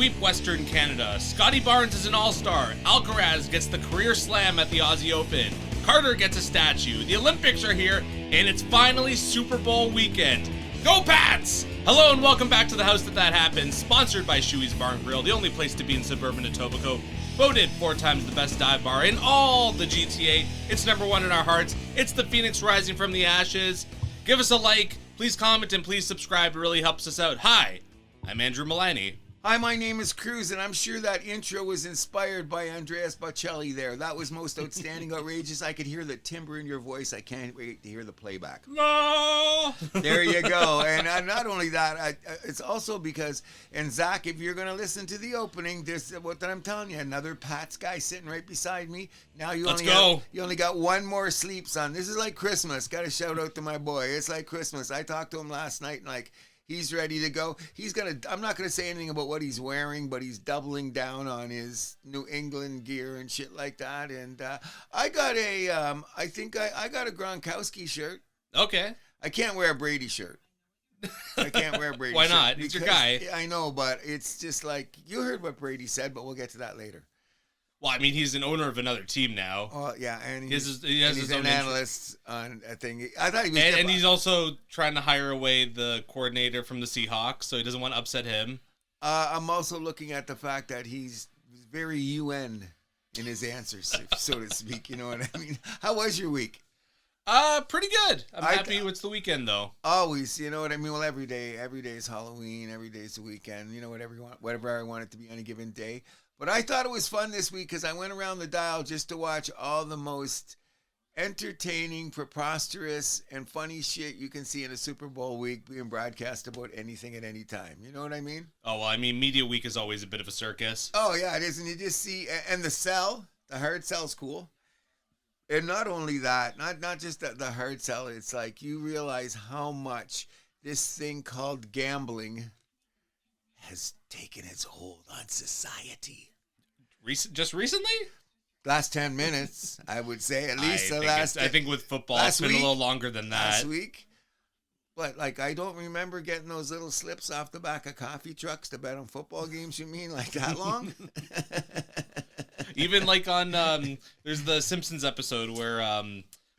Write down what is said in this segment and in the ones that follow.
sweep Western Canada. Scotty Barnes is an all-star. Alcaraz gets the career slam at the Aussie Open. Carter gets a statue. The Olympics are here, and it's finally Super Bowl weekend. Go Pats! Hello and welcome back to the House That Happened, sponsored by Shoey's Bar and Grill, the only place to be in suburban Etobicoke. Voted 4 times the best dive bar in all the GTA. It's #1 in our hearts. It's the Phoenix rising from the ashes. Give us a like, please comment, and please subscribe. It really helps us out. Hi, I'm Andrew Milani. Hi, my name is Cruz, and I'm sure that intro was inspired by Andreas Bocelli there. That was most outstanding, outrageous. I could hear the timbre in your voice. I can't wait to hear the playback. No! There you go. And not only that, it's also because, and Zach, if you're going to listen to the opening, there's what I'm telling you, another Pats guy sitting right beside me. Now you only got one more sleep, son. This is like Christmas. Got to shout out to my boy. It's like Christmas. I talked to him last night, and he's ready to go. I'm not going to say anything about what he's wearing, but he's doubling down on his New England gear and shit like that. And I got I got a Gronkowski shirt. Okay. I can't wear a Brady shirt. I can't wear a Brady Why shirt. not? He's your guy. I know, but it's just like, you heard what Brady said, but we'll get to that later. Well, I mean, he's an owner of another team now. Oh, yeah, and he has his own an analyst on a thing. I thought he was, and he's also trying to hire away the coordinator from the Seahawks, so he doesn't want to upset him. I'm also looking at the fact that he's very UN in his answers, so to speak. You know what I mean? How was your week? Pretty good. I'm happy it's the weekend, though. Always, you know what I mean? Well, every day is Halloween. Every day is the weekend. You know, whatever I want it to be on a given day. But I thought it was fun this week because I went around the dial just to watch all the most entertaining, preposterous, and funny shit you can see in a Super Bowl week being broadcast about anything at any time. You know what I mean? Oh, well, I mean, media week is always a bit of a circus. Oh, yeah, it is. And you just see, and the hard sell's cool. And not only that, not just the hard sell, it's like you realize how much this thing called gambling has taken its hold on society. Just recently? Last 10 minutes, I would say. At least I think with football, it's been a little longer than that. Last week. But, I don't remember getting those little slips off the back of coffee trucks to bet on football games, you mean? Like that long? Even on, there's the Simpsons episode where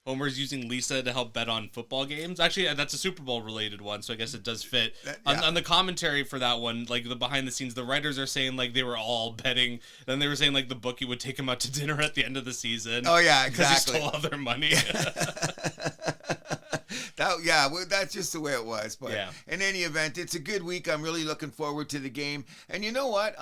Homer's using Lisa to help bet on football games. Actually, that's a Super Bowl related one, so I guess it does fit. On the commentary for that one, the behind the scenes, the writers are saying they were all betting. Then they were saying the bookie would take them out to dinner at the end of the season. Oh yeah, exactly. Because he stole all their money. That's just the way it was. But in any event, it's a good week. I'm really looking forward to the game. And you know what?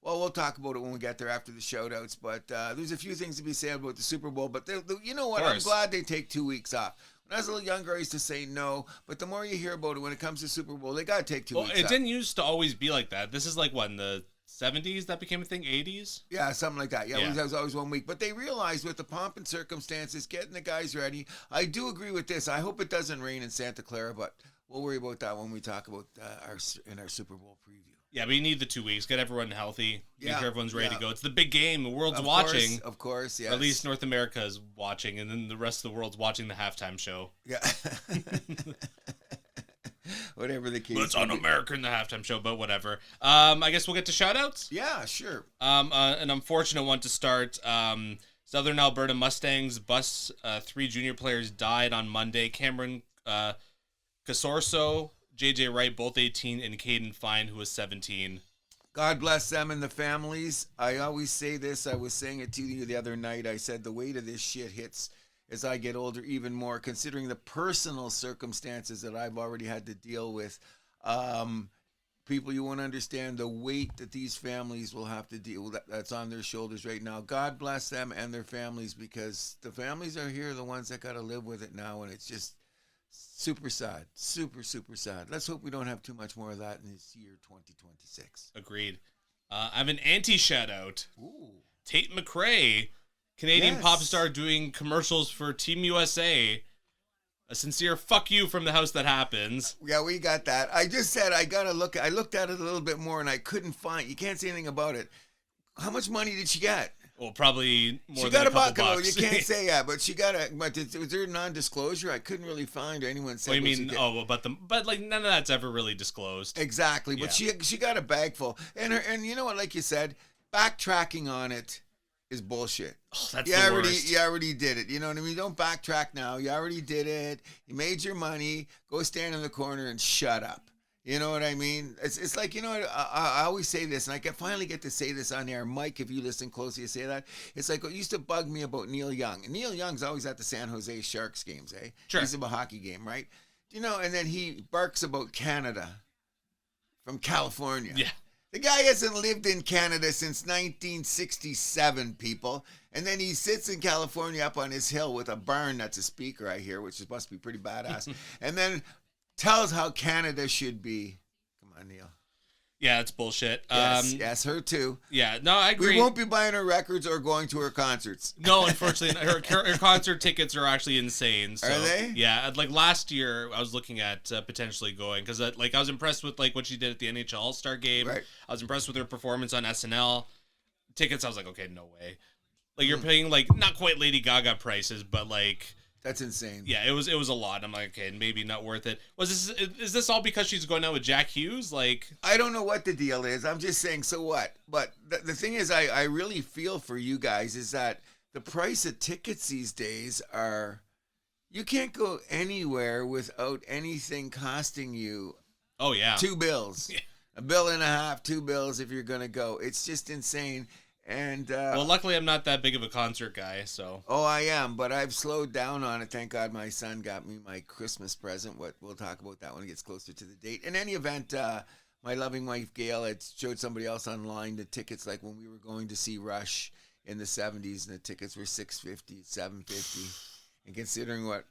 Well, we'll talk about it when we get there after the shout-outs, but there's a few things to be said about the Super Bowl. But you know what? I'm glad they take 2 weeks off. When I was a little younger, I used to say no, but the more you hear about it when it comes to Super Bowl, they got to take 2 weeks off. Well, it didn't used to always be like that. This is in the 70s that became a thing, 80s? Yeah, something like that. Yeah. It was always 1 week. But they realized with the pomp and circumstances, getting the guys ready, I do agree with this. I hope it doesn't rain in Santa Clara, but we'll worry about that when we talk about our Super Bowl preview. Yeah, but you need the 2 weeks. Get everyone healthy. Make sure everyone's ready to go. It's the big game. The world's watching. Of course, yes. Or at least North America is watching, and then the rest of the world's watching the halftime show. Yeah. Whatever the case. But it's un-American, the halftime show, but whatever. I guess we'll get to shout-outs? Yeah, sure. An unfortunate one to start. Southern Alberta Mustangs bus 3 junior players died on Monday. Cameron Casorso, JJ Wright, both 18, and Caden Fine, who was 17. God bless them and the families. I always say this. I was saying it to you the other night. I said the weight of this shit hits as I get older even more, considering the personal circumstances that I've already had to deal with. People, you won't understand the weight that these families will have to deal with. That's on their shoulders right now. God bless them and their families, because the families are here, the ones that got to live with it now, and it's just super sad. Super, super sad. Let's hope we don't have too much more of that in this year 2026. Agreed. I have an anti-shout-out. Tate McRae, Canadian pop star doing commercials for Team USA. A sincere fuck you from the House That Happens. Yeah, we got that. I just said I looked at it a little bit more, and I couldn't find. You can't say anything about it. How much money did she get? Well, probably more She than got a couple buck. bucks. You can't say that, but she got a. But was there non-disclosure? I couldn't really find anyone said. What do you mean? Oh, but like none of that's ever really disclosed. Exactly, but she got a bag full, and you know what? Like you said, backtracking on it is bullshit. Oh, that's the worst. You already did it. You know what I mean? Don't backtrack now. You already did it. You made your money. Go stand in the corner and shut up. You know what I mean? It's like, you know what, I always say this, and I finally get to say this on air. Mike, if you listen closely, you say that. It's like what used to bug me about Neil Young. And Neil Young's always at the San Jose Sharks games, eh? Sure. He's at a hockey game, right? You know, and then he barks about Canada from California. Yeah. The guy hasn't lived in Canada since 1967, people. And then he sits in California up on his hill with a barn that's a speaker, I hear, which must be pretty badass. And then tells how Canada should be. Come on, Neil. Yeah, that's bullshit. Yes, her too. Yeah, no, I agree. We won't be buying her records or going to her concerts. No, unfortunately, her concert tickets are actually insane. So, are they? Yeah, like last year, I was looking at potentially going because like I was impressed with like what she did at the NHL All-Star game. Right. I was impressed with her performance on SNL. Tickets, I was like, okay, no way. Like you're paying like not quite Lady Gaga prices, but like. That's insane. Yeah, it was a lot. I'm like, okay, maybe not worth it. Is this all because she's going out with Jack Hughes? Like, I don't know what the deal is. I'm just saying, so what? But the thing is, I really feel for you guys is that the price of tickets these days are, you can't go anywhere without anything costing you. Oh yeah, $2 bills, yeah. $1.50 $2 bills if you're gonna go. It's just insane. And well, luckily I'm not that big of a concert guy, so. Oh, I am, but I've slowed down on it. Thank God my son got me my Christmas present. We'll talk about that when it gets closer to the date. In any event, my loving wife Gail had showed somebody else online the tickets, like when we were going to see Rush in the 70s, and the tickets were $650, $750. And considering what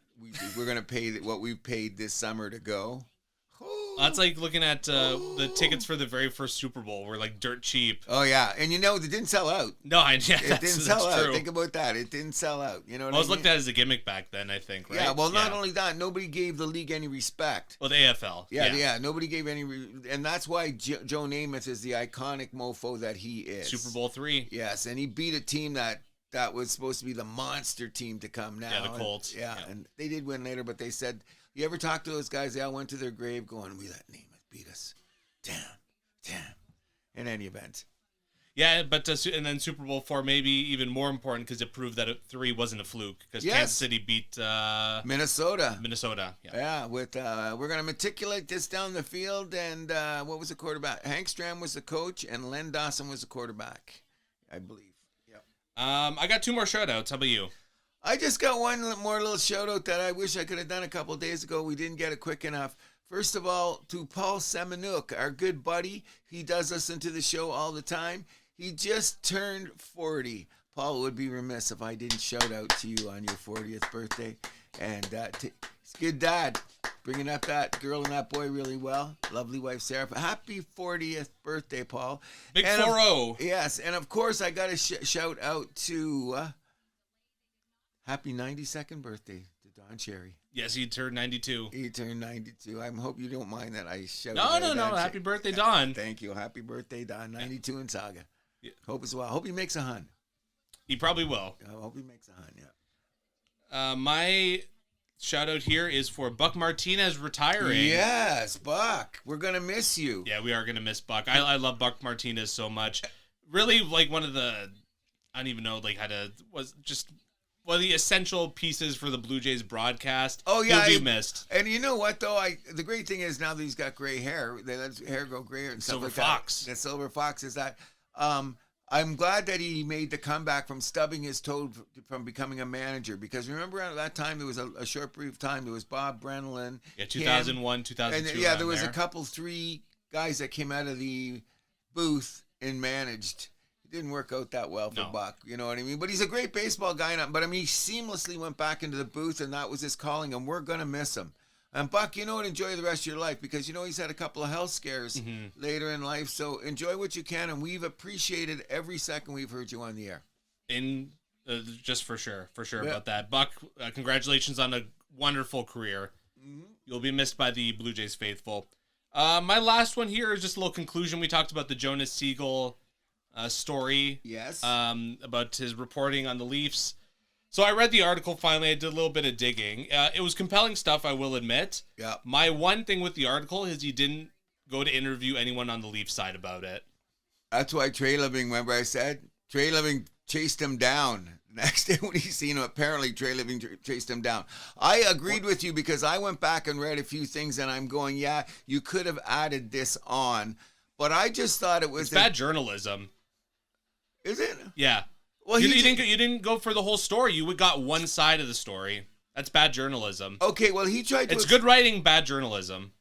we're going to pay, what we paid this summer to go. That's like looking at the tickets for the very first Super Bowl were like dirt cheap. Oh yeah, and you know it didn't sell out. No, it didn't sell out. True. Think about that. It didn't sell out. You know what I mean? It was looked at as a gimmick back then, I think. Right? Yeah. Well, not only that, nobody gave the league any respect. Well, the AFL. Yeah. Nobody gave any, and that's why Joe Namath is the iconic mofo that he is. Super Bowl III. Yes, and he beat a team that was supposed to be the monster team to come now. Yeah, the Colts. And they did win later, but they said, you ever talk to those guys? They all went to their grave going, we let Namath beat us. Damn. In any event. Yeah, but and then Super Bowl IV maybe even more important because it proved that 3 wasn't a fluke because Kansas City beat Minnesota. Yeah, with we're gonna meticulate this down the field, and what was the quarterback? Hank Stram was the coach, and Len Dawson was the quarterback, I believe. Yep. I got 2 more shout-outs. How about you? I just got one more little shout-out that I wish I could have done a couple of days ago. We didn't get it quick enough. First of all, to Paul Semenuk, our good buddy. He does listen to the show all the time. He just turned 40. Paul, it would be remiss if I didn't shout out to you on your 40th birthday. And he's a good dad, bringing up that girl and that boy really well. Lovely wife, Sarah. Happy 40th birthday, Paul. Big 4-0. Yes, and of course, I got to shout out to happy 92nd birthday to Don Cherry. Yes, he turned 92. He turned 92. I hope you don't mind that I shouted. No. Happy birthday, Don. Thank you. Happy birthday, Don. 92 in Saga. Yeah. Hope as well. Hope he makes a hun. He probably will. I hope he makes a hun, yeah. My shout out here is for Buck Martinez retiring. Yes, Buck. We're going to miss you. Yeah, we are going to miss Buck. I love Buck Martinez so much. Really, like one of the, I don't even know, like how to, was just one of the essential pieces for the Blue Jays broadcast. Oh, yeah. He'll be missed. And you know what, though? The great thing is now that he's got gray hair, they let his hair go grayer and Silver stuff like Fox. That. The Silver Fox is that. I'm glad that he made the comeback from stubbing his toe from becoming a manager, because remember at that time there was a short brief time there was Bob Brennan. Yeah, 2001, 2002. And there was a couple 3 guys that came out of the booth and managed. It didn't work out that well for Buck, you know what I mean? But he's a great baseball guy, but I mean he seamlessly went back into the booth, and that was his calling, and we're gonna miss him. And Buck, you know what? Enjoy the rest of your life, because you know he's had a couple of health scares later in life. So enjoy what you can, and we've appreciated every second we've heard you on the air. Just for sure about that. Buck, congratulations on a wonderful career. Mm-hmm. You'll be missed by the Blue Jays faithful. My last one here is just a little conclusion. We talked about the Jonas Siegel story. Yes. About his reporting on the Leafs. So I read the article finally. I did a little bit of digging. It was compelling stuff, I will admit. Yeah. My one thing with the article is he didn't go to interview anyone on the Leafs side about it. That's why Trey Living, remember I said? Trey Living chased him down. Next day when he seen him, apparently Trey Living chased him down. I agreed with you because I went back and read a few things and I'm going, yeah, you could have added this on. But I just thought it was... It's bad journalism. Is it? Yeah. Well, you didn't go for the whole story. You got one side of the story. That's bad journalism. Okay, well, he tried to... It's good writing, bad journalism.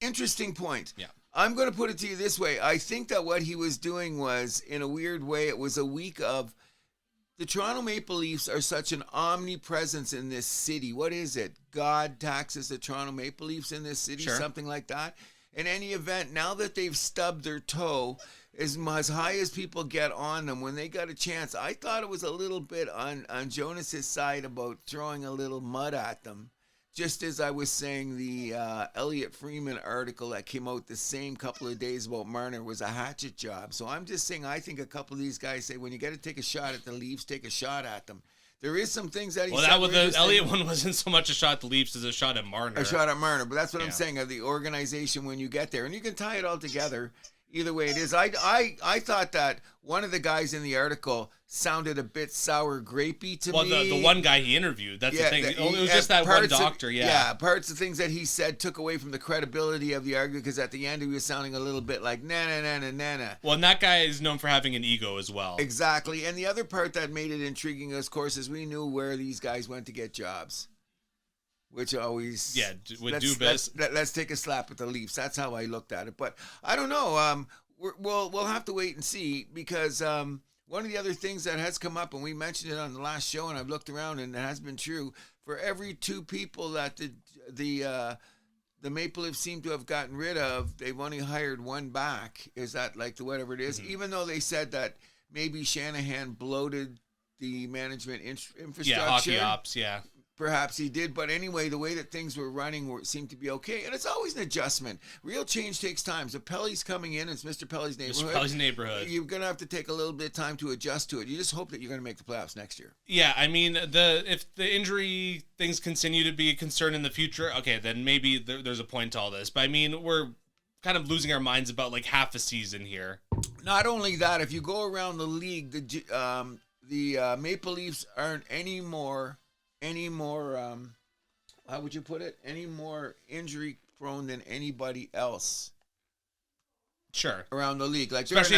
Interesting point. Yeah. I'm going to put it to you this way. I think that what he was doing was, in a weird way, it was a week of... The Toronto Maple Leafs are such an omnipresence in this city. What is it? God taxes the Toronto Maple Leafs in this city? Sure. Something like that? In any event, now that they've stubbed their toe, as high as people get on them, when they got a chance, I thought it was a little bit on Jonas's side about throwing a little mud at them. Just as I was saying, the Elliot Freeman article that came out the same couple of days about Marner was a hatchet job. So I'm just saying, I think a couple of these guys say, when you got to take a shot at the Leafs, take a shot at them. There is some things that he said. Well, the Elliot one wasn't so much a shot at the Leafs as a shot at Marner. A shot at Marner, but that's what I'm saying, of the organization when you get there. And you can tie it all together. Either way it is. I thought that one of the guys in the article sounded a bit sour grapey to me. Well, the one guy he interviewed, that's the thing. It was just that one doctor, Yeah, parts of things that he said took away from the credibility of the argument, because at the end he was sounding a little bit like na. Well, and that guy is known for having an ego as well. Exactly. And the other part that made it intriguing, of course, is we knew where these guys went to get jobs. Which always... Yeah, with Dubas. Let's take a slap at the Leafs. That's how I looked at it. But I don't know. We'll have to wait and see, because one of the other things that has come up, and we mentioned it on the last show, and I've looked around, and it has been true, for every two people that the Maple Leafs seem to have gotten rid of, they've only hired one back. Is that like the whatever it is? Mm-hmm. Even though they said that maybe Shanahan bloated the management infrastructure. Yeah, hockey ops, yeah. Perhaps he did, but anyway, the way that things were running seemed to be okay. And it's always an adjustment. Real change takes time. So Pelly's coming in. It's Mr. Pelly's neighborhood. Mr. Pelly's neighborhood. You're going to have to take a little bit of time to adjust to it. You just hope that you're going to make the playoffs next year. Yeah, I mean, if the injury things continue to be a concern in the future, okay, then maybe there's a point to all this. But I mean, we're kind of losing our minds about like half a season here. Not only that, if you go around the league, the Maple Leafs aren't any more how would you put it? Any more injury prone than anybody else. Sure. Around the league. Like, especially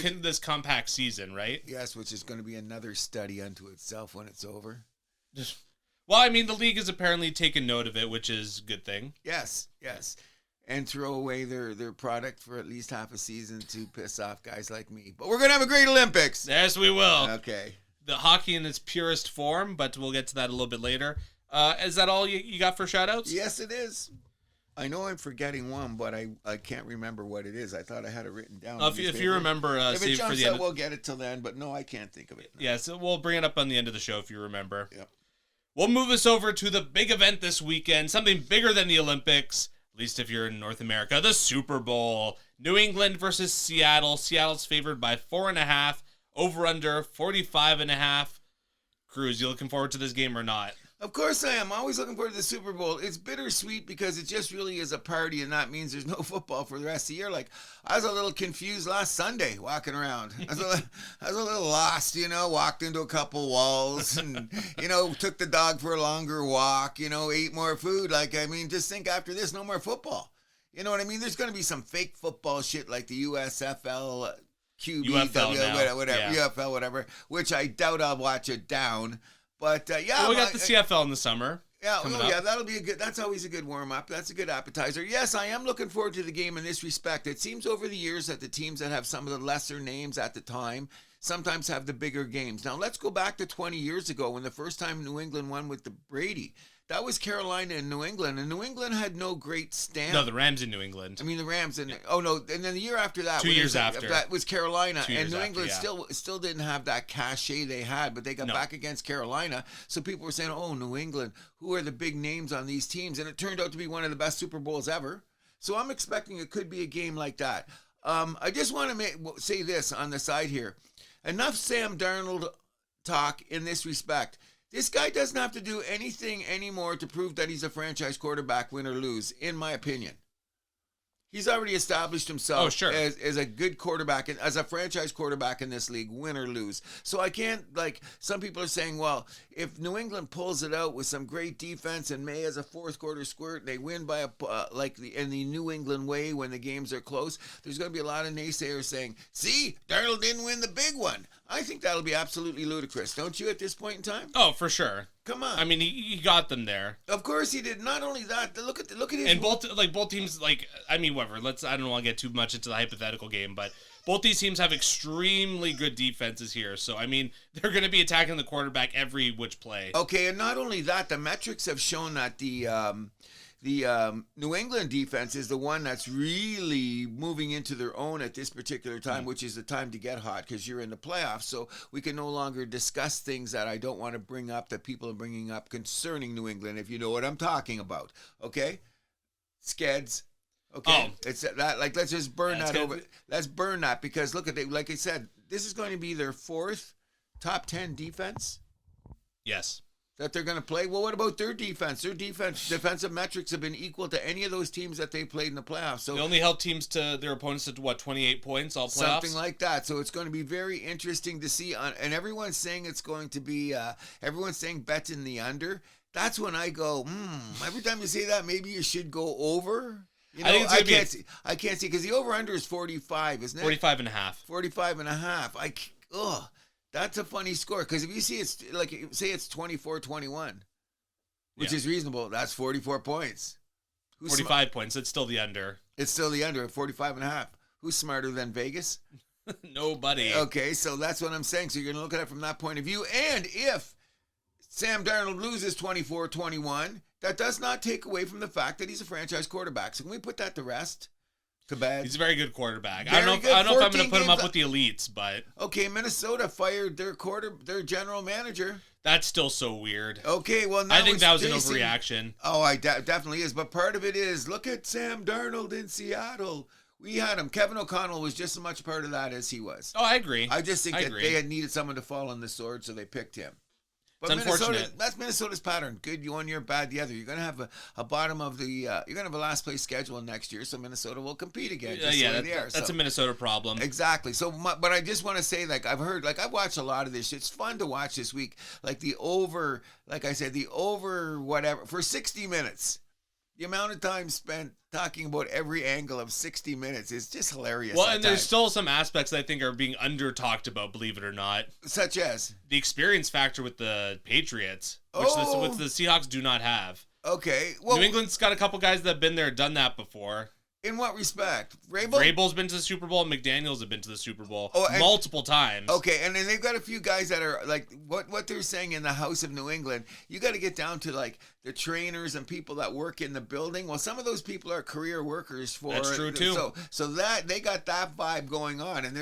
in this compact season, right? Yes, which is going to be another study unto itself when it's over. Well, I mean, the league has apparently taken note of it, which is a good thing. Yes. And throw away their product for at least half a season to piss off guys like me. But we're going to have a great Olympics. Yes, we will. Okay. The hockey in its purest form, but we'll get to that a little bit later. Is that all you got for shout-outs? Yes, it is. I know I'm forgetting one, but I can't remember what it is. I thought I had it written down. If you remember, if save it jumps for the end. We'll get it till then, but no, I can't think of it. Yeah, so we'll bring it up on the end of the show if you remember. Yep. We'll move us over to the big event this weekend, something bigger than the Olympics, at least if you're in North America, the Super Bowl. New England versus Seattle. Seattle's favored by 4.5, over under 45.5. Cruz, you looking forward to this game or not? Of course I am. Always looking forward to the Super Bowl. It's bittersweet because it just really is a party, and that means there's no football for the rest of the year. Like, I was a little confused last Sunday walking around. I was a little lost, walked into a couple walls and, took the dog for a longer walk, ate more food. Like, I mean, just think after this, no more football. You know what I mean? There's going to be some fake football shit like the USFL, QB, UFL, whatever, which I doubt I'll watch it down. But well, we got the CFL in the summer. Yeah, that'll be that's always a good warm up. That's a good appetizer. Yes, I am looking forward to the game in this respect. It seems over the years that the teams that have some of the lesser names at the time sometimes have the bigger games. Now let's go back to 20 years ago when the first time New England won with the Brady. That was Carolina and New England New England had no great stamp. No, the Rams in New England. I mean, the Rams and and then the year after that, 2 years after, that was Carolina, and New England yeah. still didn't have that cachet they had, but they got back against Carolina, so people were saying, "Oh, New England, who are the big names on these teams?" And it turned out to be one of the best Super Bowls ever. So I'm expecting it could be a game like that. I just want to say this on the side here. Enough Sam Darnold talk in this respect. This guy doesn't have to do anything anymore to prove that he's a franchise quarterback, win or lose, in my opinion. He's already established himself as a good quarterback, and as a franchise quarterback in this league, win or lose. So I can't, some people are saying, well, if New England pulls it out with some great defense and May has a fourth quarter squirt, they win by in the New England way when the games are close, there's going to be a lot of naysayers saying, see, Darnold didn't win the big one. I think that'll be absolutely ludicrous, don't you, at this point in time? Oh, for sure. Come on. I mean, he got them there. Of course he did. Not only that, look at his. And both teams, whatever. I don't want to get too much into the hypothetical game, but both these teams have extremely good defenses here. So I mean, they're going to be attacking the quarterback every which play. Okay, and not only that, the metrics have shown that the New England defense is the one that's really moving into their own at this particular time, which is the time to get hot because you're in the playoffs. So we can no longer discuss things that I don't want to bring up that people are bringing up concerning New England, if you know what I'm talking about. Okay? Skeds. Okay? It's that, let's just burn that over. Let's burn that because look at it. Like I said, this is going to be their fourth top 10 defense. Yes. That they're going to play. Well, what about their defense? Their defensive metrics have been equal to any of those teams that they played in the playoffs. So they only held teams to their opponents to 28 points all playoffs? Something like that. So it's going to be very interesting to see. And everyone's saying it's going to be, everyone's saying bet in the under. That's when I go, every time you say that, maybe you should go over. You know, I can't see because the over-under is 45, isn't it? 45 and a half. 45 and a half. That's a funny score because if you see it's say it's 24-21, which is reasonable, that's 44 points. 45 points. It's still the under. It's still the under at 45 and a half. Who's smarter than Vegas? Nobody. Okay, so that's what I'm saying. So you're going to look at it from that point of view. And if Sam Darnold loses 24-21, that does not take away from the fact that he's a franchise quarterback. So can we put that to rest? To bed. He's a very good quarterback. I don't know if I'm going to put him up with the elites, but okay. Minnesota fired their general manager. That's still so weird. Okay, well now I think that was an overreaction. Oh, definitely is. But part of it is look at Sam Darnold in Seattle. We had him. Kevin O'Connell was just as much part of that as he was. Oh, I agree. I just think they had needed someone to fall on the sword, so they picked him. But it's unfortunate. That's Minnesota's pattern. Good one year, bad the other. You're going to have a bottom of the. You're going to have a last place schedule next year, so Minnesota will compete again. That's a Minnesota problem. Exactly. So, but I just want to say, I've heard, I've watched a lot of this shit. It's fun to watch this week. The over whatever for 60 minutes. The amount of time spent talking about every angle of 60 minutes is just hilarious. Well, and there's still some aspects that I think are being under-talked about, believe it or not. Such as? The experience factor with the Patriots, which the Seahawks do not have. Okay. Well, New England's got a couple guys that have been there, done that before. In what respect? Vrabel's been to the Super Bowl. McDaniels have been to the Super Bowl multiple times. Okay, and then they've got a few guys that are what they're saying in the House of New England. You got to get down to the trainers and people that work in the building. Well, some of those people are career workers for. That's true too. So that they got that vibe going on, and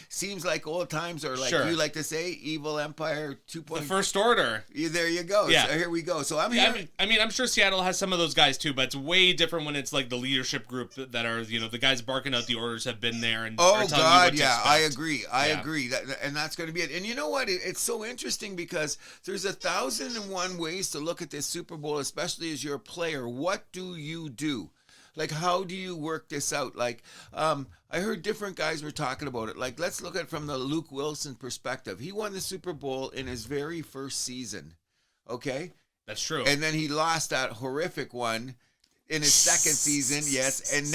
seems like old times are you like to say, evil empire 2.0. The first order. There you go. Yeah. So here we go. So I'm sure Seattle has some of those guys too, but it's way different when it's the leadership group that are the guys barking out the orders have been there and are telling you what to expect. I agree and that's going to be it. And you know what, it's so interesting because there's 1,001 ways to look at this Super Bowl, especially as you're a player. What do you do? How do you work this out? I heard different guys were talking about it. Let's look at it from the Luke Wilson perspective. He won the Super Bowl in his very first season. Okay, that's true. And then he lost that horrific one in his second season, yes, and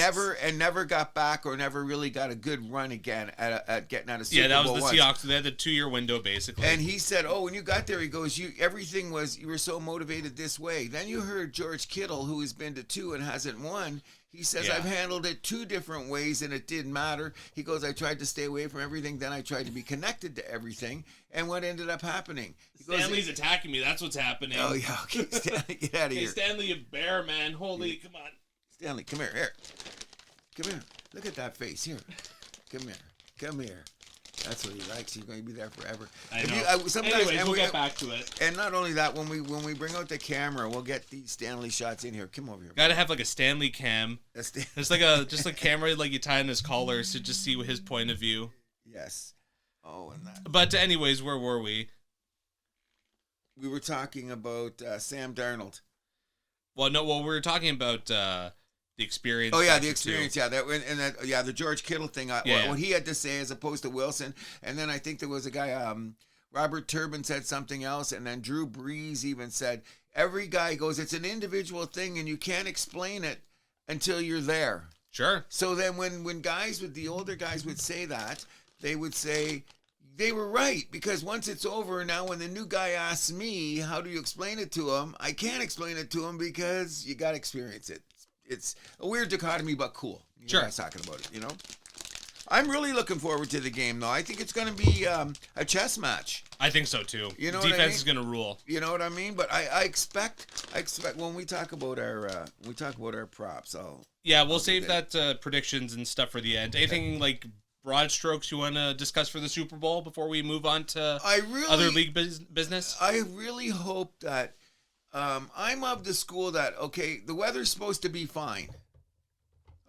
never got back or never really got a good run again at getting out of Super Bowl. Yeah, that was the Seahawks. They had the 2-year window basically. And he said, when you got there, he goes, you were so motivated this way. Then you heard George Kittle, who has been to 2 and hasn't won. He says, I've handled it 2 different ways and it didn't matter. He goes, I tried to stay away from everything. Then I tried to be connected to everything. And what ended up happening? Stanley's attacking me. That's what's happening. Oh, yeah. Okay, Stanley, get out of here. Hey, Stanley, you bear, man. Holy, come on. Stanley, come here. Here. Come here. Look at that face. Here. Come here. That's what he likes. He's going to be there forever. I know. Anyways, we'll get back to it. And not only that, when we bring out the camera, we'll get these Stanley shots in here. Come over here. Got to have like a Stanley cam. There's like just a camera like you tie in his collar to just see his point of view. Yes. Oh, and that. But anyways, where were we? We were talking about Sam Darnold. Well, we were talking about the experience. Oh yeah, the experience. Too. Yeah, the George Kittle thing. What he had to say as opposed to Wilson, and then I think there was a guy, Robert Turbin said something else, and then Drew Brees even said every guy goes, it's an individual thing, and you can't explain it until you're there. Sure. So then when guys with the older guys would say that, they would say they were right, because once it's over, now when the new guy asks me, how do you explain it to him? I can't explain it to him because you got to experience it. It's a weird dichotomy, but cool. Sure. Guys talking about it, I'm really looking forward to the game, though. I think it's going to be a chess match. I think so, too. You know Defense what I mean? is going to rule. You know what I mean? But I expect when we talk about our props, we'll save that predictions and stuff for the end. Anything like broad strokes you want to discuss for the Super Bowl before we move on to other league business? I really hope that I'm of the school that, okay, the weather's supposed to be fine.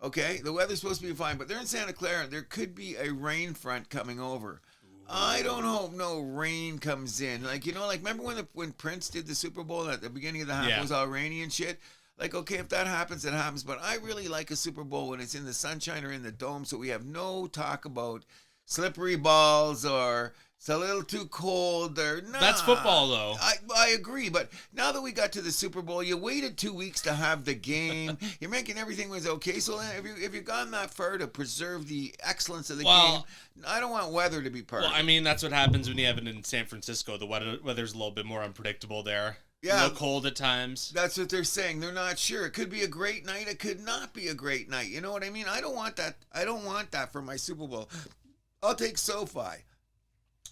Okay, the weather's supposed to be fine, but they're in Santa Clara. There could be a rain front coming over. I don't hope no rain comes in. Like, remember when Prince did the Super Bowl at the beginning of the half, it was all rainy and shit? Like, okay, if that happens, it happens. But I really like a Super Bowl when it's in the sunshine or in the dome, so we have no talk about slippery balls or it's a little too cold. Or nah. That's football, though. I agree, but now that we got to the Super Bowl, you waited 2 weeks to have the game. You're making everything was okay. So if you've gone that far to preserve the excellence of the game, I don't want weather to be part of it. I mean, that's what happens when you have it in San Francisco. The weather's a little bit more unpredictable there. Yeah, a little cold at times. That's what they're saying. They're not sure. It could be a great night. It could not be a great night. You know what I mean? I don't want that. I don't want that for my Super Bowl. I'll take SoFi.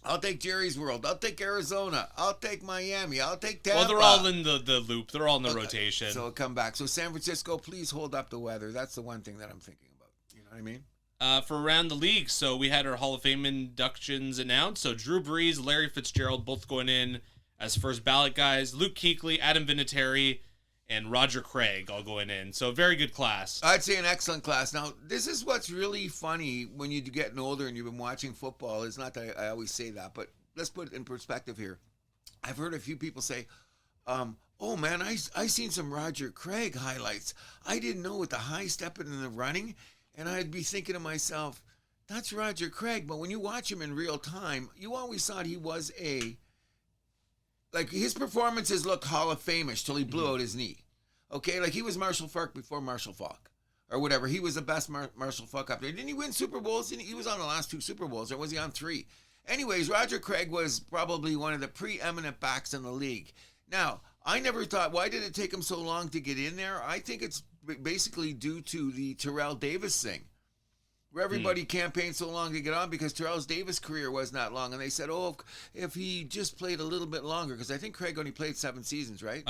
I'll take Jerry's World. I'll take Arizona. I'll take Miami. I'll take Tampa. Well, they're all in the loop. They're all in the rotation. So come back. So San Francisco, please hold up the weather. That's the one thing that I'm thinking about. You know what I mean? For around the league, so we had our Hall of Fame inductions announced. So Drew Brees, Larry Fitzgerald, both going in as first ballot guys. Luke Kuechly, Adam Vinatieri, and Roger Craig all going in. So very good class. I'd say an excellent class. Now, this is what's really funny when you're getting older and you've been watching football. It's not that I always say that, but let's put it in perspective here. I've heard a few people say, oh man, I seen some Roger Craig highlights. I didn't know with the high stepping and the running. And I'd be thinking to myself, that's Roger Craig. But when you watch him in real time, you always thought he was like his performances looked Hall of Fame-ish till he blew out his knee. Okay, like he was Marshall Faulk before Marshall Faulk. Or whatever. He was the best Marshall Faulk up there. Didn't he win Super Bowls? He was on the last 2 Super Bowls, or was he on 3? Anyways, Roger Craig was probably one of the preeminent backs in the league. Now, I never thought, why did it take him so long to get in there? I think it's basically due to the Terrell Davis thing, where everybody campaigned so long to get on because Terrell Davis' career was not long. And they said, if he just played a little bit longer, because I think Craig only played 7 seasons, right?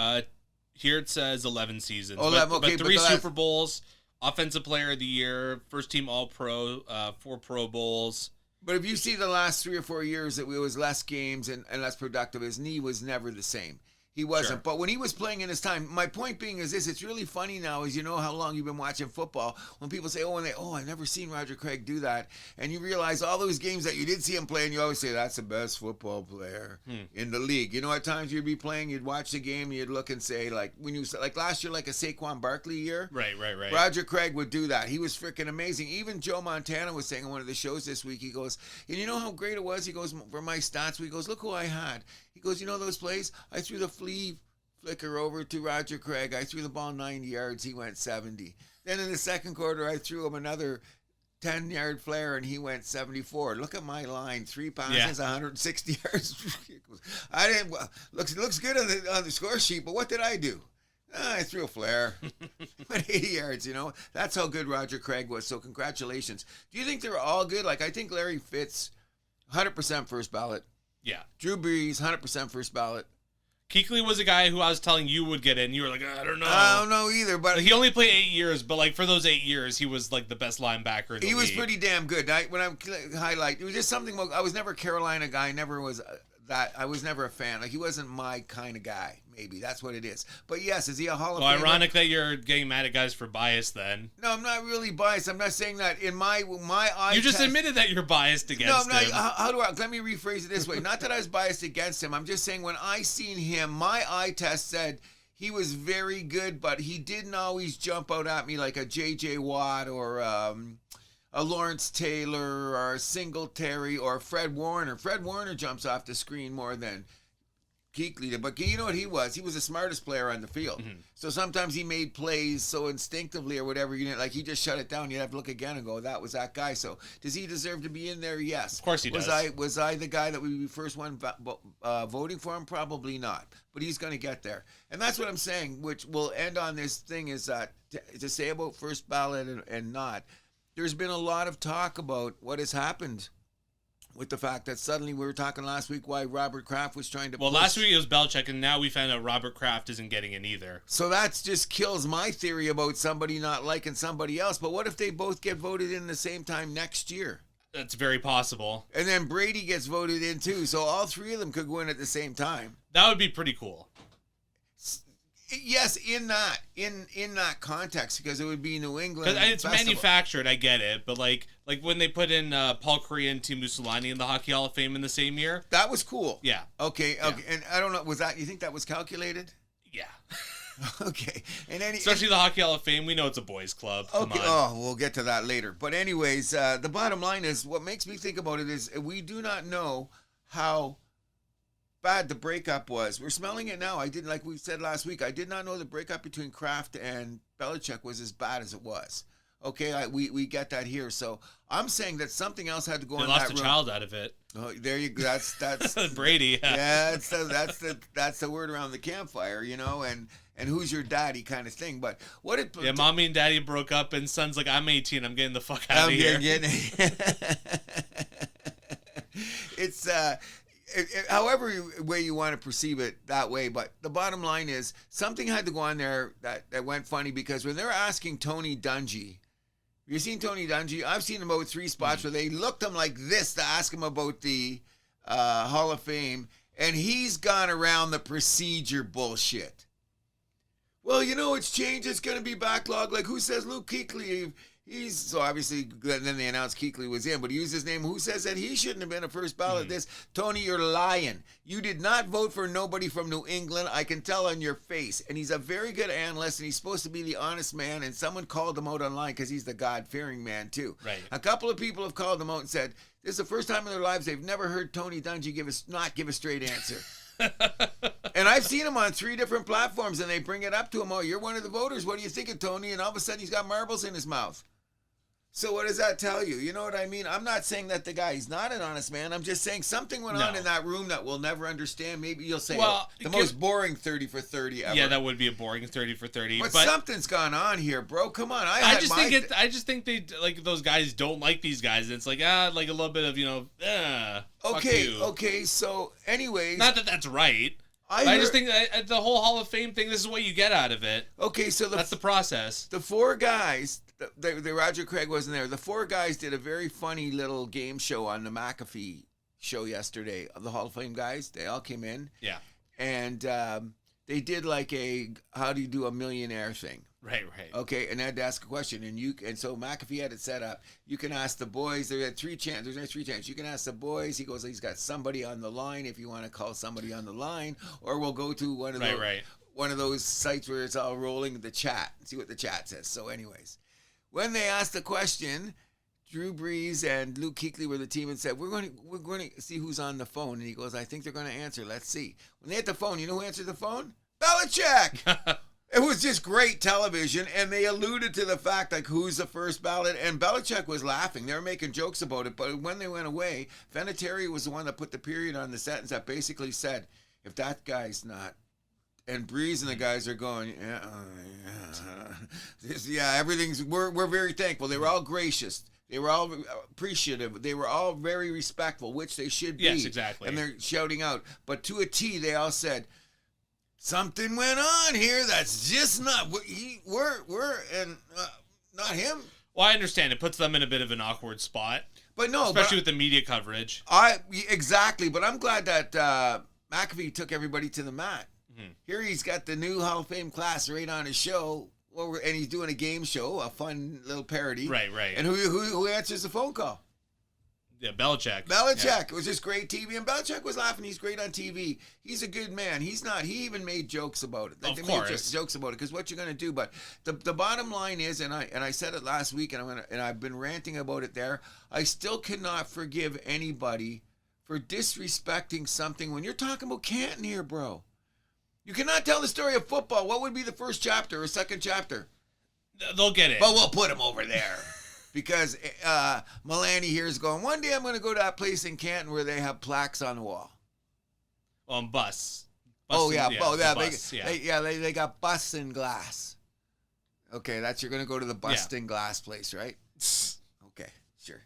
Here it says 11 seasons. 11, but 3 but Super Bowls, Offensive Player of the Year, First Team All-Pro, 4 Pro Bowls. But if you see the last 3 or 4 years that it was less games and less productive, his knee was never the same. He wasn't. Sure. But when he was playing in his time, my point being is this, it's really funny now is you know how long you've been watching football. When people say, I've never seen Roger Craig do that. And you realize all those games that you did see him play, and you always say, that's the best football player in the league. You know, at times you'd be playing, you'd watch the game, and you'd look and say, like last year, like a Saquon Barkley year. Right. Roger Craig would do that. He was freaking amazing. Even Joe Montana was saying on one of the shows this week, he goes, and you know how great it was? He goes, for my stats, he goes, look who I had. He goes, you know those plays? I threw the flea flicker over to Roger Craig. I threw the ball 90 yards. He went 70. Then in the second quarter, I threw him another 10-yard flare, and he went 74. Look at my line. 3 passes, 160 yards. Looks good on the score sheet, but what did I do? I threw a flare. Went 80 yards, you know. That's how good Roger Craig was. So congratulations. Do you think they're all good? Like, I think Larry Fitz, 100% first ballot. Yeah. Drew Brees, 100% first ballot. Kuechly was a guy who I was telling you would get in. You were like, I don't know. I don't know either, but he only played 8 years, but like for those 8 years, he was like the best linebacker in the league. He was pretty damn good. When I highlight, it was just something. I was never a Carolina guy. Never was that. I was never a fan. Like he wasn't my kind of guy. Maybe that's what it is. But yes, is he a Hall of Famer? Well, ironic that you're getting mad at guys for bias then. No, I'm not really biased. I'm not saying that. In my eye you just test, admitted that you're biased against him. How do I? Let me rephrase it this way. Not that I was biased against him. I'm just saying when I seen him, my eye test said he was very good, but he didn't always jump out at me like a J.J. Watt or a Lawrence Taylor or a Singletary or Fred Warner. Fred Warner jumps off the screen more than Kuechly did. But you know what he was? He was the smartest player on the field. Mm-hmm. So sometimes he made plays so instinctively or whatever. Like he just shut it down. You'd have to look again and go, that was that guy. So does he deserve to be in there? Yes. Of course he does. Was I the guy that we first one voting for him? Probably not. But he's going to get there. And that's what I'm saying, which will end on this thing is that to say about first ballot and not, there's been a lot of talk about what has happened with the fact that suddenly we were talking last week why Robert Kraft was trying to last week it was Belichick, and now we found out Robert Kraft isn't getting in either. So that just kills my theory about somebody not liking somebody else. But what if they both get voted in the same time next year? That's very possible. And then Brady gets voted in too. So all three of them could go in at the same time. That would be pretty cool. Yes, in that context, because it would be New England. Because it's manufactured, I get it, but like when they put in Paul Kariya and Tim Milani in the Hockey Hall of Fame in the same year, that was cool. Yeah. Okay. And I don't know, you think that was calculated? Yeah. Okay. Especially the Hockey Hall of Fame, we know it's a boys' club. Okay. Oh, we'll get to that later. But anyways, the bottom line is, what makes me think about it is we do not know how bad the breakup was. We're smelling it now. Like we said last week, I did not know the breakup between Kraft and Belichick was as bad as it was. Okay, we get that here. So I'm saying that something else had to go on. They lost a child out of it. Oh, there you go. That's Brady. Yeah, that's the word around the campfire, and who's your daddy kind of thing. But what it mommy and daddy broke up, and son's like, I'm 18, I'm getting the fuck out of here. It's however way you want to perceive it that way, but the bottom line is something had to go on there that went funny, because when they're asking Tony Dungy, have you seen Tony Dungy? I've seen him about 3 spots where they looked him like this to ask him about the Hall of Fame, and he's gone around the procedure bullshit. Well, it's changed. It's going to be backlog. Like, who says Luke Kuechly? So obviously, then they announced Kuechly was in, but he used his name. Who says that he shouldn't have been a first ballot? This, Tony, you're lying. You did not vote for nobody from New England. I can tell on your face. And he's a very good analyst, and he's supposed to be the honest man. And someone called him out online because he's the God-fearing man too. Right. A couple of people have called him out and said this is the first time in their lives they've never heard Tony Dungy not give a straight answer. And I've seen him on 3 different platforms, and they bring it up to him. Oh, you're one of the voters. What do you think of Tony? And all of a sudden, he's got marbles in his mouth. So what does that tell you? You know what I mean? I'm not saying that the guy, he's not an honest man. I'm just saying something went on in that room that we'll never understand. Maybe you'll say, the most boring 30 for 30 ever. Yeah, that would be a boring 30 for 30. But something's gone on here, bro. Come on. I just think they, like, those guys don't like these guys. And it's like, like a little bit of, Okay, so anyways. Not that that's right. I just think that the whole Hall of Fame thing, this is what you get out of it. Okay, so that's the process. The 4 guys, the Roger Craig wasn't there. The 4 guys did a very funny little game show on the McAfee show yesterday of the Hall of Fame guys. They all came in. Yeah. And they did like a how do you do a millionaire thing. Right. Okay, and they had to ask a question, and so McAfee had it set up. You can ask the boys. There had 3 chances. There's 3 chances. You can ask the boys. He goes, he's got somebody on the line. If you want to call somebody on the line, or we'll go to one of those sites where it's all rolling the chat and see what the chat says. So, anyways, when they asked the question, Drew Brees and Luke Kuechly were the team and said, we're going to see who's on the phone. And he goes, I think they're going to answer. Let's see. When they hit the phone, you know who answered the phone? Belichick. It was just great television, and they alluded to the fact, like, who's the first ballot, and Belichick was laughing. They were making jokes about it, but when they went away, Vinatieri was the one that put the period on the sentence that basically said, if that guy's not, and Breeze and the guys are going, everything's, we're very thankful. They were all gracious. They were all appreciative. They were all very respectful, which they should be. Yes, exactly. And they're shouting out. But to a T, they all said, Something went on here that's just not not him. Well, I understand it puts them in a bit of an awkward spot, But no, especially with the media coverage. Exactly, but I'm glad that McAfee took everybody to the mat. Mm-hmm. Here he's got the new Hall of Fame class right on his show, and he's doing a game show, a fun little parody. Right. And who answers the phone call? Yeah, Belichick. Yeah. It was just great TV, and Belichick was laughing. He's great on TV. He's a good man. He's not. He even made jokes about it. Of course, jokes about it because what you're going to do. But the bottom line is, and I said it last week, and I've been ranting about it there. I still cannot forgive anybody for disrespecting something when you're talking about Canton here, bro. You cannot tell the story of football. What would be the first chapter or second chapter? They'll get it. But we'll put him over there. Because Milani here is going, one day I'm going to go to that place in Canton where they have plaques on the wall. On bus. They got bus and glass. Okay, you're going to go to the bus and glass place, right? Okay, sure.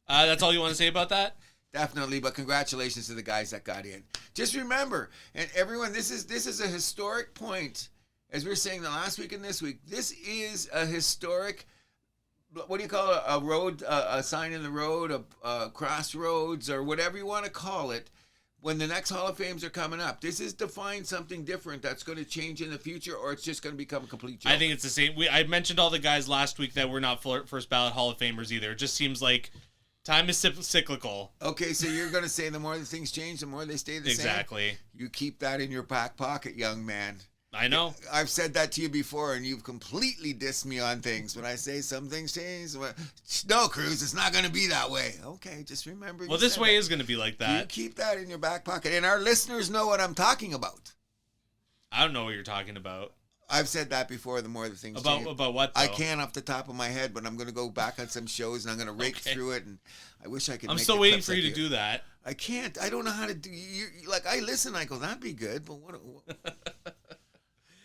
That's all you want to say about that? Definitely, but congratulations to the guys that got in. Just remember, and everyone, this is a historic point. As we were saying the last week and this week, this is a historic. What do you call it? A road, a sign in the road, a crossroads, or whatever you want to call it. When the next Hall of Fames are coming up, this is define something different that's going to change in the future, or it's just going to become a complete joke. I think it's the same. I mentioned all the guys last week that were not first ballot Hall of Famers either. It just seems like time is cyclical. Okay, so you're going to say the more the things change, the more they stay the same? Exactly. You keep that in your back pocket, young man. I know. I've said that to you before, and you've completely dissed me on things. When I say some things change, no, Cruz, it's not going to be that way. Okay, just remember. Well, this way is going to be like that. You keep that in your back pocket, and our listeners know what I'm talking about. I don't know what you're talking about. I've said that before. The more the things change. About what, though? I can't off the top of my head, but I'm going to go back on some shows, and I'm going to rake through it, and I wish I could. I'm still waiting for you to do that. I can't. I don't know how to do. Like I listen, I go, that'd be good, but what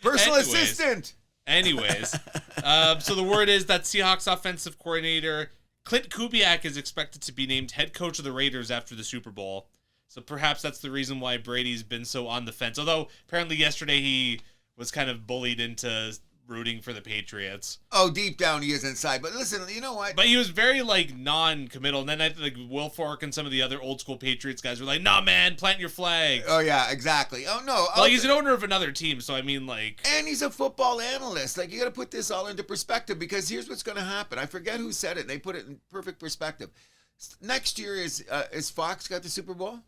Personal assistant. Anyways, so the word is that Seahawks offensive coordinator Clint Kubiak is expected to be named head coach of the Raiders after the Super Bowl. So perhaps that's the reason why Brady's been so on the fence. Although apparently yesterday he was kind of bullied into rooting for the Patriots. Oh, deep down he is inside. But listen, you know what? But he was very non-committal. And then I think Will Fork and some of the other old school Patriots guys were like, "Nah, man, plant your flag." Oh yeah, exactly. Oh no. Well, he's an owner of another team, so I mean, and he's a football analyst. You got to put this all into perspective because here's what's going to happen. I forget who said it. They put it in perfect perspective. Next year is Fox got the Super Bowl?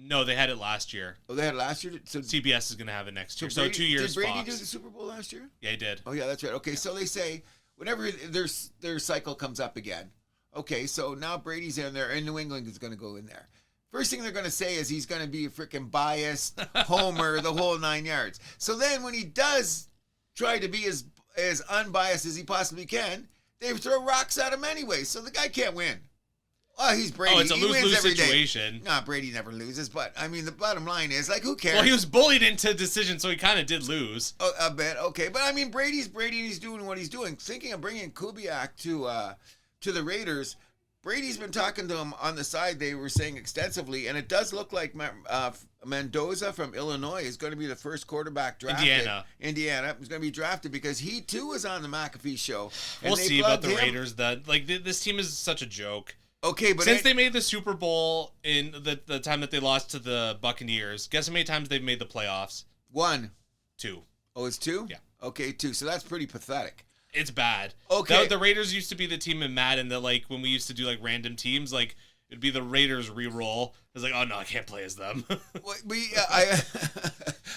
No, they had it last year. Oh, they had it last year? So CBS is going to have it next year. Brady, so 2 years Did Brady Fox. do the Super Bowl last year? Yeah, he did. Oh, yeah, that's right. Okay, so they say whenever their cycle comes up again, okay, so now Brady's in there and New England is going to go in there. First thing they're going to say is he's going to be a freaking biased homer, the whole 9 yards. So then when he does try to be as unbiased as he possibly can, they throw rocks at him anyway, so the guy can't win. Oh, he's Brady. Oh, it's a lose-lose situation. No, Brady never loses, but, I mean, the bottom line is, who cares? Well, he was bullied into decision, so he kind of did lose. Oh, a bit, okay. But, I mean, Brady's Brady, and he's doing what he's doing. Thinking of bringing Kubiak to the Raiders, Brady's been talking to him on the side, they were saying extensively, and it does look like Mendoza from Illinois is going to be the first quarterback drafted. Indiana is going to be drafted because he, too, was on the McAfee show. We'll see about the Raiders. This team is such a joke. Okay, but since they made the Super Bowl in the time that they lost to the Buccaneers, guess how many times they've made the playoffs? 1. 2. Oh, it's 2? Yeah. Okay, 2. So that's pretty pathetic. It's bad. Okay. The Raiders used to be the team in Madden that when we used to do random teams, it'd be the Raiders re-roll. It's oh no, I can't play as them.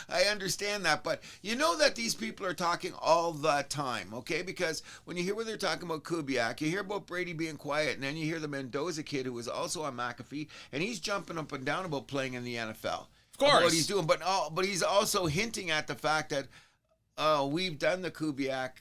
I understand that, but you know that these people are talking all the time, okay? Because when you hear what they're talking about Kubiak, you hear about Brady being quiet, and then you hear the Mendoza kid who was also on McAfee, and he's jumping up and down about playing in the NFL. Of course. What he's doing, but he's also hinting at the fact that, we've done the Kubiak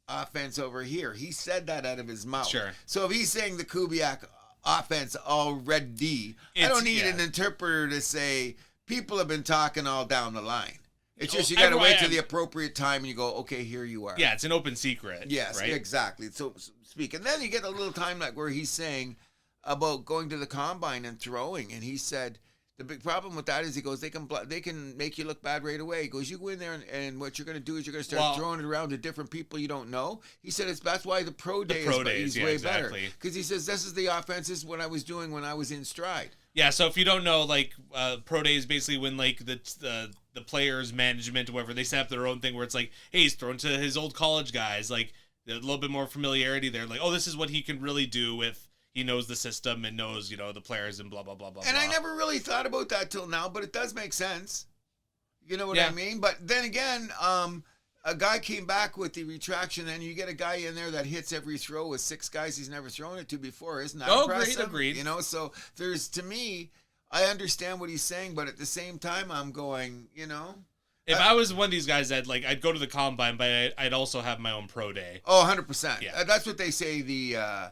offense over here. He said that out of his mouth. Sure. So if he's saying the Kubiak offense already, I don't need an interpreter to say people have been talking all down the line. It's just you got to wait till the appropriate time and you go, okay, here you are. Yeah, it's an open secret. Yes, right? Exactly. So speak. And then you get a little time where he's saying about going to the combine and throwing. And he said, The big problem with that is he goes, they can make you look bad right away. He goes, you go in there and what you're going to do is you're going to start throwing it around to different people you don't know. He said that's why the pro day is way better. Because he says this is the offenses what I was doing when I was in stride. Yeah, so if you don't know, like, pro day is basically when, like, the players, management, or whatever, they set up their own thing where it's like, hey, he's thrown to his old college guys. Like, a little bit more familiarity there. Like, oh, this is what he can really do if he knows the system and knows, the players and blah, blah, blah, blah, And blah. I never really thought about that till now, but it does make sense. You know what I mean? But then again, a guy came back with the retraction, and you get a guy in there that hits every throw with 6 guys he's never thrown it to before. Isn't that impressive? Agreed. So to me, I understand what he's saying, but at the same time, I'm going, If I was one of these guys, I'd go to the combine, but I'd also have my own pro day. Oh, 100%. Yeah. That's what they say the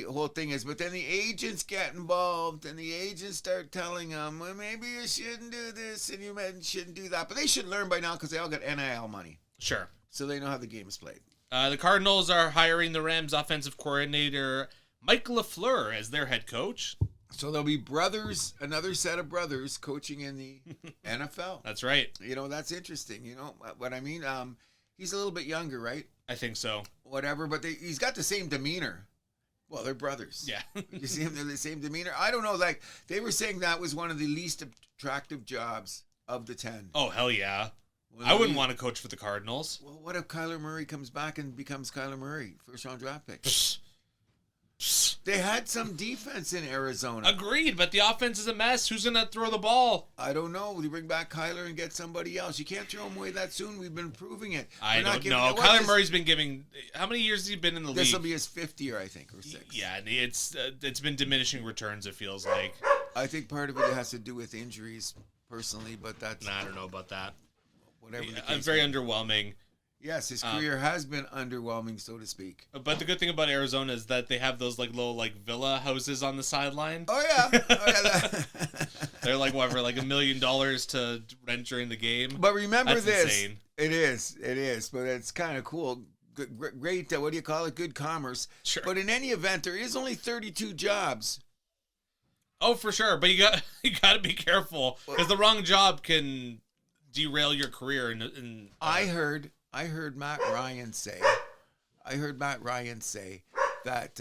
whole thing is. But then the agents get involved, and the agents start telling them, well, maybe you shouldn't do this, and you shouldn't do that. But they should learn by now because they all got NIL money. Sure. So they know how the game is played. The Cardinals are hiring the Rams offensive coordinator Mike LaFleur as their head coach. So there'll be another set of brothers coaching in the NFL. That's right. That's interesting. You know what I mean? He's a little bit younger, right? I think so. Whatever, but he's got the same demeanor. Well, they're brothers. Yeah. You see him, they're the same demeanor. I don't know, like, they were saying that was one of the least attractive jobs of the 10. Oh, hell yeah. I wouldn't want to coach for the Cardinals. Well, what if Kyler Murray comes back and becomes Kyler Murray, first-round draft pick? They had some defense in Arizona. Agreed, but the offense is a mess. Who's going to throw the ball? I don't know. You bring back Kyler and get somebody else. You can't throw him away that soon. We've been proving it. I don't know. Kyler Murray's been giving... How many years has he been in the league? This will be his 5th year, I think, or 6th. Yeah, and it's been diminishing returns, it feels like. I think part of it has to do with injuries, personally, but that's... I don't know about that. Whatever the case. Very underwhelming. Yes, his career has been underwhelming, so to speak. But the good thing about Arizona is that they have those little villa houses on the sideline. Oh yeah. They're whatever, $1 million to rent during the game. But remember That's this. Insane. It is, but it's kind of cool. Great, what do you call it? Good commerce. Sure. But in any event, there is only 32 jobs. Oh, for sure. But you got to be careful because the wrong job can derail your career. I heard Matt Ryan say that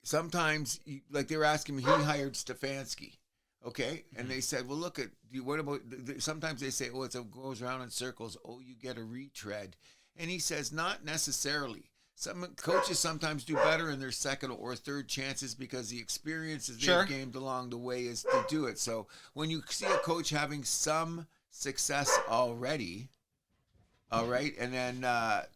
sometimes, they were asking him, he hired Stefanski, okay? And they said, well, look, what about, sometimes they say, oh, it goes around in circles. Oh, you get a retread. And he says, not necessarily. Some coaches sometimes do better in their second or third chances because the experiences they've gained along the way is to do it. So when you see a coach having some success already, all right, and then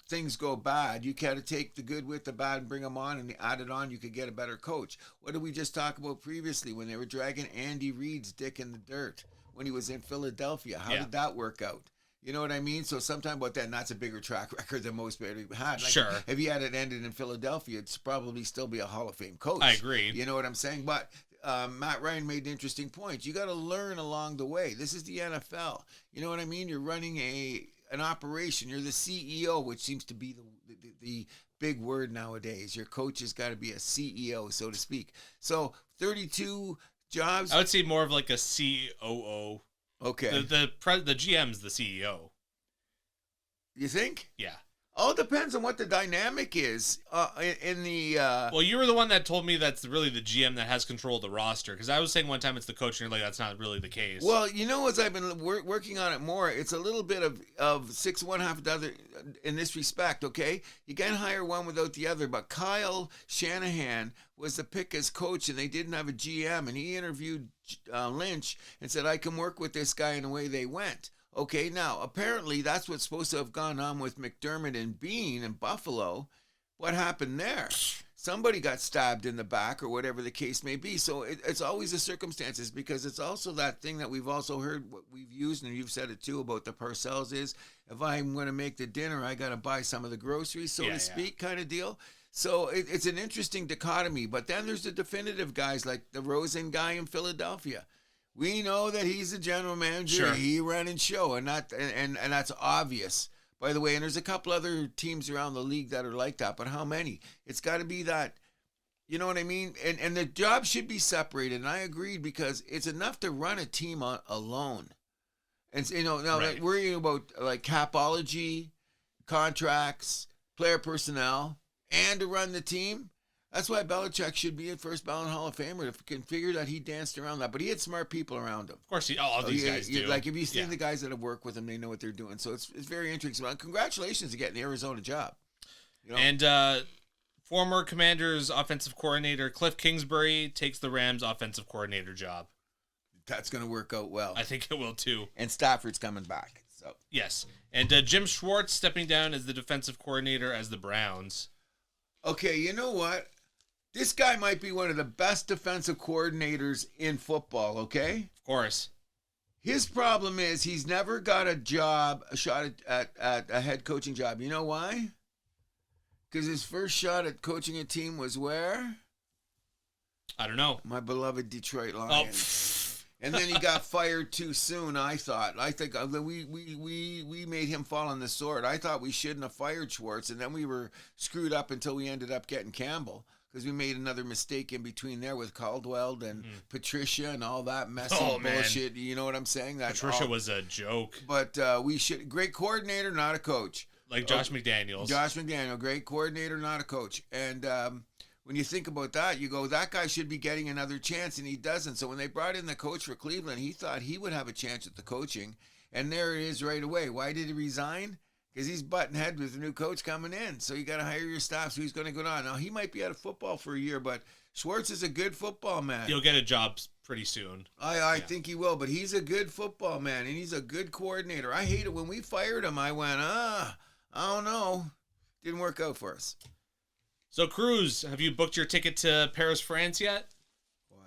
things go bad, you got to take the good with the bad and bring them on and add it on. You could get a better coach. What did we just talk about previously when they were dragging Andy Reid's dick in the dirt when he was in Philadelphia? How did that work out? You know what I mean? So sometime about that, and that's a bigger track record than most people had. Sure. If he had it ended in Philadelphia, it'd probably still be a Hall of Fame coach. I agree. You know what I'm saying? But Matt Ryan made an interesting point. You got to learn along the way. This is the NFL. You know what I mean? You're running an operation. You're the CEO, which seems to be the big word nowadays. Your coach has got to be a CEO, so to speak. So 32 jobs. I would say more of a COO. Okay. The GM's the CEO. You think? Yeah. All depends on what the dynamic is in the... Well, you were the one that told me that's really the GM that has control of the roster. Because I was saying one time it's the coach, and you're like, that's not really the case. Well, as I've been working on it more, it's a little bit of six, one half the other in this respect, okay? You can't hire one without the other. But Kyle Shanahan was the pick as coach, and they didn't have a GM. And he interviewed Lynch and said, I can work with this guy, and away they went. Okay, now, apparently that's what's supposed to have gone on with McDermott and Bean in Buffalo. What happened there? Somebody got stabbed in the back or whatever the case may be. So it's always the circumstances, because it's also that thing that we've also heard, what we've used, and you've said it too, about the Parcells is, if I'm going to make the dinner, I got to buy some of the groceries, so to speak, kind of deal. So it's an interesting dichotomy. But then there's the definitive guys like the Rosen guy in Philadelphia. We know that he's the general manager. Sure. He ran and show, and that's obvious. By the way, and there's a couple other teams around the league that are like that, but how many? It's got to be that You know what I mean? And the job should be separated. And I agreed because it's enough to run a team alone. And now Right. worrying about like capology, contracts, player personnel, and to run the team. That's why Belichick should be a first ballot Hall of Famer. If you can figure that he danced around that, but he had smart people around him. Of course, all these guys do. Like if you see the guys that have worked with him, they know what they're doing. So it's very interesting. Well, congratulations to getting the Arizona job. You know? And former Commanders offensive coordinator Cliff Kingsbury takes the Rams offensive coordinator job. That's going to work out well. I think it will too. And Stafford's coming back. So yes, and Jim Schwartz stepping down as the defensive coordinator as the Browns. Okay, you know what? This guy might be one of the best defensive coordinators in football, okay? Of course. His problem is he's never got a shot at a head coaching job. You know why? Because his first shot at coaching a team was where? I don't know. My beloved Detroit Lions. And then he got fired too soon, I thought. I think we made him fall on the sword. I thought we shouldn't have fired Schwartz, and then we were screwed up until we ended up getting Campbell. Because we made another mistake in between there with Caldwell and Patricia and all that messy bullshit. You know what I'm saying? Patricia was a joke. But we should great coordinator, not a coach. Like Josh McDaniels. Josh McDaniel, great coordinator, not a coach. And when you think about that, you go, that guy should be getting another chance, and he doesn't. So when they brought in the coach for Cleveland, he thought he would have a chance at the coaching. And there it is right away. Why did he resign? Because he's butting heads with the new coach coming in. So you got to hire your staff. So he's going to go down. Now, he might be out of football for a year, but Schwartz is a good football man. He'll get a job pretty soon. I think he will, but he's a good football man, and he's a good coordinator. I hate it. When we fired him, I went, I don't know. Didn't work out for us. So, Cruz, have you booked your ticket to Paris, France yet? Why?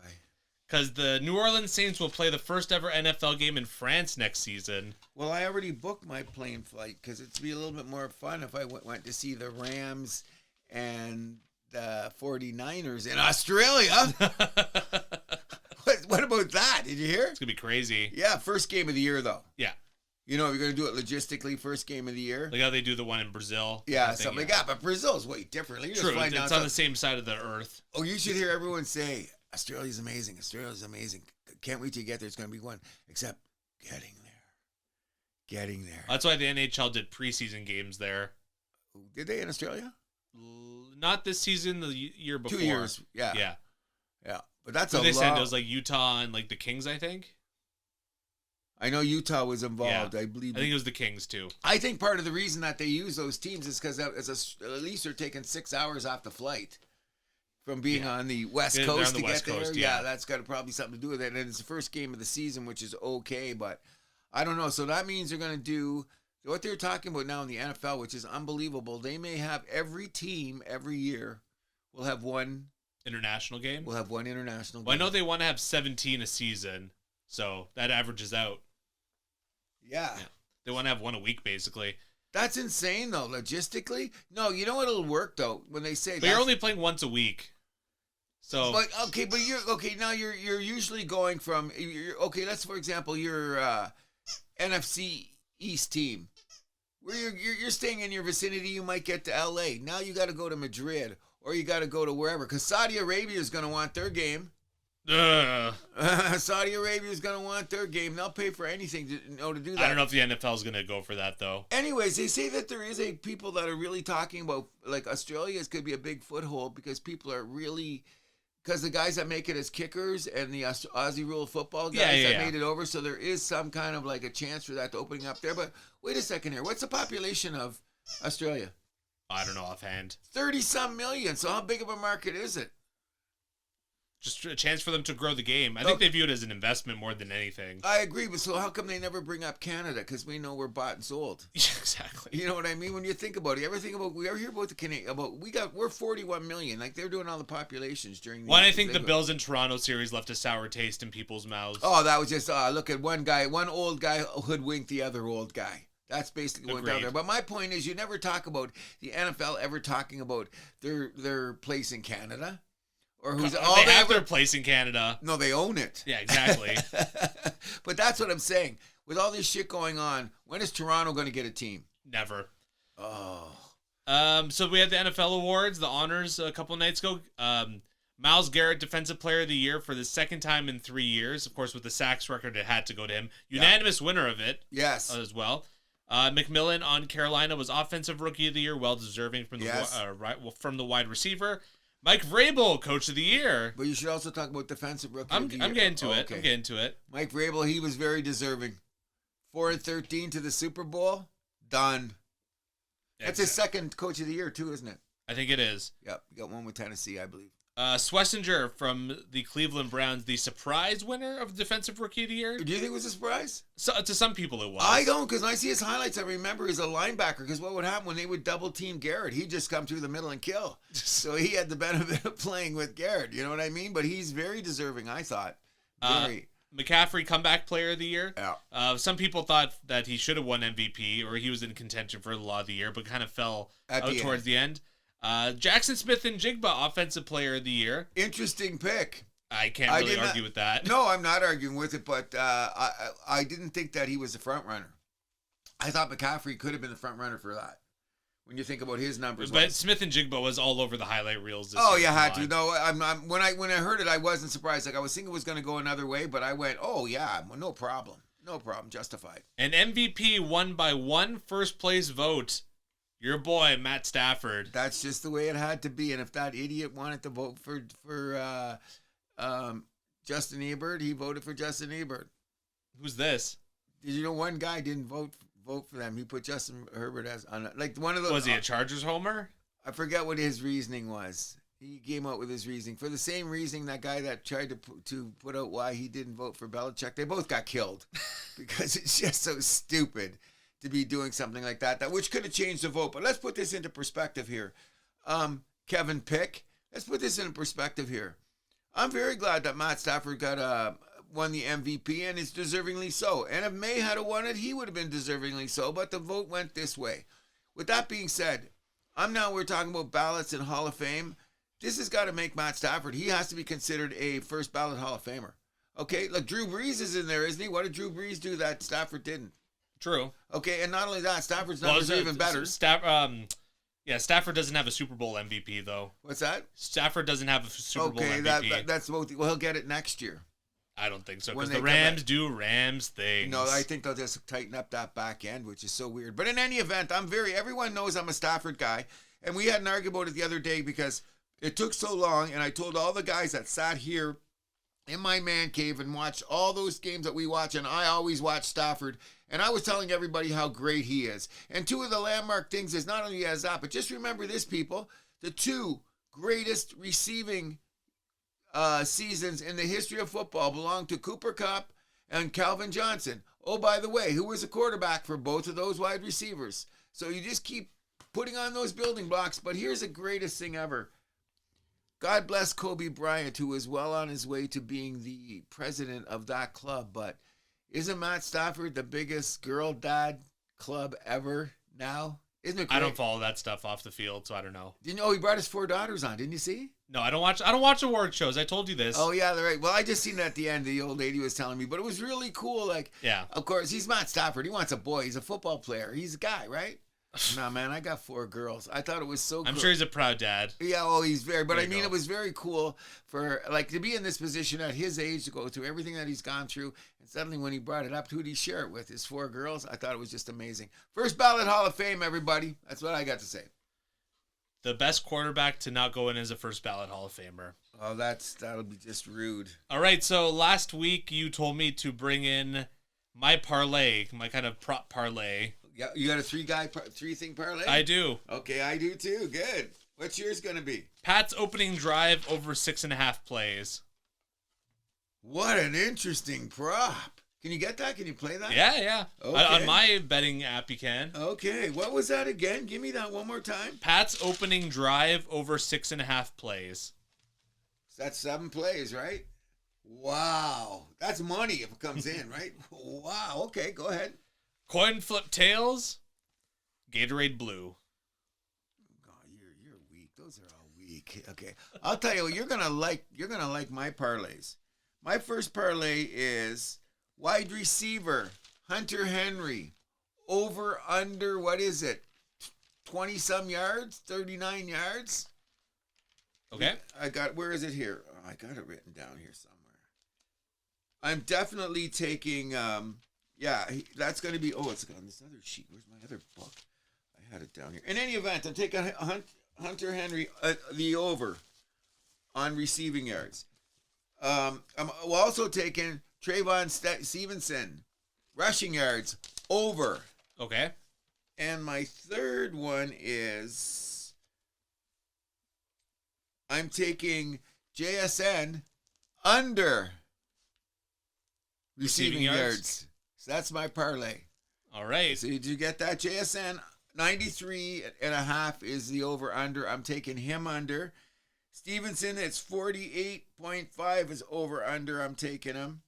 Because the New Orleans Saints will play the first ever NFL game in France next season. Well, I already booked my plane flight because it'd be a little bit more fun if I went to see the Rams and the 49ers in Australia. What about that? Did you hear? It's going to be crazy. Yeah, first game of the year, though. Yeah. You know, you're going to do it logistically, first game of the year. Like how they do the one in Brazil. Yeah, something like that. But Brazil's way different. True, it's on the same side of the earth. Oh, you should hear everyone say, Australia's amazing. Australia's amazing. Can't wait to get there. It's going to be one. Except getting there. That's why the NHL did preseason games there. Did they in Australia? Not this season, the year before. 2 years. Yeah. But that's they said it was like Utah and like the Kings, I think. I know Utah was involved. Yeah. I believe. I think it was the Kings too. I think part of the reason that they use those teams is because at least they're taking 6 hours off the flight from being on the West Coast to get there. Yeah, that's got probably something to do with it. And it's the first game of the season, which is okay, but I don't know. So that means they're going to do what they're talking about now in the NFL, which is unbelievable. They may have every team every year will have one international game. We'll have one international game. Well, I know they want to have 17 a season, so that averages out. Yeah. They want to have one a week, basically. That's insane, though, logistically. No, you know what will work, though, when they say but you're only playing once a week. So but now you're usually going from let's for example your NFC East team where you're staying in your vicinity. You might get to LA. Now you got to go to Madrid or you got to go to wherever because Saudi Arabia is going to want their game. Saudi Arabia is going to want their game. They'll pay for anything to do that. I don't know if the NFL is going to go for that, though. Anyways, they say that there is people that are really talking about, like, Australia could be a big foothold because people are really, because the guys that make it as kickers and the Aussie rule football guys that made it over, so there is some kind of, like, a chance for that to opening up there. But wait a second here. What's the population of Australia? I don't know offhand. 30-some million. So how big of a market is it? Just a chance for them to grow the game. I think they view it as an investment more than anything. I agree, but so how come they never bring up Canada? Because we know we're bought and sold. Exactly. You know what I mean? When you think about it, we ever hear about the Canadian? We're 41 million. Like they're doing all the populations during. Well, I think the Bills and Toronto series left a sour taste in people's mouths. Oh, that was just look at one old guy hoodwinked the other old guy. That's basically what down there. But my point is, you never talk about the NFL ever talking about their place in Canada. Or who's they have their place in Canada. No, they own it. Yeah, exactly. But that's what I'm saying. With all this shit going on, when is Toronto going to get a team? Never. Oh. So we had the NFL awards, the honors a couple of nights ago. Myles Garrett, Defensive Player of the Year for the second time in 3 years. Of course, with the sacks record, it had to go to him. Unanimous winner of it. Yes. As well. McMillan on Carolina was Offensive Rookie of the Year, well deserving from the wide receiver. Mike Vrabel, Coach of the Year. But you should also talk about Defensive Rookie of the Year. I'm getting to it. I'm getting to it. Mike Vrabel, he was very deserving. 4-13 to the Super Bowl. Done. That's his second Coach of the Year, too, isn't it? I think it is. Yep. You got one with Tennessee, I believe. Swessinger from the Cleveland Browns, the surprise winner of Defensive Rookie of the Year. Do you think it was a surprise? So, to some people it was. I don't, because when I see his highlights, I remember he's a linebacker, because what would happen when they would double team Garrett? He'd just come through the middle and kill. So he had the benefit of playing with Garrett, you know what I mean? But he's very deserving, I thought. Very. McCaffrey, Comeback Player of the Year. Yeah. Some people thought that he should have won MVP, or he was in contention for the Law of the Year, but kind of fell out towards the end. Jackson Smith and Jigba, Offensive Player of the Year. Interesting pick. I can't really argue with that. No, I'm not arguing with it, but I didn't think that he was a front runner. I thought McCaffrey could have been the front runner for that. When you think about his numbers, but Smith and Jigba was all over the highlight reels. Oh, you had to. No, when I heard it, I wasn't surprised. Like I was thinking it was going to go another way, but I went, oh yeah, no problem, justified. An MVP won by one first place vote. Your boy, Matt Stafford. That's just the way it had to be. And if that idiot wanted to vote for Justin Ebert, he voted for Justin Ebert. Who's this? Did you know one guy didn't vote for them? He put Justin Herbert as on like one of those. Was he a Chargers homer? I forget what his reasoning was. He came out with his reasoning for the same reasoning that guy that tried to put out why he didn't vote for Belichick. They both got killed because it's just so stupid to be doing something like that which could have changed the vote. But let's put this into perspective here. Kevin Pick, let's put this into perspective here. I'm very glad that Matt Stafford won the MVP, and is deservingly so. And if May had won it, he would have been deservingly so, but the vote went this way. With that being said, we're talking about ballots in Hall of Fame. This has got to make Matt Stafford, he has to be considered a first ballot Hall of Famer. Okay, look, Drew Brees is in there, isn't he? What did Drew Brees do that Stafford didn't? True. Okay, and not only that, Stafford's numbers are even better. Stafford doesn't have a Super Bowl MVP, though. What's that? Stafford doesn't have a Super Bowl MVP. That's both. Well, he'll get it next year. I don't think so, because the Rams do Rams things. No, I think they'll just tighten up that back end, which is so weird. But in any event, everyone knows I'm a Stafford guy, and we had an argument about it the other day because it took so long, and I told all the guys that sat here in my man cave and watched all those games that we watch, and I always watch Stafford, and I was telling everybody how great he is. And two of the landmark things is not only he has that, but just remember this, people, the two greatest receiving seasons in the history of football belong to Cooper Kupp and Calvin Johnson. Oh, by the way, who was a quarterback for both of those wide receivers? So you just keep putting on those building blocks, but here's the greatest thing ever. God bless Kobe Bryant, who is well on his way to being the president of that club. But isn't Matt Stafford the biggest girl dad club ever now? Isn't it great? I don't follow that stuff off the field, so I don't know. Didn't you know he brought his 4 daughters on? Didn't you see? No, I don't watch award shows. I told you this. Oh yeah, they're right. Well, I just seen it at the end. The old lady was telling me, but it was really cool. Like, yeah, of course, he's Matt Stafford. He wants a boy. He's a football player. He's a guy, right? Nah, man, I got 4 girls. I thought it was so cool. I'm sure he's a proud dad. Yeah, well, he's very, but I mean, it was very cool for, like, to be in this position at his age, to go through everything that he's gone through, and suddenly when he brought it up, who did he share it with? His 4 girls? I thought it was just amazing. First ballot Hall of Fame, everybody. That's what I got to say. The best quarterback to not go in as a first ballot Hall of Famer. Oh, that'll be just rude. All right, so last week you told me to bring in my parlay, my kind of prop parlay. Yeah, you got a 3-thing parlay? I do. Okay, I do too. Good. What's yours going to be? Pat's opening drive over 6.5 plays. What an interesting prop. Can you get that? Can you play that? Yeah. Okay. On my betting app, you can. Okay. What was that again? Give me that one more time. Pat's opening drive over 6.5 plays. That's 7 plays, right? Wow. That's money if it comes in, right? Wow. Okay, go ahead. Coin flip tails, Gatorade blue. Oh, you're weak. Those are all weak. Okay. I'll tell you what, you're gonna like my parlays. My first parlay is wide receiver, Hunter Henry, over under, what is it? 20 some yards, 39 yards. Okay. Where is it here? Oh, I got it written down here somewhere. I'm definitely taking, that's going to be, it's on this other sheet. Where's my other book? I had it down here. In any event, I'm taking Hunter Henry, the over on receiving yards. I'm also taking Trayvon Stevenson, rushing yards, over. Okay. And my third one is I'm taking JSN under receiving yards. So that's my parlay. All right. So did you get that? JSN 93.5 is the over under. I'm taking him under. Stevenson, it's 48.5 is over under. I'm taking him.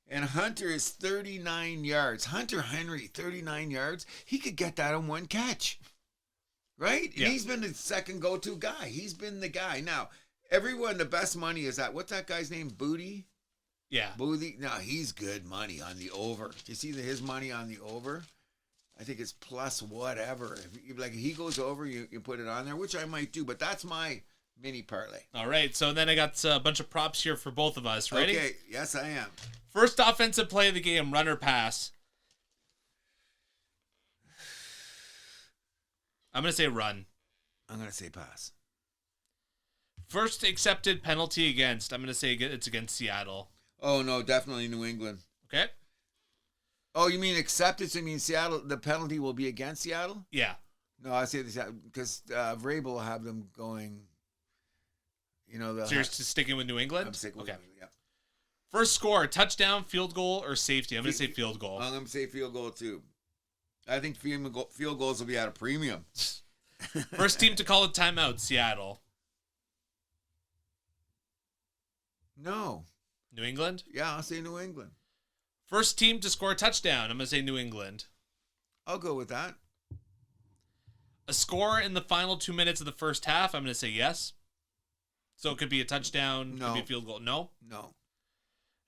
And Hunter is 39 yards. Hunter Henry, 39 yards. He could get that on one catch. Right? Yeah. And he's been the second go-to guy. He's been the guy. Now, everyone, the best money is that, what's that guy's name? Booty? Yeah. Booty? No, he's good money on the over. Do you see his money on the over? I think it's plus whatever. If he goes over, you put it on there, which I might do. But that's my mini parlay. All right. So then I got a bunch of props here for both of us. Ready? Okay. Yes, I am. First offensive play of the game, run or pass. I'm going to say run. I'm going to say pass. First accepted penalty against. I'm going to say it's against Seattle. Oh, no, definitely New England. Okay. Oh, you mean accepted? So you mean Seattle, the penalty will be against Seattle? Yeah. No, I say this because Vrabel will have them going, So you're sticking with New England? I'm sticking with New England, yeah. First score, touchdown, field goal, or safety? I'm going to say field goal. I'm going to say field goal, too. I think field goals will be at a premium. First team to call a timeout, Seattle. No. New England? Yeah, I'll say New England. First team to score a touchdown. I'm going to say New England. I'll go with that. A score in the final 2 minutes of the first half. I'm going to say yes. So it could be a touchdown. No. Could be a field goal. No? No.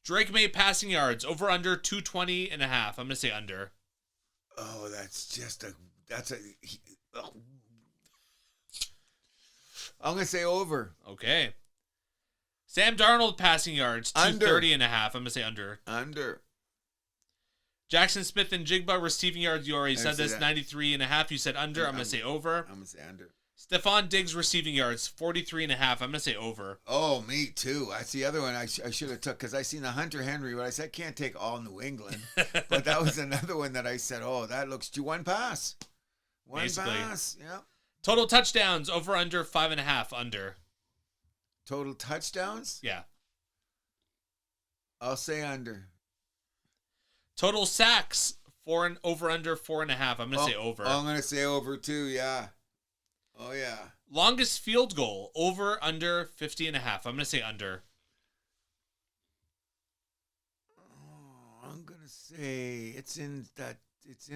Drake May passing yards. Over under 220 and a half. I'm going to say under. Oh, I'm going to say over. Okay. Sam Darnold passing yards. 230 Under. and a half. I'm going to say under. Under. Jackson Smith and Jigba receiving yards. You already I said say this. that. 93 and a half. You said under. I'm going to say over. I'm going to say under. Stephon Diggs receiving yards. 43 and a half. I'm going to say over. Oh, me too. That's the other one I should have took because I seen the Hunter Henry, but I said can't take all New England. But that was another one that I said, that looks too one pass. Basically. Pass. Yeah. Total touchdowns. Over under 5.5. Under. Total touchdowns? Yeah. I'll say under. Total sacks. Over under 4.5. I'm going to say over. I'm going to say over too. Yeah. Oh, yeah. Longest field goal, over, under, 50 and a half. I'm going to say under. Oh, I'm going to say it's in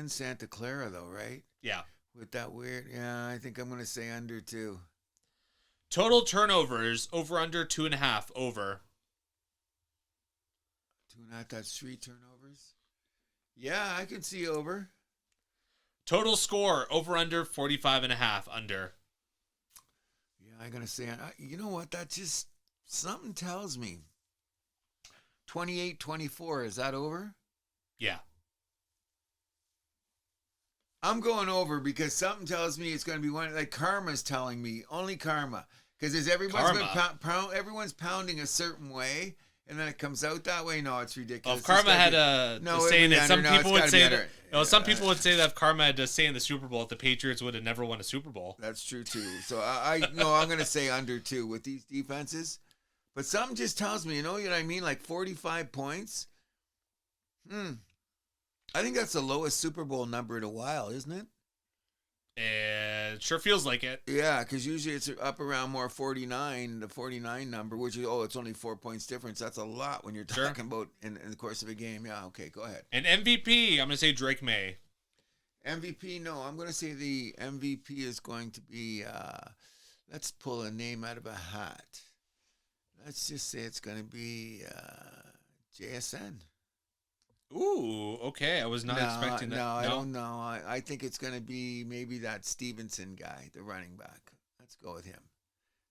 Santa Clara though, right? Yeah. With that weird, I think I'm going to say under too. Total turnovers, over, under, 2.5, over. 2.5, that's 3 turnovers. Yeah, I can see over. Total score, over, under, 45 and a half, under. Yeah, I'm going to say, you know what? That just, something tells me. 28-24, is that over? Yeah. I'm going over because something tells me it's going to be one, like karma's telling me, only karma. Because everyone's pounding a certain way, and then it comes out that way. No, it's ridiculous. If Karma had a saying that some people would say that. Some people would say that if Karma had a say in the Super Bowl, the Patriots would have never won a Super Bowl. That's true too. So I'm going to say under too with these defenses. But something just tells me, you know what I mean? Like 45 points. I think that's the lowest Super Bowl number in a while, isn't it? It sure feels like it. Yeah, because usually it's up around more 49, the 49 number, which is, it's only 4 points difference. That's a lot when you're talking about in the course of a game. Yeah, okay, go ahead. And MVP, I'm going to say Drake May. MVP, no, I'm going to say the MVP is going to be, let's pull a name out of a hat. Let's just say it's going to be JSN. Ooh, okay. I was not expecting that. No, I don't know. I think it's going to be maybe that Stevenson guy, the running back. Let's go with him.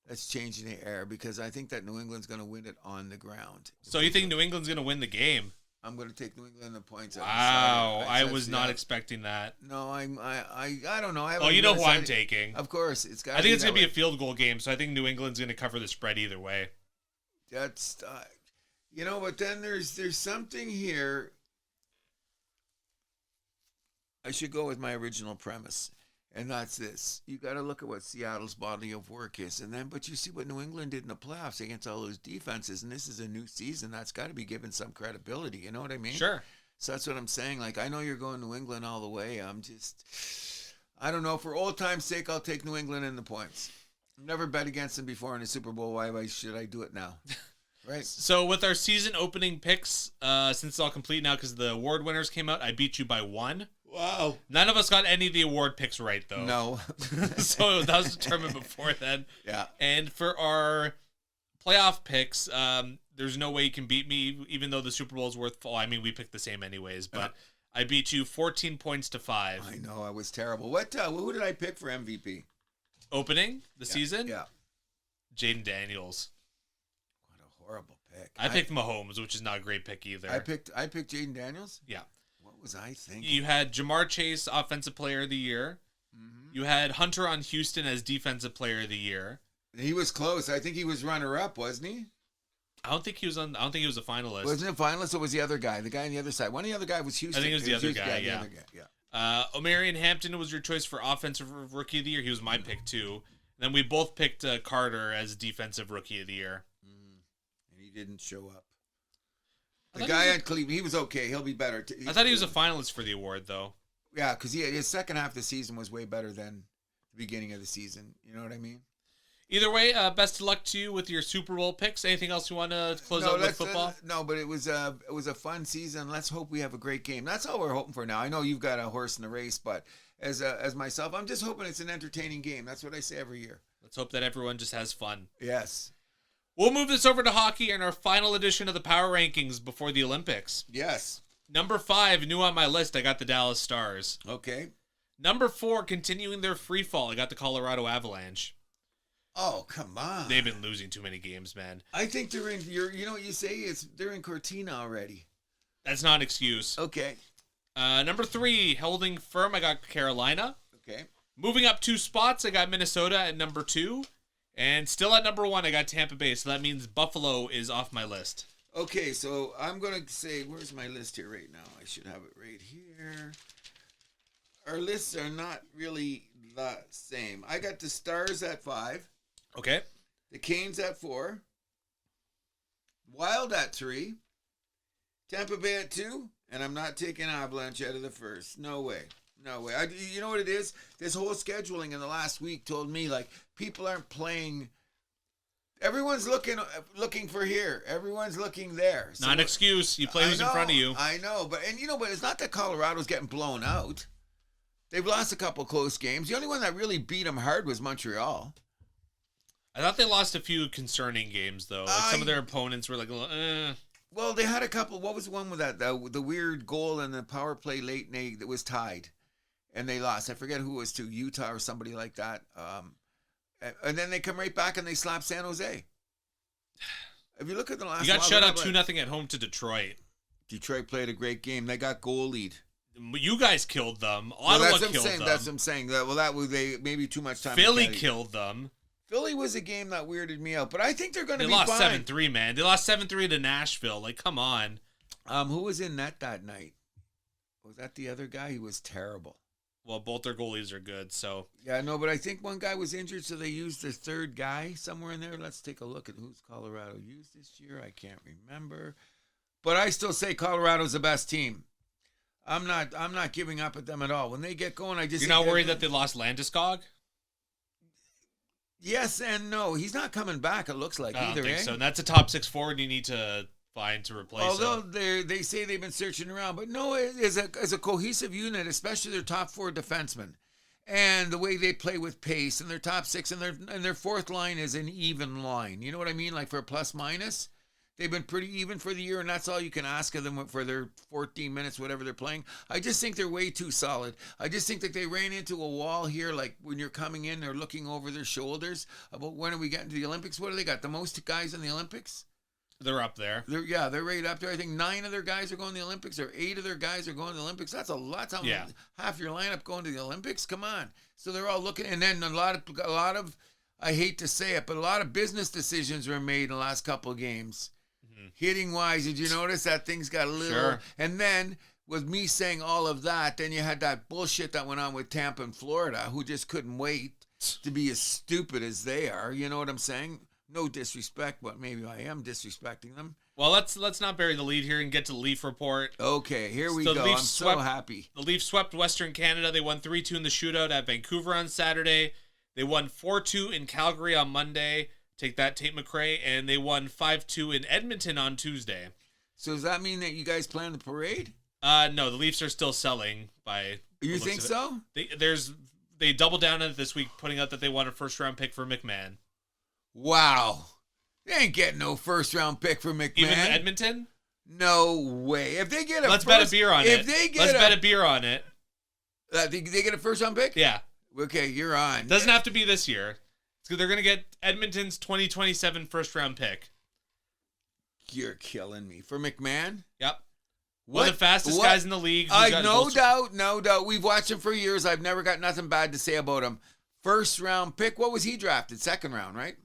That's changing the air because I think that New England's going to win it on the ground. So you think New England's going to win the game? I'm going to take New England in the points. Wow, I was not expecting that. No, I don't know. You know who I'm taking. Of course, it's got. I think it's going to be a field goal game, so I think New England's going to cover the spread either way. That's, but then there's something here. I should go with my original premise. And that's this. You got to look at what Seattle's body of work is. But you see what New England did in the playoffs against all those defenses. And this is a new season. That's got to be given some credibility. You know what I mean? Sure. So that's what I'm saying. Like, I know you're going New England all the way. I don't know. For old time's sake, I'll take New England in the points. I've never bet against them before in the Super Bowl. Why should I do it now? Right. So with our season opening picks, since it's all complete now because the award winners came out, I beat you by 1. Wow. None of us got any of the award picks right, though. No. So that was determined before then. Yeah. And for our playoff picks, there's no way you can beat me, even though the Super Bowl is worth... Well, I mean, we picked the same anyways, but I beat you 14 points to 5. I know, I was terrible. Who did I pick for MVP? Opening the season? Yeah. Jaden Daniels. What a horrible pick. I picked Mahomes, which is not a great pick either. I picked Jaden Daniels? Yeah. What was I thinking? You had Jamar Chase, Offensive Player of the Year. Mm-hmm. You had Hunter on Houston as Defensive Player of the Year. He was close. I think he was runner-up, wasn't he? I don't think he was a finalist. Wasn't a finalist, or was the other guy? The guy on the other side. One of the other guy was Houston. I think it was the other guy, yeah. The other guy, yeah. Omarion Hampton was your choice for Offensive Rookie of the Year. He was my pick, too. And then we both picked Carter as Defensive Rookie of the Year. And he didn't show up. The guy at Cleveland, he was okay. He'll be better. I thought he was a finalist for the award, though. Yeah, because his second half of the season was way better than the beginning of the season. You know what I mean? Either way, best of luck to you with your Super Bowl picks. Anything else you want to close out with football? No, but it was a fun season. Let's hope we have a great game. That's all we're hoping for now. I know you've got a horse in the race, but as myself, I'm just hoping it's an entertaining game. That's what I say every year. Let's hope that everyone just has fun. Yes. We'll move this over to hockey and our final edition of the Power Rankings before the Olympics. Yes. Number 5, new on my list, I got the Dallas Stars. Okay. Number 4, continuing their free fall, I got the Colorado Avalanche. Oh, come on. They've been losing too many games, man. I think they're in, you know what you say? They're in Cortina already. That's not an excuse. Okay. Number 3, holding firm, I got Carolina. Okay. Moving up 2 spots, I got Minnesota at number 2. And still at number 1, I got Tampa Bay. So that means Buffalo is off my list. Okay, so I'm going to say, where's my list here right now? I should have it right here. Our lists are not really the same. I got the Stars at 5. Okay. The Canes at 4. Wild at 3. Tampa Bay at 2. And I'm not taking Avalanche out of the first. No way. No way. You know what it is? This whole scheduling in the last week told me, like, people aren't playing. Everyone's looking for here. Everyone's looking there. Not an excuse. You play who's in front of you. I know. But it's not that Colorado's getting blown out. They've lost a couple close games. The only one that really beat them hard was Montreal. I thought they lost a few concerning games, though. Like some of their opponents were like, Well, they had a couple. What was the one with that? The weird goal in the power play late that was tied. And they lost. I forget who it was to, Utah or somebody like that. And then they come right back and they slap San Jose. If you look at the last, you got shut out 2-0 at home to Detroit. Detroit played a great game. They got goal lead. You guys killed them. Ottawa killed them. That's what I'm saying. Well, that was maybe too much time. Philly killed them. Philly was a game that weirded me out, but I think they're going to be fine. They lost 7-3, man. They lost 7-3 to Nashville. Like, come on. Who was in net that night? Was that the other guy? He was terrible. Well, both their goalies are good, so. Yeah, no, but I think one guy was injured, so they used their third guy somewhere in there. Let's take a look at who's Colorado used this year. I can't remember. But I still say Colorado's the best team. I'm not giving up at them at all. When they get going, You're not worried that they lost Landeskog? Yes and no. He's not coming back, it looks like, I don't either, think eh? so. And that's a top 6 forward you need to find to replace Although him. they say they've been searching around, but no, as a cohesive unit, especially their top 4 defensemen, and the way they play with pace, and their top 6 and their fourth line is an even line. You know what I mean? Like for a plus minus, They've been pretty even for the year, and that's all you can ask of them for their 14 minutes, whatever they're playing. I just think they're way too solid. I just think that they ran into a wall here, like when you're coming in, they're looking over their shoulders about when are we getting to the Olympics? What do they got? The most guys in the Olympics? They're up there. They're right up there. I think 9 of their guys are going to the Olympics, or 8 of their guys are going to the Olympics. That's a lot. Half your lineup going to the Olympics. Come on. So they're all looking, and then a lot of, I hate to say it, but a lot of business decisions were made in the last couple of games. Hitting wise, did you notice that things got a little? Sure. And then with me saying all of that, then you had that bullshit that went on with Tampa and Florida, who just couldn't wait to be as stupid as they are. You know what I'm saying? No disrespect, but maybe I am disrespecting them. Well, let's not bury the lead here and get to the Leaf report. Okay, here we go. I'm so happy. The Leafs swept Western Canada. They won 3-2 in the shootout at Vancouver on Saturday. They won 4-2 in Calgary on Monday. Take that, Tate McRae. And they won 5-2 in Edmonton on Tuesday. So does that mean that you guys plan the parade? No, the Leafs are still selling by... You think so? They doubled down on it this week, putting out that they want a first-round pick for McMahon. Wow. They ain't getting no first-round pick for McMahon. Even Edmonton? No way. If they get Let's bet a beer on it. Let's bet a beer on it. They get a first-round pick? Yeah. Okay, you're on. Doesn't have to be this year. They're going to get Edmonton's 2027 first-round pick. You're killing me. For McMahon? Yep. One of the fastest guys in the league. No doubt. We've watched him for years. I've never got nothing bad to say about him. First-round pick. What was he drafted? Second round, right?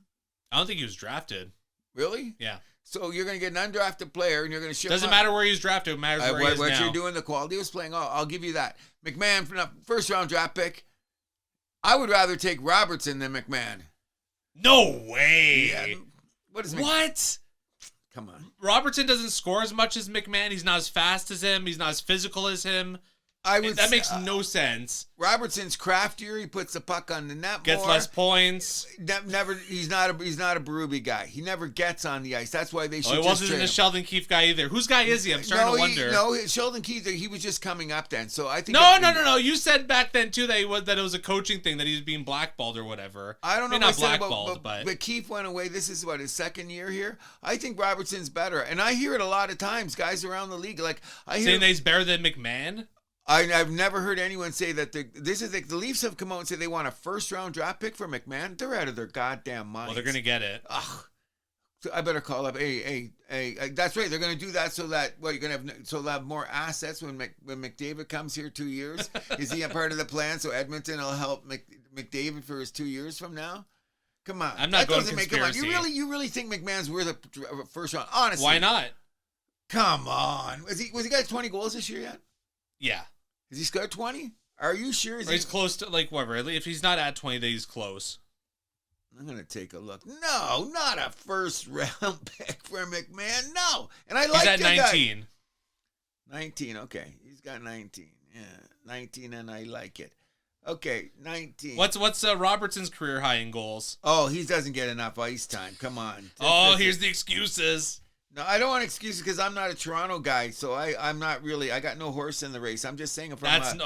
I don't think he was drafted. Really? Yeah. So you're going to get an undrafted player, and you're going to ship Doesn't matter where he was drafted. It matters where he is now. What you're doing, the quality he was playing, I'll give you that. McMahon, first-round draft pick. I would rather take Robertson than McMahon. No way. Yeah. What is McMahon? What? Come on. Robertson doesn't score as much as McMahon. He's not as fast as him. He's not as physical as him. That makes no sense. Robertson's craftier. He puts the puck on the net Gets more. less points. He's not a Berube guy. He never gets on the ice. That's why they should. He wasn't a Sheldon Keefe guy either. Whose guy is he? I'm starting to wonder. No, Sheldon Keefe. He was just coming up then. So I think. No. You said back then too that it was a coaching thing, that he was being blackballed or whatever. I don't know. Not blackballed, but Keefe went away. This is his second year here. I think Robertson's better, and I hear it a lot of times. Guys around the league, saying that he's better than McMahon. I've never heard anyone say that the Leafs have come out and said they want a first-round draft pick for McMahon. They're out of their goddamn minds. Well, they're going to get it. Ugh. So I better call up. Hey, that's right. They're going to do that so that you're going to have they'll have more assets when McDavid comes here 2 years. Is he a part of the plan? So Edmonton will help McDavid for his 2 years from now. Come on, I'm not going conspiracy. You really think McMahon's worth a first round? Honestly, why not? Come on. Was he got 20 goals this year yet? Yeah. Has he scored 20? Are you sure? He's close to, whatever. If he's not at 20, then he's close. I'm going to take a look. No, not a first-round pick for McMahon. No. And I like he's at 19. 19, okay. He's got 19. Yeah, 19, and I like it. Okay, 19. What's Robertson's career high in goals? Oh, he doesn't get enough ice time. Come on. Here's the excuses. No, I don't want excuses because I'm not a Toronto guy, so I'm not really. I got no horse in the race. I'm just saying from that's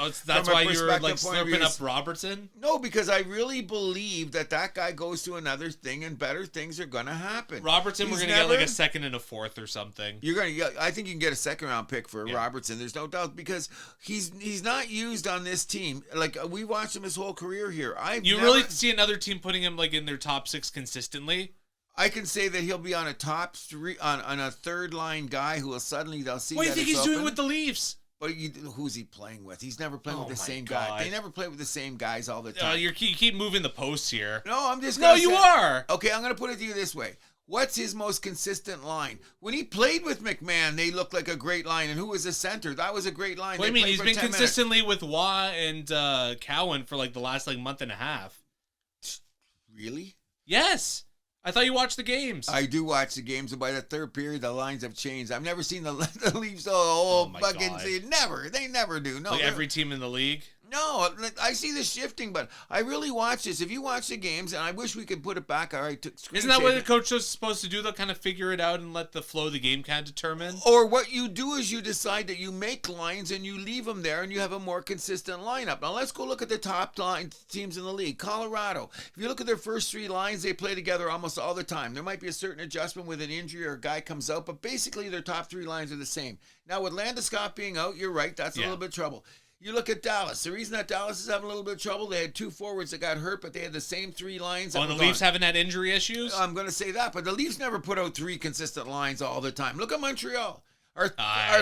why you're slurping up Robertson. No, because I really believe that guy goes to another thing and better things are gonna happen. Robertson, we're gonna get a second and a fourth or something. I think you can get a second round pick for Robertson. There's no doubt because he's not used on this team. We watched him his whole career here. Really see another team putting him in their top 6 consistently? I can say that he'll be on a top 3 on a third line guy who will suddenly they'll see. What do you think he's doing with the Leafs? But who's he playing with? He's never playing with the same guy. They never play with the same guys all the time. You keep moving the posts here. No, I'm just. You are. Okay, I'm going to put it to you this way. What's his most consistent line? When he played with McMahon, they looked like a great line. And who was the center? That was a great line. What do you mean? He's been consistently with Waugh and Cowan for the last month and a half. Really? Yes. I thought you watched the games. I do watch the games, and by the third period, the lines have changed. I've never seen the Leafs fucking say never. They never do. No, every team in the league. No, I see this shifting, but I really watch this. If you watch the games, and I wish we could put it back. All right, isn't that what the coach is supposed to do, though? Kind of figure it out and let the flow of the game kind of determine? Or what you do is you decide that you make lines and you leave them there and you have a more consistent lineup. Now, let's go look at the top line teams in the league. Colorado, if you look at their first 3 lines, they play together almost all the time. There might be a certain adjustment with an injury or a guy comes out, but basically their top 3 lines are the same. Now, with Landeskog being out, you're right, that's a little bit of trouble. You look at Dallas. The reason that Dallas is having a little bit of trouble, they had 2 forwards that got hurt, but they had the same 3 lines. Oh, and the Leafs haven't had injury issues? I'm going to say that, but the Leafs never put out 3 consistent lines all the time. Look at Montreal. Our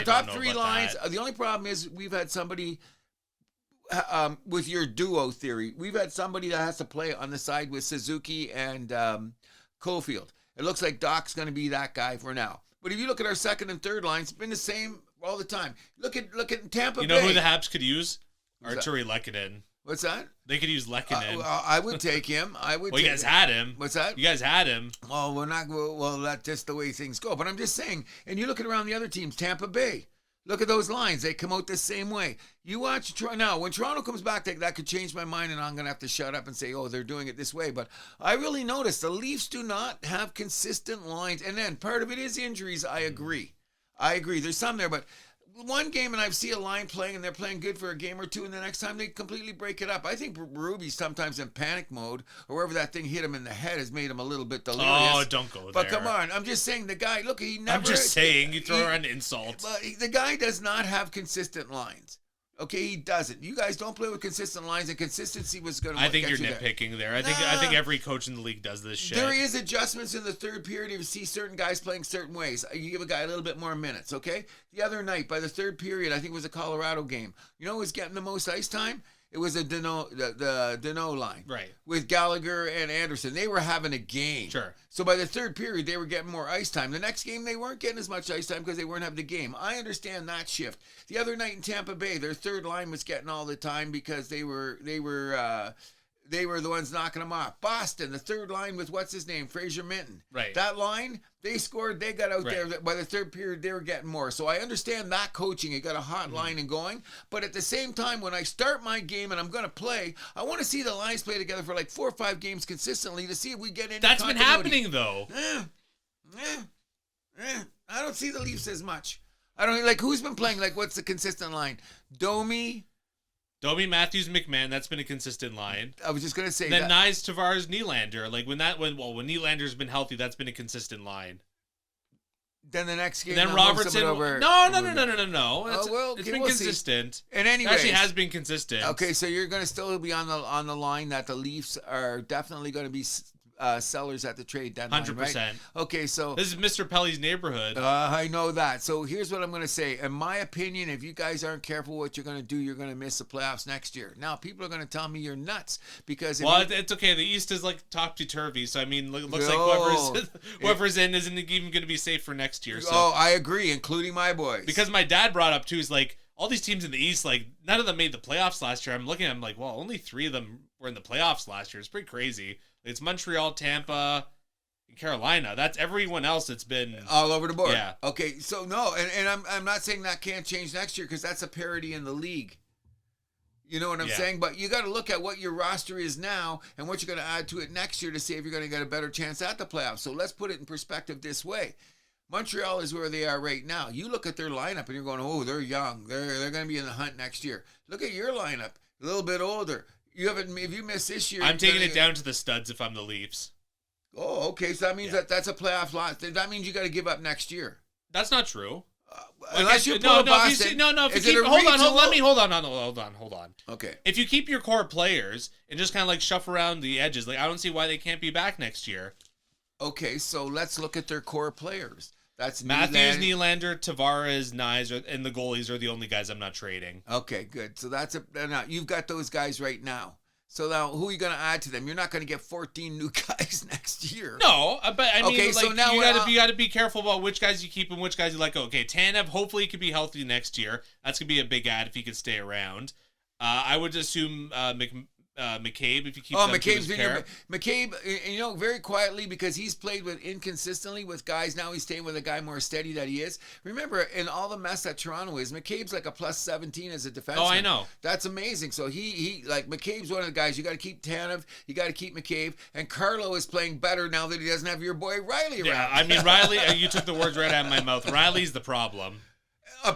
top 3 lines, the only problem is we've had somebody, with your duo theory, we've had somebody that has to play on the side with Suzuki and Caulfield. It looks like Doc's going to be that guy for now. But if you look at our second and third lines, it's been the same all the time. Look at Tampa Bay. You know who the Habs could use? Arturi Lehkonen. What's that? They could use Lehkonen. I would take him. Well, you guys had him. What's that? You guys had him. Oh, we're not. Well, that's just the way things go. But I'm just saying. And you look at around the other teams, Tampa Bay. Look at those lines. They come out the same way. You watch now. When Toronto comes back, that could change my mind, and I'm going to have to shut up and say, oh, they're doing it this way. But I really noticed the Leafs do not have consistent lines. And then part of it is injuries. I agree. There's some there, but one game and I see a line playing and they're playing good for a game or two, and the next time they completely break it up. I think Ruby sometimes in panic mode or wherever that thing hit him in the head has made him a little bit delirious. Oh, don't go there. But come on, I'm just saying the guy. Look, he never. I'm just saying you throw around insults. But the guy does not have consistent lines. Okay, he doesn't. You guys don't play with consistent lines, and consistency was going to. I think you're nitpicking there. I think every coach in the league does this shit. There is adjustments in the third period if you see certain guys playing certain ways. You give a guy a little bit more minutes, okay? The other night, by the third period, I think it was a Colorado game. You know who was getting the most ice time? It was the Danault line. Right. With Gallagher and Anderson. They were having a game. Sure. So by the third period, they were getting more ice time. The next game, they weren't getting as much ice time because they weren't having the game. I understand that shift. The other night in Tampa Bay, their third line was getting all the time because they were the ones knocking them off. Boston, the third line with what's his name, Fraser Minton. Right. That line, they scored. They got out there. By the third period, they were getting more. So I understand that coaching. You got a hot line and going. But at the same time, when I start my game and I'm going to play, I want to see the lines play together for like 4 or 5 games consistently to see if we get any That's continuity. been happening, though. I don't see the Leafs as much. I don't like who's been playing. Like, what's the consistent line? Domi, Matthews, McMahon. That's been a consistent line. I was just gonna say then that. Nyes, Tavares, Nylander. Like when Nylander's been healthy, that's been a consistent line. Then the next game. Then Robertson. No. It's been we'll consistent. See. And anyway, actually has been consistent. Okay, so you're gonna still be on the line that the Leafs are definitely going to be sellers at the trade deadline, 100%. Right? Okay, so this is Mr. Pelly's neighborhood. I know that. So here's what I'm going to say. In my opinion, if you guys aren't careful what you're going to do, you're going to miss the playoffs next year. Now, people are going to tell me you're nuts because it's okay. The East is like topsy-turvy, so I mean, it looks like whoever's in isn't even going to be safe for next year. So. Oh, I agree, including my boys. Because my dad brought up too, is like all these teams in the East, like none of them made the playoffs last year. I'm looking at them like, well, only 3 of them were in the playoffs last year. It's pretty crazy. It's Montreal, Tampa, and Carolina. That's everyone else that's been all over the board. Yeah. Okay, so no, and I'm not saying that can't change next year because that's a parity in the league. You know what I'm saying? But you got to look at what your roster is now and what you're going to add to it next year to see if you're going to get a better chance at the playoffs. So let's put it in perspective this way. Montreal is where they are right now. You look at their lineup and you're going, oh, they're young. They're going to be in the hunt next year. Look at your lineup, a little bit older. If you miss this year, I'm taking it down to the studs if I'm the Leafs. Oh, okay. So that means that's a playoff lot. That means you got to give up next year. That's not true. Unless you pull Boston. Hold on. Okay. If you keep your core players and just kind of like shuffle around the edges, like I don't see why they can't be back next year. Okay, so let's look at their core players. That's Matthews, Nylander, Tavares, Nyes, and the goalies are the only guys I'm not trading. Okay, good. So now you've got those guys right now. So now who are you going to add to them? You're not going to get 14 new guys next year. No, but I mean, okay, like, so now you got to be careful about which guys you keep and which guys you let go. Okay, Tanev, hopefully he could be healthy next year. That's going to be a big add if he could stay around. I would assume McCabe, if you keep McCabe's been here. McCabe, very quietly, because he's played with inconsistently with guys. Now he's staying with a guy more steady that he is. Remember, in all the mess that Toronto is, McCabe's like a plus 17 as a defenseman. Oh, I know. That's amazing. So he McCabe's one of the guys. You got to keep Tanev. You got to keep McCabe. And Carlo is playing better now that he doesn't have your boy Riley around. Yeah, I mean, Riley, you took the words right out of my mouth. Riley's the problem.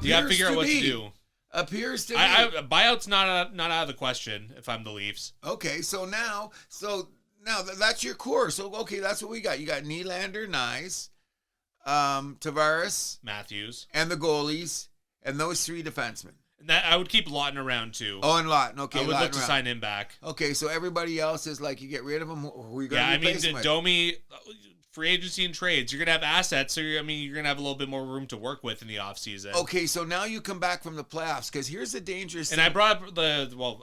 You got to figure out what to do. Appears to me. Buyout's not out of the question if I'm the Leafs. Okay, so now that's your core. So, okay, that's what we got. You got Nylander, Nyes, Tavares, Matthews, and the goalies, and those 3 defensemen. And that I would keep Lawton around too. Oh, and Lawton. Okay, I would look to sign him back. Okay, so everybody else is like, you get rid of them. Who are you going to replace him with? Domi, free agency and trades. You're going to have assets, so you're going to have a little bit more room to work with in the offseason. Okay, so now you come back from the playoffs, because here's the dangerous thing. And I brought up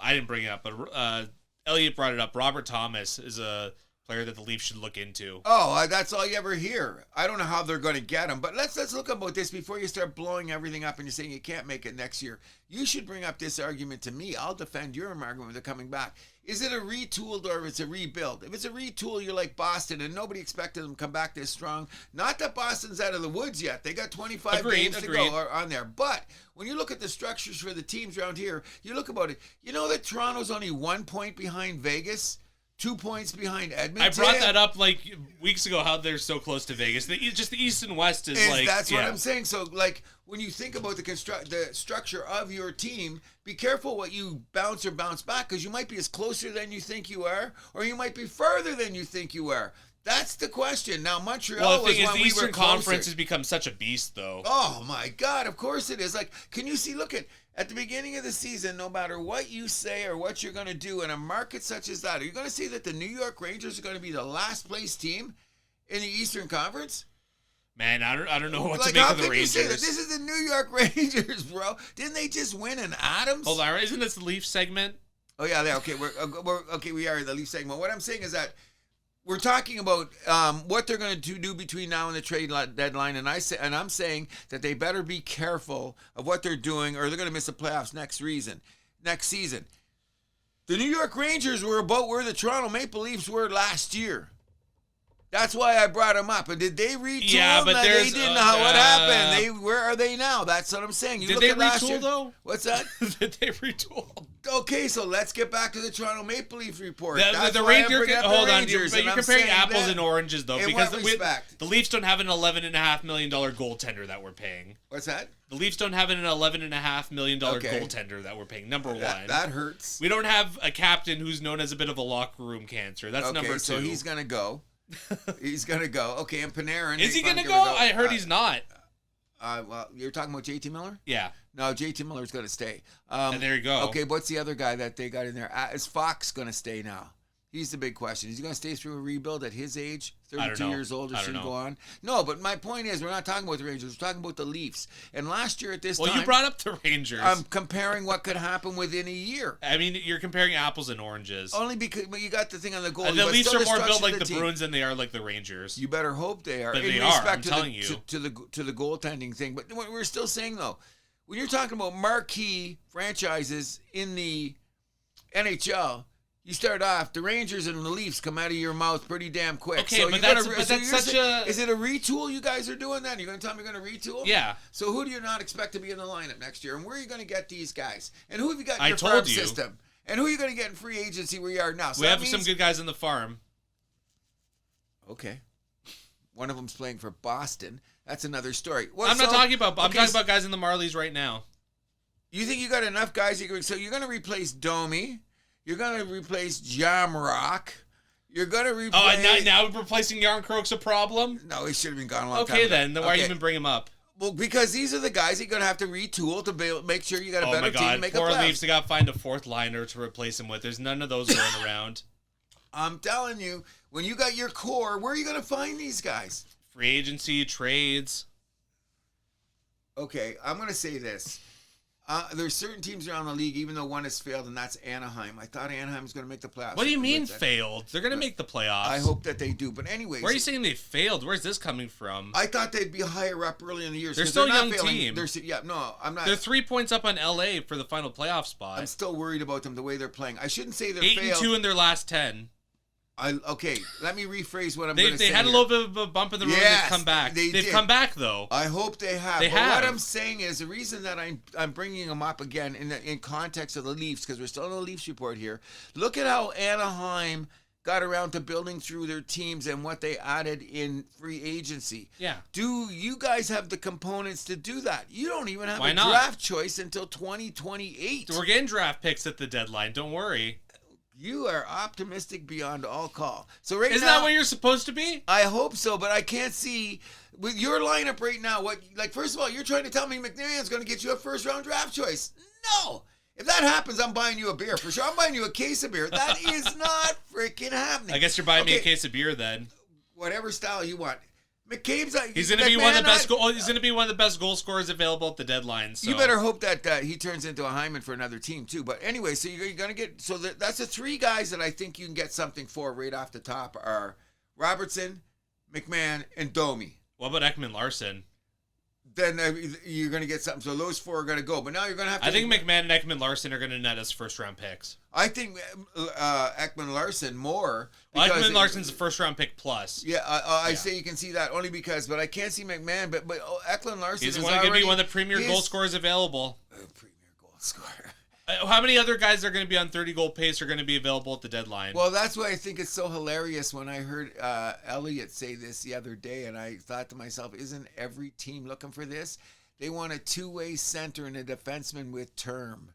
I didn't bring it up, but Elliot brought it up. Robert Thomas is a player that the Leafs should look into. Oh, that's all you ever hear. I don't know how they're going to get him, but let's look about this before you start blowing everything up and you're saying you can't make it next year. You should bring up this argument to me. I'll defend your argument when they're coming back. Is it a retooled or if it's a rebuild? If it's a retool, you're like Boston, and nobody expected them to come back this strong. Not that Boston's out of the woods yet. They got 25 games to go on there. But when you look at the structures for the teams around here, you look about it. You know that Toronto's only 1 point behind Vegas? 2 points behind Edmonton. I brought that up like weeks ago, how they're so close to Vegas. Just the East and West is like... That's what I'm saying. So, like, when you think about the structure of your team, be careful what you bounce or bounce back, because you might be as closer than you think you are, or you might be further than you think you are. That's the question. Now, Montreal the thing was is, the Eastern Conference has become such a beast, though. Oh, my God. Of course it is. Like, can you see, look at the beginning of the season, no matter what you say or what you're going to do in a market such as that, are you going to say that the New York Rangers are going to be the last place team in the Eastern Conference? Man, I don't know what to make of the Rangers. You say that? This is the New York Rangers, bro. Didn't they just win an Adams? Hold on, isn't this the Leafs segment? Oh yeah, okay. We are in the Leafs segment. What I'm saying is that we're talking about what they're going to do between now and the trade deadline, and I'm saying that they better be careful of what they're doing, or they're going to miss the playoffs next season. The New York Rangers were about where the Toronto Maple Leafs were last year. That's why I brought them up. And did they retool? Yeah, but they didn't know what happened. Where are they now? That's what I'm saying. Did they retool, though? What's that? Did they retool? Okay, so let's get back to the Toronto Maple Leaf report. The Rangers. Hold on, but you're comparing apples and oranges, though, because the Leafs don't have an $11.5 million goaltender that we're paying. What's that? The Leafs don't have an $11.5 million goaltender that we're paying. Number one. That hurts. We don't have a captain who's known as a bit of a locker room cancer. That's number two. So he's going to go. He's going to go. Okay, and Panarin. Is he going to go? I heard he's not. Well, you're talking about JT Miller? Yeah. No, JT Miller's going to stay. And there you go. Okay, what's the other guy that they got in there? Is Fox going to stay now? He's the big question. Is he going to stay through a rebuild at his age? 32 years old, or should he go on? No, but my point is, we're not talking about the Rangers. We're talking about the Leafs. And last year at this time... Well, you brought up the Rangers. I'm comparing what could happen within a year. I mean, you're comparing apples and oranges. Only because you got the thing on the goal. The Leafs are more built like the Bruins than they are like the Rangers. You better hope they are. But they are, I'm telling you. To the goaltending thing. But we're still saying, though, when you're talking about marquee franchises in the NHL... You start off, the Rangers and the Leafs come out of your mouth pretty damn quick. Okay, so but that's such a... Is it a retool you guys are doing then? You're going to tell me you're going to retool? Yeah. So who do you not expect to be in the lineup next year? And where are you going to get these guys? And who have you got in your farm system? And who are you going to get in free agency where you are now? So we have some good guys in the farm. Okay. One of them's playing for Boston. That's another story. I'm not talking about... I'm talking about guys in the Marlies right now. You think you got enough guys? So you're going to replace Domi... You're going to replace Jamrock. You're going to replace... Oh, now replacing Yarncroke's a problem? No, he should have been gone a long time ago. Okay, then why even bring him up? Well, because these are the guys you're going to have to retool to make sure you got a better team to make a playoff. Poor Leafs, they got to find a fourth liner to replace him with. There's none of those going around. I'm telling you, when you got your core, where are you going to find these guys? Free agency, trades. Okay, I'm going to say this. There's certain teams around the league, even though one has failed, and that's Anaheim. I thought Anaheim was going to make the playoffs. What do you mean failed? They're going to make the playoffs. I hope that they do. But anyways. Where are you saying they failed? Where's this coming from? I thought they'd be higher up early in the year. They're still a young team. team. I'm not. They're 3 points up on LA for the final playoff spot. I'm still worried about them the way they're playing. I shouldn't say they're 8-2 in their last 10. Okay, let me rephrase what I'm going to say. They had a little bit of a bump in the road and they've come back. They've come back, though. I hope they have. What I'm saying is, the reason that I'm bringing them up again in context of the Leafs, because we're still on the Leafs report here, look at how Anaheim got around to building through their teams and what they added in free agency. Yeah. Do you guys have the components to do that? You don't even have draft choice until 2028. We're getting draft picks at the deadline. Don't worry. You are optimistic beyond all call. So Isn't that what you're supposed to be? I hope so, but I can't see with your lineup right now. First of all, you're trying to tell me McNair's going to get you a first-round draft choice. No. If that happens, I'm buying you a beer for sure. I'm buying you a case of beer. That is not freaking happening. I guess you're buying me a case of beer then. Whatever style you want. McCabe's he's going to be one of the best. He's going to be one of the best goal scorers available at the deadline. So. You better hope that he turns into a Hyman for another team too. But anyway, so you're going to get that's the three guys that I think you can get something for right off the top are Robertson, McMahon, and Domi. What about Ekman-Larsson? Then you're going to get something. So those four are going to go. But now you're going to have to... I think McMahon and Ekman-Larsson are going to net us first-round picks. I think Ekman-Larsson more. Well, Ekman-Larsson's a first-round pick plus. Yeah, I say you can see that only because... But I can't see McMahon. But Ekman-Larsson is going to be one of the premier goal scorers available. Premier goal scorer. How many other guys that are going to be on 30-goal pace are going to be available at the deadline? Well, that's why I think it's so hilarious when I heard Elliott say this the other day, and I thought to myself, isn't every team looking for this? They want a two-way center and a defenseman with term.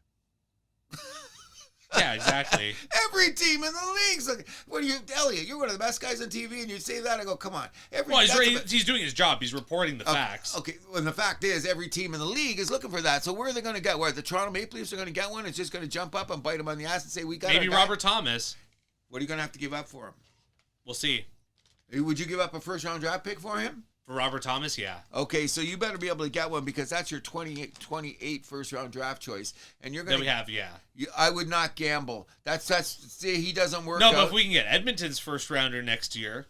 Yeah, exactly. Every team in the league's looking. What are you, Elliott? You're one of the best guys on TV, and you say that? I go, come on. He's doing his job. He's reporting the facts. Okay, well, the fact is, every team in the league is looking for that. So where are they going to get? Where the Toronto Maple Leafs are going to get one? It's just going to jump up and bite him on the ass and say, we got maybe Robert Thomas. What are you going to have to give up for him? We'll see. Would you give up a first-round draft pick for him? For Robert Thomas, yeah. Okay, so you better be able to get one because that's your 28 first-round draft choice, and you're going to. That we have, yeah. I would not gamble. See, he doesn't work. No, but if we can get Edmonton's first-rounder next year,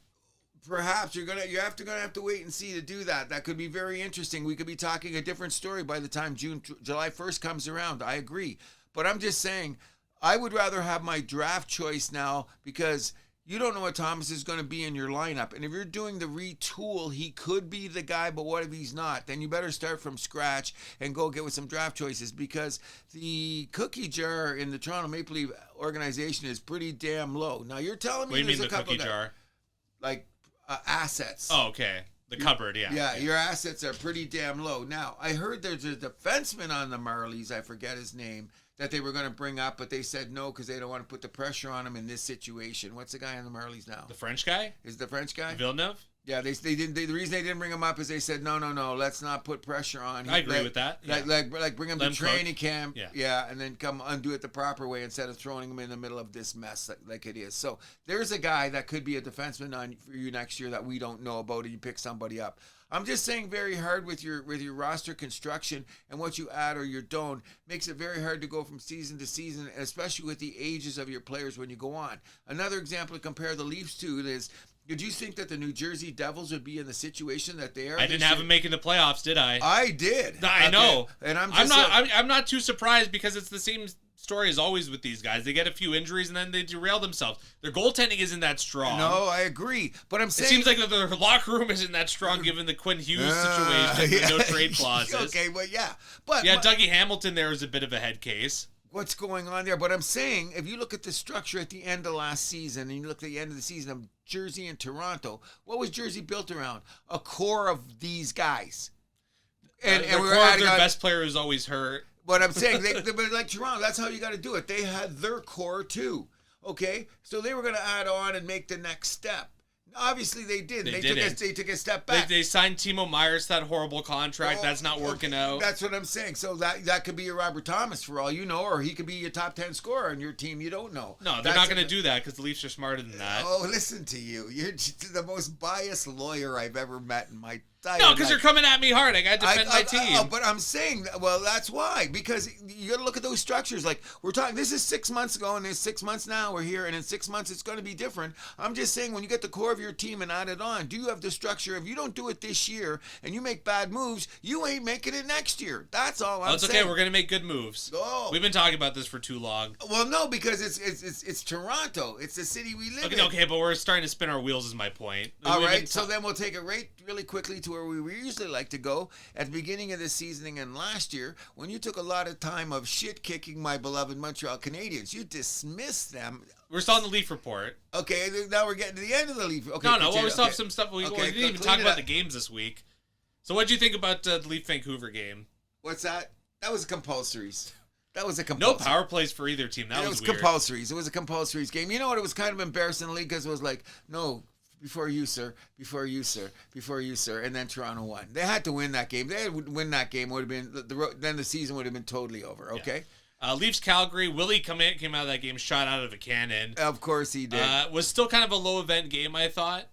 perhaps you're gonna have to wait and see to do that. That could be very interesting. We could be talking a different story by the time July 1st comes around. I agree, but I'm just saying, I would rather have my draft choice now because. You don't know what Thomas is going to be in your lineup. And if you're doing the retool, he could be the guy, but what if he's not? Then you better start from scratch and go get with some draft choices because the cookie jar in the Toronto Maple Leaf organization is pretty damn low. Now, you're telling me what do you mean the cookie jar? Like assets. Oh, okay. The cupboard, yeah. Yeah, your assets are pretty damn low. Now, I heard there's a defenseman on the Marlies, I forget his name, that they were going to bring up, but they said no because they don't want to put the pressure on him in this situation. What's the guy on the Marlies now? The French guy? Is the French guy? Villeneuve? Yeah, they didn't. The reason they didn't bring him up is they said no. Let's not put pressure on. I agree with that. Yeah. Like bring him to training camp. Yeah. And then come undo it the proper way instead of throwing him in the middle of this mess like it is. So there's a guy that could be a defenseman for you next year that we don't know about, and you pick somebody up. I'm just saying, very hard with your roster construction and what you add or you don't makes it very hard to go from season to season, especially with the ages of your players when you go on. Another example to compare the Leafs to is. Did you think that the New Jersey Devils would be in the situation that they are? I didn't have them making the playoffs, did I? I did. I know, and I'm not too surprised because it's the same story as always with these guys. They get a few injuries and then they derail themselves. Their goaltending isn't that strong. No, I agree, but I'm saying it seems like their locker room isn't that strong given the Quinn Hughes situation with no trade clauses. Okay, well, yeah, but Dougie Hamilton there is a bit of a head case. What's going on there? But I'm saying, if you look at the structure at the end of last season, and you look at the end of the season of Jersey and Toronto, what was Jersey built around? A core of these guys. And the core of their best player is always hurt. But I'm saying, but like Toronto, that's how you got to do it. They had their core too. Okay? So they were going to add on and make the next step. Obviously, they did. They took a step back. They signed Timo Myers to that horrible contract. That's not working out. That's what I'm saying. So that could be your Robert Thomas for all you know, or he could be your top 10 scorer on your team. You don't know. No, they're not going to do that because the Leafs are smarter than that. Oh, listen to you. You're the most biased lawyer I've ever met in my No, because you're coming at me hard. I got to defend my team. But I'm saying, well, that's why. Because you got to look at those structures. Like, we're talking, this is 6 months ago, and there's 6 months now. We're here, and in 6 months, it's going to be different. I'm just saying, when you get the core of your team and add it on, do you have the structure? If you don't do it this year, and you make bad moves, you ain't making it next year. That's all I'm saying. It's okay. We're going to make good moves. Oh. We've been talking about this for too long. Well, no, because it's Toronto. It's the city we live in. Okay, but we're starting to spin our wheels is my point. All right, so then we'll take it really quickly to where we usually like to go at the beginning of this season and last year when you took a lot of time of shit kicking my beloved Montreal Canadiens. You dismissed them. We're still on the Leaf report. Okay, now we're getting to the end of the Leaf. Okay, no, well, we still have some stuff. We didn't even talk about the games this week. So what did you think about the Leaf Vancouver game? What's that? That was compulsories. That was a compulsory. No power plays for either team. That was weird. Compulsories. It was a compulsories game. You know what? It was kind of embarrassing in the league because it was like, no, before you, sir. Before you, sir. Before you, sir. And then Toronto won. They had to win that game. They had to win that game. Would have been then the season would have been totally over. Okay. Yeah. Leafs Calgary. Willie came out of that game shot out of a cannon. Of course he did. Was still kind of a low event game, I thought.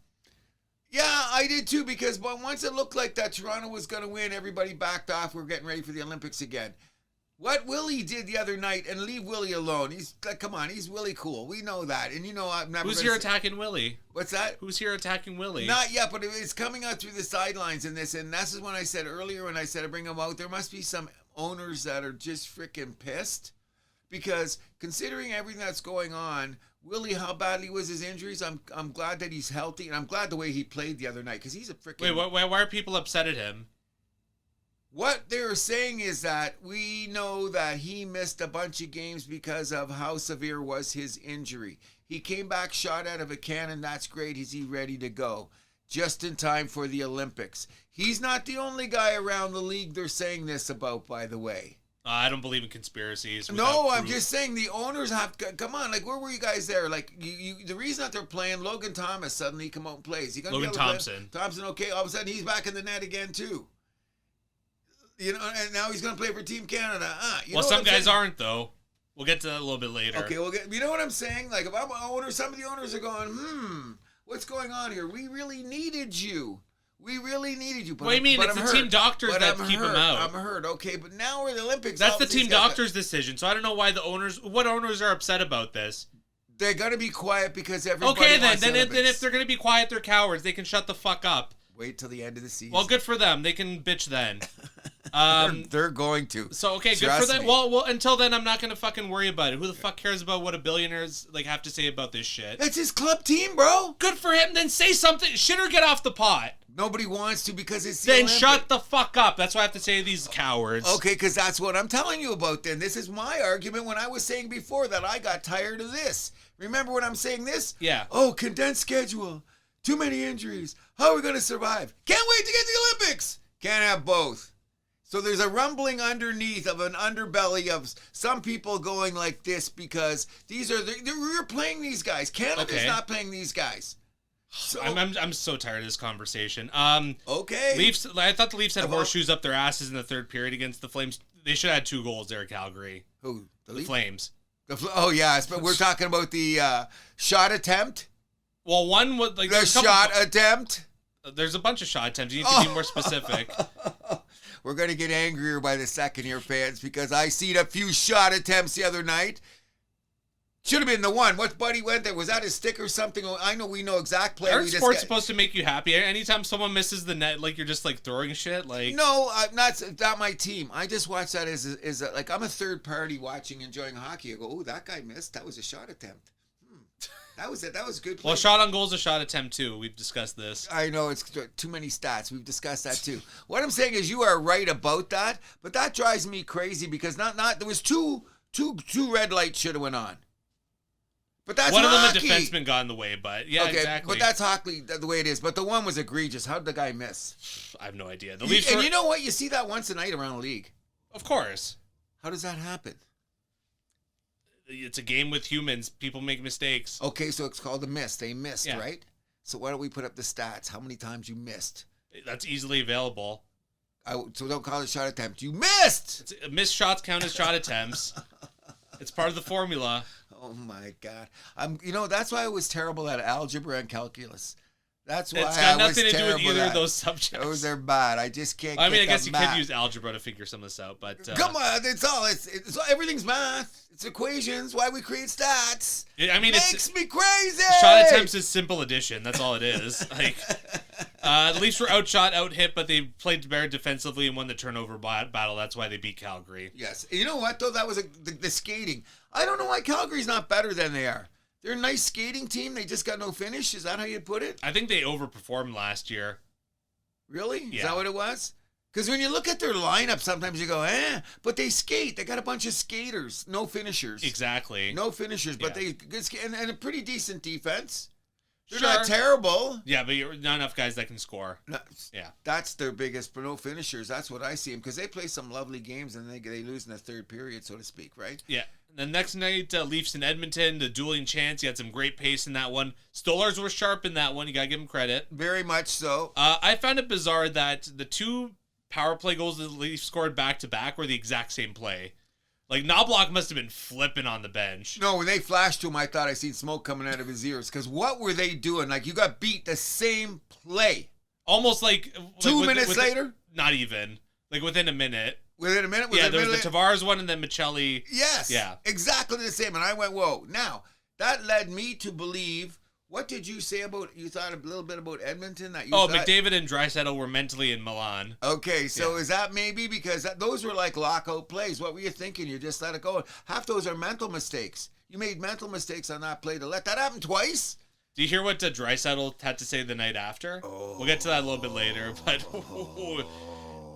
Yeah, I did too because once it looked like that Toronto was going to win, everybody backed off. We're getting ready for the Olympics again. What Willie did the other night, and leave Willie alone. He's like, come on, he's Willie cool. We know that, and you know I'm never. Who's here attacking Willie? What's that? Who's here attacking Willie? Not yet, but it's coming out through the sidelines in this, and this is when I said earlier when I said I bring him out. There must be some owners that are just freaking pissed because considering everything that's going on, Willie, how badly was his injuries? I'm glad that he's healthy, and I'm glad the way he played the other night because he's a freaking. Wait, why are people upset at him? What they're saying is that we know that he missed a bunch of games because of how severe was his injury. He came back shot out of a cannon. That's great. Is he ready to go? Just in time for the Olympics. He's not the only guy around the league they're saying this about, by the way. I don't believe in conspiracies. No, I'm just saying the owners have to, come on, like where were you guys there? Like the reason that they're playing Logan Thomas suddenly come out and plays. Logan Thompson. Thompson, okay, all of a sudden he's back in the net again too. You know, and now he's going to play for Team Canada. Well, some guys aren't, though. We'll get to that a little bit later. Okay, you know what I'm saying? Like, if I'm an owner, some of the owners are going, what's going on here? We really needed you. We really needed you. But what do you mean? It's the team doctors that keep him out. I'm hurt. Okay, but now we're in the Olympics. That's the team doctor's decision. So I don't know why what owners are upset about this. They're going to be quiet because everybody wants then if they're going to be quiet, they're cowards. They can shut the fuck up. Wait till the end of the season. Well, good for them. They can bitch then. They're going to. So, okay, good for them. Well, until then, I'm not going to fucking worry about it. Who the fuck cares about what a billionaires have to say about this shit? That's his club team, bro. Good for him. Then say something. Shit or get off the pot. Nobody wants to because it's the Olympics. Shut the fuck up. That's what I have to say to these cowards. Okay, because that's what I'm telling you about then. This is my argument when I was saying before that I got tired of this. Remember when I'm saying this? Yeah. Oh, condensed schedule. Too many injuries. How are we going to survive? Can't wait to get to the Olympics. Can't have both. So there's a rumbling underneath of an underbelly of some people going like this because we're playing these guys. Canada's not playing these guys. So, I'm so tired of this conversation. Okay. Leafs. I thought the Leafs had horseshoes up their asses in the third period against the Flames. They should have had 2 goals there at Calgary. Who? The Flames. Oh yeah, but we're talking about the shot attempt. Well, one was like the shot attempt. There's a bunch of shot attempts. You need to be more specific. We're going to get angrier by the second here, fans, because I seen a few shot attempts the other night. Should have been the one. What buddy went there? Was that a stick or something? I know we know exact play. Aren't sports supposed to make you happy? Anytime someone misses the net, you're just throwing shit. No, not my team. I just watch that as I'm a third party watching, enjoying hockey. I go, oh, that guy missed. That was a shot attempt. That was it. That was good play. Well, shot on goal is a shot attempt too. We've discussed this. I know it's too many stats. We've discussed that too. What I'm saying is you are right about that, but that drives me crazy because there was two red lights should have went on. But that's one hockey. of them a defenseman got in the way, but yeah, okay, exactly. But that's hockey the way it is. But the one was egregious. How did the guy miss? I have no idea. You know what? You see that once a night around the league. Of course. How does that happen? It's a game with humans. People make mistakes. Okay, so it's called a miss. They missed, right? So why don't we put up the stats? How many times you missed? That's easily available. So don't call it a shot attempt. You missed! Missed shots count as shot attempts. It's part of the formula. Oh, my God. That's why I was terrible at algebra and calculus. That's why It's got I was nothing to do with terrible either at of those subjects. Those are bad. I just can't. I mean, I get guess the you math. could use algebra to figure some of this out, but Come on, it's everything's math. It's equations. Why we create stats? I mean, Makes me crazy. Shot attempts is simple addition. That's all it is. Like, the Leafs were outshot, out-hit, but they played better defensively and won the turnover battle. That's why they beat Calgary. Yes. You know what, though? That was the skating. I don't know why Calgary's not better than they are. They're a nice skating team. They just got no finish. Is that how you'd put it? I think they overperformed last year. Really? Yeah. Is that what it was? Because when you look at their lineup, sometimes you go, but they skate. They got a bunch of skaters, no finishers. Exactly. No finishers, but they good and a pretty decent defense. They're Sure. not terrible. Yeah, but you're not enough guys that can score. No, Yeah. That's their biggest, but no finishers. That's what I see them because they play some lovely games and they lose in the third period, so to speak, right? Yeah. The next night, Leafs in Edmonton, the dueling chance. You had some great pace in that one. Stolars were sharp in that one. You got to give them credit. Very much so. I found it bizarre that the two power play goals the Leafs scored back-to-back were the exact same play. Like, Knobloch must have been flipping on the bench. No, when they flashed to him, I thought I seen smoke coming out of his ears. Because what were they doing? Like, you got beat the same play. Almost like... 2 minutes later? Not even. Like, within a minute. Within a minute? Yeah, there was the Tavares one and then Michelli. Yes. Yeah. Exactly the same. And I went, whoa. Now, that led me to believe... What did you say about... You thought a little bit about Edmonton? McDavid and Draisaitl were mentally in Milan. Okay, so is that maybe because those were like lockout plays? What were you thinking? You just let it go. Half those are mental mistakes. You made mental mistakes on that play to let that happen twice? Do you hear what Draisaitl had to say the night after? We'll get to that a little bit later, but...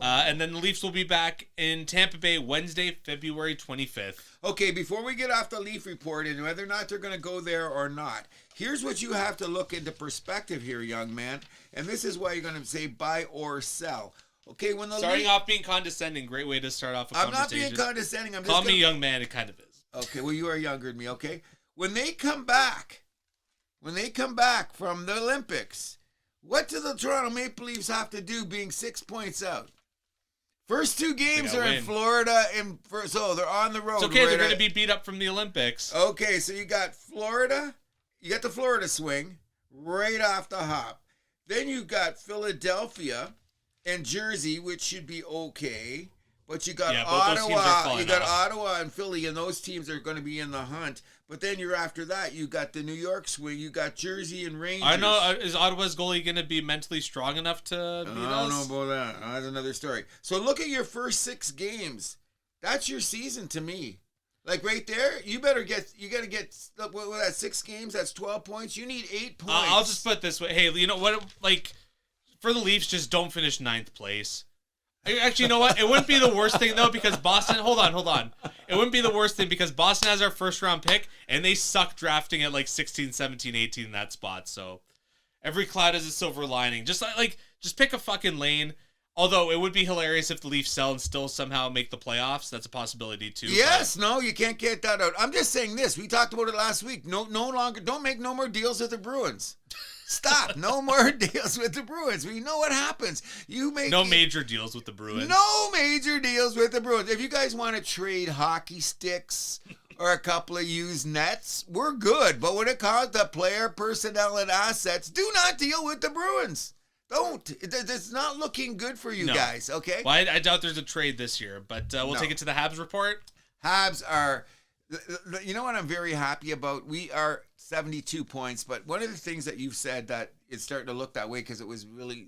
and then the Leafs will be back in Tampa Bay Wednesday, February 25th. Okay, before we get off the Leaf report and whether or not they're going to go there or not, here's what you have to look into perspective here, young man. And this is why you're going to say buy or sell. Okay, when the Starting off being condescending, great way to start off a conversation. I'm not being condescending. Call me young man, it kind of is. Okay, well, you are younger than me, okay? When they come back from the Olympics, what do the Toronto Maple Leafs have to do being 6 points out? First two games are in Florida, so they're on the road. It's okay, they're going to be beat up from the Olympics. Okay, so you got Florida, you got the Florida swing right off the hop. Then you got Philadelphia and Jersey, which should be okay. But you got Ottawa and Philly, and those teams are going to be in the hunt. But then you're after that, you got the New York swing, you got Jersey and Rangers. I know, is Ottawa's goalie going to be mentally strong enough to beat us? I don't know about that. That's another story. So look at your first 6 games. That's your season to me. Like right there, you got to get, what, that's 6 games, that's 12 points. You need 8 points. I'll just put it this way. Hey, you know what? Like, for the Leafs, just don't finish 9th place. Actually, you know what? It wouldn't be the worst thing, though, because Boston... Hold on. It wouldn't be the worst thing because Boston has our first-round pick, and they suck drafting at, like, 16, 17, 18 in that spot. So, every cloud has a silver lining. Just pick a fucking lane. Although, it would be hilarious if the Leafs sell and still somehow make the playoffs. That's a possibility, too. Yes, no, you can't get that out. I'm just saying this. We talked about it last week. No longer... Don't make no more deals with the Bruins. Stop. No more deals with the Bruins. We know what happens. No major deals with the Bruins. No major deals with the Bruins. If you guys want to trade hockey sticks or a couple of used nets, we're good. But when it comes to player, personnel, and assets, do not deal with the Bruins. Don't. It's not looking good for you guys, okay? Well, I doubt there's a trade this year, but we'll take it to the Habs report. Habs are... You know what I'm very happy about? We are 72 points, but one of the things that you've said that it's starting to look that way because it was really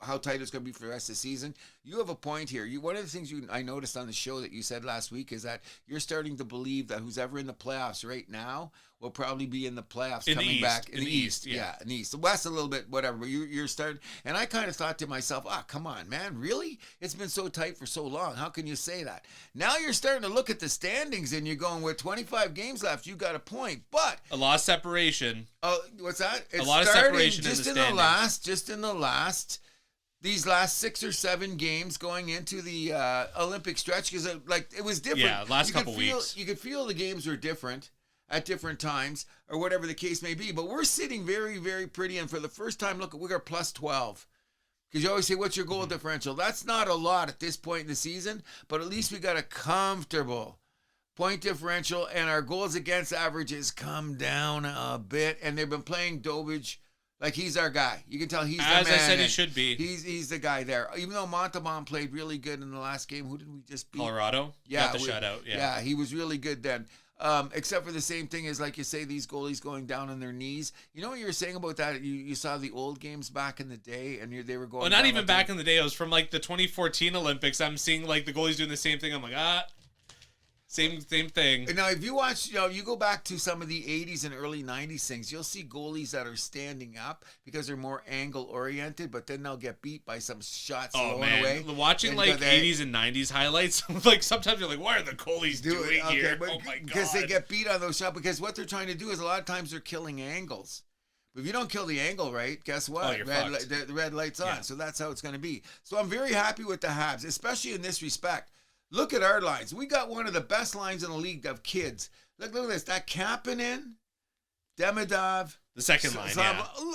how tight it's going to be for the rest of the season. You have a point here. One of the things I noticed on the show that you said last week is that you're starting to believe that who's ever in the playoffs right now will probably be in the playoffs coming back in the East. Yeah, in the East. The West a little bit, whatever. But you're starting. And I kind of thought to myself, come on, man, really? It's been so tight for so long. How can you say that? Now you're starting to look at the standings and you're going, with 25 games left, you got a point. But a lot of separation. Oh, what's that? It's a lot of separation just in the standings. These last 6 or 7 games going into the Olympic stretch, because it was different. Yeah, last couple weeks. You could feel the games were different at different times, or whatever the case may be. But we're sitting very, very pretty, and for the first time, look, we got plus 12. Because you always say, what's your goal differential? That's not a lot at this point in the season, but at least we got a comfortable point differential, and our goals against averages come down a bit, and they've been playing Dobich Like, he's our guy. You can tell he's the man. As I said, he should be. He's the guy there. Even though Montalban played really good in the last game, who did we just beat? Colorado? Yeah. Got the shutout. Yeah, he was really good then. Except for the same thing as, like you say, these goalies going down on their knees. You know what you were saying about that? You saw the old games back in the day, and they were going. Well, not even back in the day. It was from like the 2014 Olympics. I'm seeing like the goalies doing the same thing. I'm like, same thing. Now, if you watch, you go back to some of the 80s and early 90s things, you'll see goalies that are standing up because they're more angle-oriented, but then they'll get beat by some shots thrown away. Watching like 80s and 90s highlights, like sometimes you're like, what are the goalies doing here? Oh my God. Because they get beat on those shots, because what they're trying to do is a lot of times they're killing angles. But if you don't kill the angle right, guess what? The red light's on. Yeah. So that's how it's going to be. So I'm very happy with the Habs, especially in this respect. Look at our lines. We got one of the best lines in the league of kids. Look at this. That Kapanen, Demidov. The second line,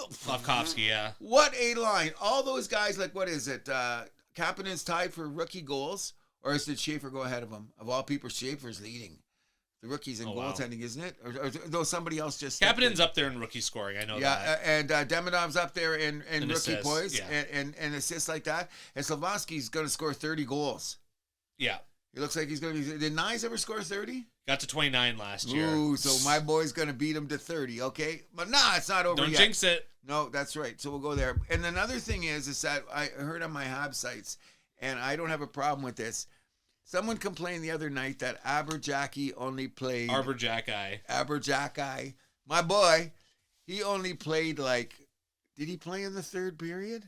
Slavkovsky, yeah. What a line. All those guys, like, what is it? Kapanen's tied for rookie goals, or did Schaefer go ahead of him? Of all people, Schaefer's leading the rookies in goaltending, isn't it? Or though somebody else just... Kapanen's up there in rookie scoring, I know that. Yeah, and Demidov's up there in rookie assists, poise and assists like that. And Slavkovsky's going to score 30 goals. Yeah. It looks like he's going to be... Did Nyes ever score 30? Got to 29 last year. Ooh, so my boy's going to beat him to 30, okay? But it's not over yet. Don't jinx it. No, that's right. So we'll go there. And another thing is that I heard on my Hab sites, and I don't have a problem with this. Someone complained the other night that Aberjacki only played... Aberjacki. My boy, he only played like... Did he play in the third period?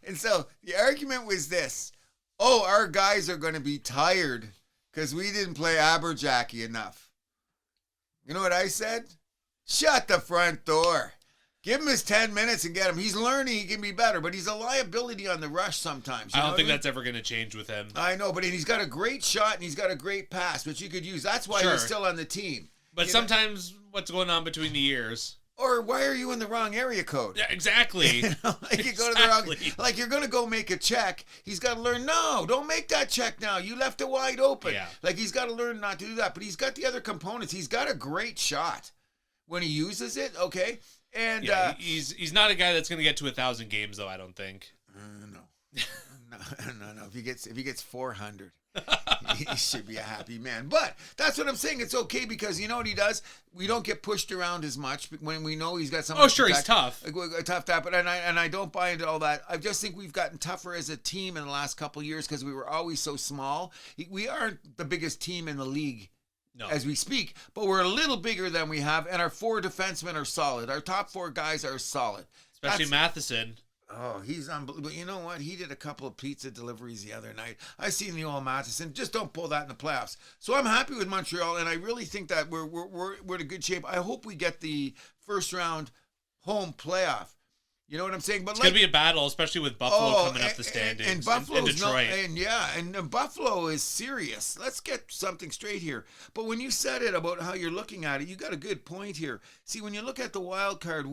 And so the argument was this. Oh, our guys are going to be tired because we didn't play Aberjacki enough. You know what I said? Shut the front door. Give him his 10 minutes and get him. He's learning he can be better, but he's a liability on the rush sometimes. I don't think that's ever going to change with him. I know, but he's got a great shot and he's got a great pass, which you could use. That's why he's still on the team. But sometimes what's going on between the years... Or why are you in the wrong area code? Yeah, exactly. You go to the wrong. Like you're gonna go make a check. He's got to learn. No, don't make that check now. You left it wide open. Yeah. Like he's got to learn not to do that. But he's got the other components. He's got a great shot when he uses it. Okay, and he's not a guy that's gonna get to 1,000 games though. I don't think. No. If he gets 400. He should be a happy man. But that's what I'm saying. It's okay because you know what he does? We don't get pushed around as much when we know he's got something. Oh, sure, he's tough. Tough that, but I don't buy into all that. I just think we've gotten tougher as a team in the last couple of years because we were always so small. We aren't the biggest team in the league as we speak, but we're a little bigger than we have, and our 4 defensemen are solid. Our top 4 guys are solid. Especially Matheson. Oh, he's unbelievable. You know what? He did a couple of pizza deliveries the other night. I seen the old Matheson. Just don't pull that in the playoffs. So I'm happy with Montreal, and I really think that we're in a good shape. I hope we get the first round home playoff. You know what I'm saying? But it's going to be a battle, especially with Buffalo coming up the standings. And Buffalo's Detroit. And Buffalo is serious. Let's get something straight here. But when you said it about how you're looking at it, you got a good point here. See, when you look at the wild card,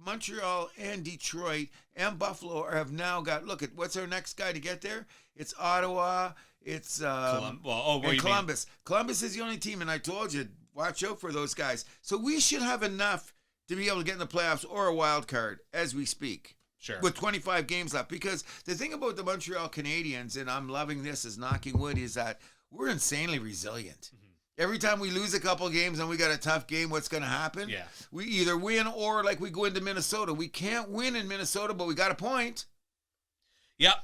Montreal and Detroit and Buffalo have now got, look at what's our next guy to get there? It's Ottawa. It's Columbus. Columbus is the only team, and I told you, watch out for those guys. So we should have enough to be able to get in the playoffs or a wild card as we speak. Sure. With 25 games left. Because the thing about the Montreal Canadiens, and I'm loving this as knocking wood, is that we're insanely resilient. Mm-hmm. Every time we lose a couple of games and we got a tough game, what's going to happen? Yeah. We either win or like we go into Minnesota. We can't win in Minnesota, but we got a point. Yep.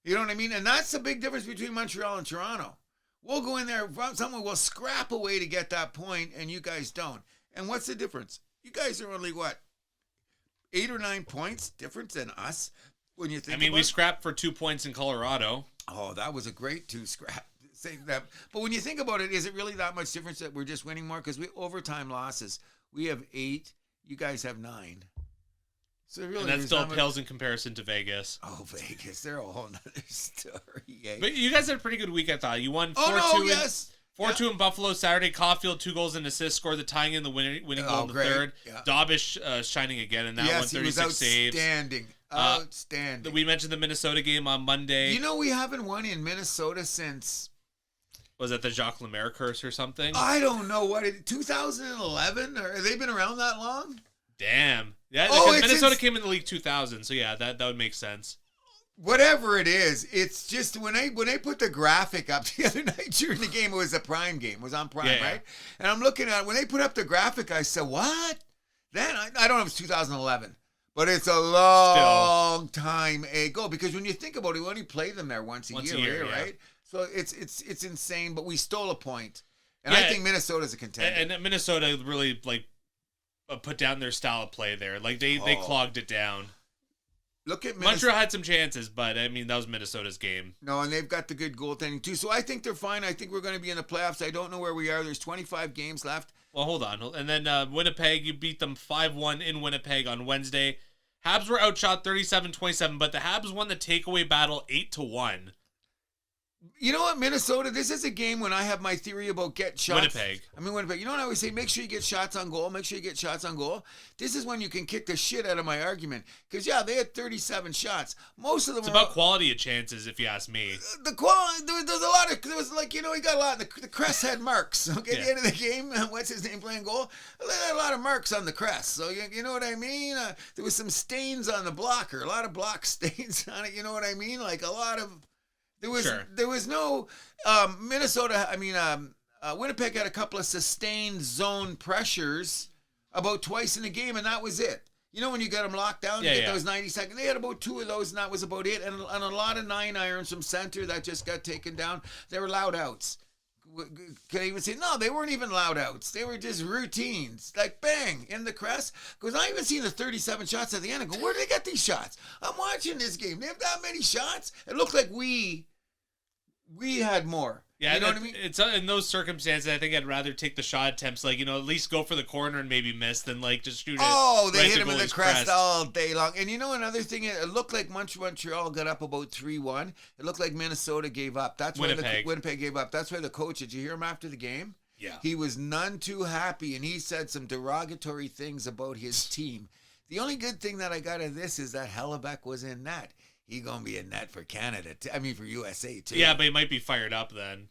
You know what I mean? And that's the big difference between Montreal and Toronto. We'll go in there, someone will scrap away to get that point, and you guys don't. And what's the difference? You guys are only, 8 or 9 points difference than us when you think we scrapped for 2 points in Colorado. Oh, that was a great 2 scrap. That. But when you think about it, is it really that much difference that we're just winning more? Because we overtime losses. We have 8. You guys have 9. So really, and that still pales in comparison to Vegas. Oh, Vegas. They're a whole nother story. Eh? But you guys had a pretty good week, I thought. You won 4-2 in Buffalo Saturday. Caulfield, 2 goals and assists, scored the tying in the winning goal in the third. Yeah. Dobish shining again in that one, 36 saves. Outstanding. We mentioned the Minnesota game on Monday. You know, we haven't won in Minnesota since... Was that the Jacques Lemaire curse or something? I don't know what it. 2011? Or have they been around that long? Damn. Yeah, Oh, because Minnesota came in the league 2000, so yeah, that would make sense. Whatever it is, it's just when they put the graphic up the other night during the game, it was a Prime game. It was on Prime, Yeah. right? And I'm looking at it. When they put up the graphic, I said, what? Then I don't know if it's 2011, but it's a long time ago. Because when you think about it, we only play them there once a year, yeah. right? So it's insane, but we stole a point. And I think Minnesota's a contender. And Minnesota really, like, put down their style of play there. Like, they clogged it down. Look at Montreal had some chances, but I mean that was Minnesota's game. No, and they've got the good goaltending too. So I think they're fine. I think we're going to be in the playoffs. I don't know where we are. There's 25 games left. Well, hold on. And then Winnipeg, you beat them 5-1 in Winnipeg on Wednesday. Habs were outshot 37-27, but the Habs won the takeaway battle 8-1. You know what, Minnesota? This is a game when I have my theory about get shots. Winnipeg. You know what I always say? Make sure you get shots on goal. Make sure you get shots on goal. This is when you can kick the shit out of my argument. Because, yeah, they had 37 shots. Most of them It's about quality of chances, if you ask me. The quality, there was a lot of, there was like, you know, he got a lot, the Crest had marks. Okay, at the end of the game, what's his name playing goal? They had a lot of marks on the Crest. So, you know what I mean? There was some stains on the blocker. A lot of block stains on it. You know what I mean? Like a lot of... There was no Minnesota. Winnipeg had a couple of sustained zone pressures about twice in the game, and that was it. You know when you got them locked down, you get those 90 seconds. They had about 2 of those, and that was about it. And a lot of 9-irons from center that just got taken down. They were loud outs. Can I even say no? They weren't even loud outs. They were just routines, like bang in the Crest. Because I even seen the 37 shots at the end. I go, where did they get these shots? I'm watching this game. They have that many shots. It looked like we had more. Yeah, you know what I mean? It's in those circumstances, I think I'd rather take the shot attempts, like, you know, at least go for the corner and maybe miss than, like, just shoot it. Oh, they right hit to him in the goalie's crest all day long. And you know another thing? It looked like Montreal got up about 3-1. It looked like Minnesota gave up. That's why Winnipeg gave up. That's why the coach, did you hear him after the game? Yeah. He was none too happy, and he said some derogatory things about his team. The only good thing that I got of this is that Hellebuck was in net. He gonna be in net for Canada. For USA too. Yeah, but he might be fired up then.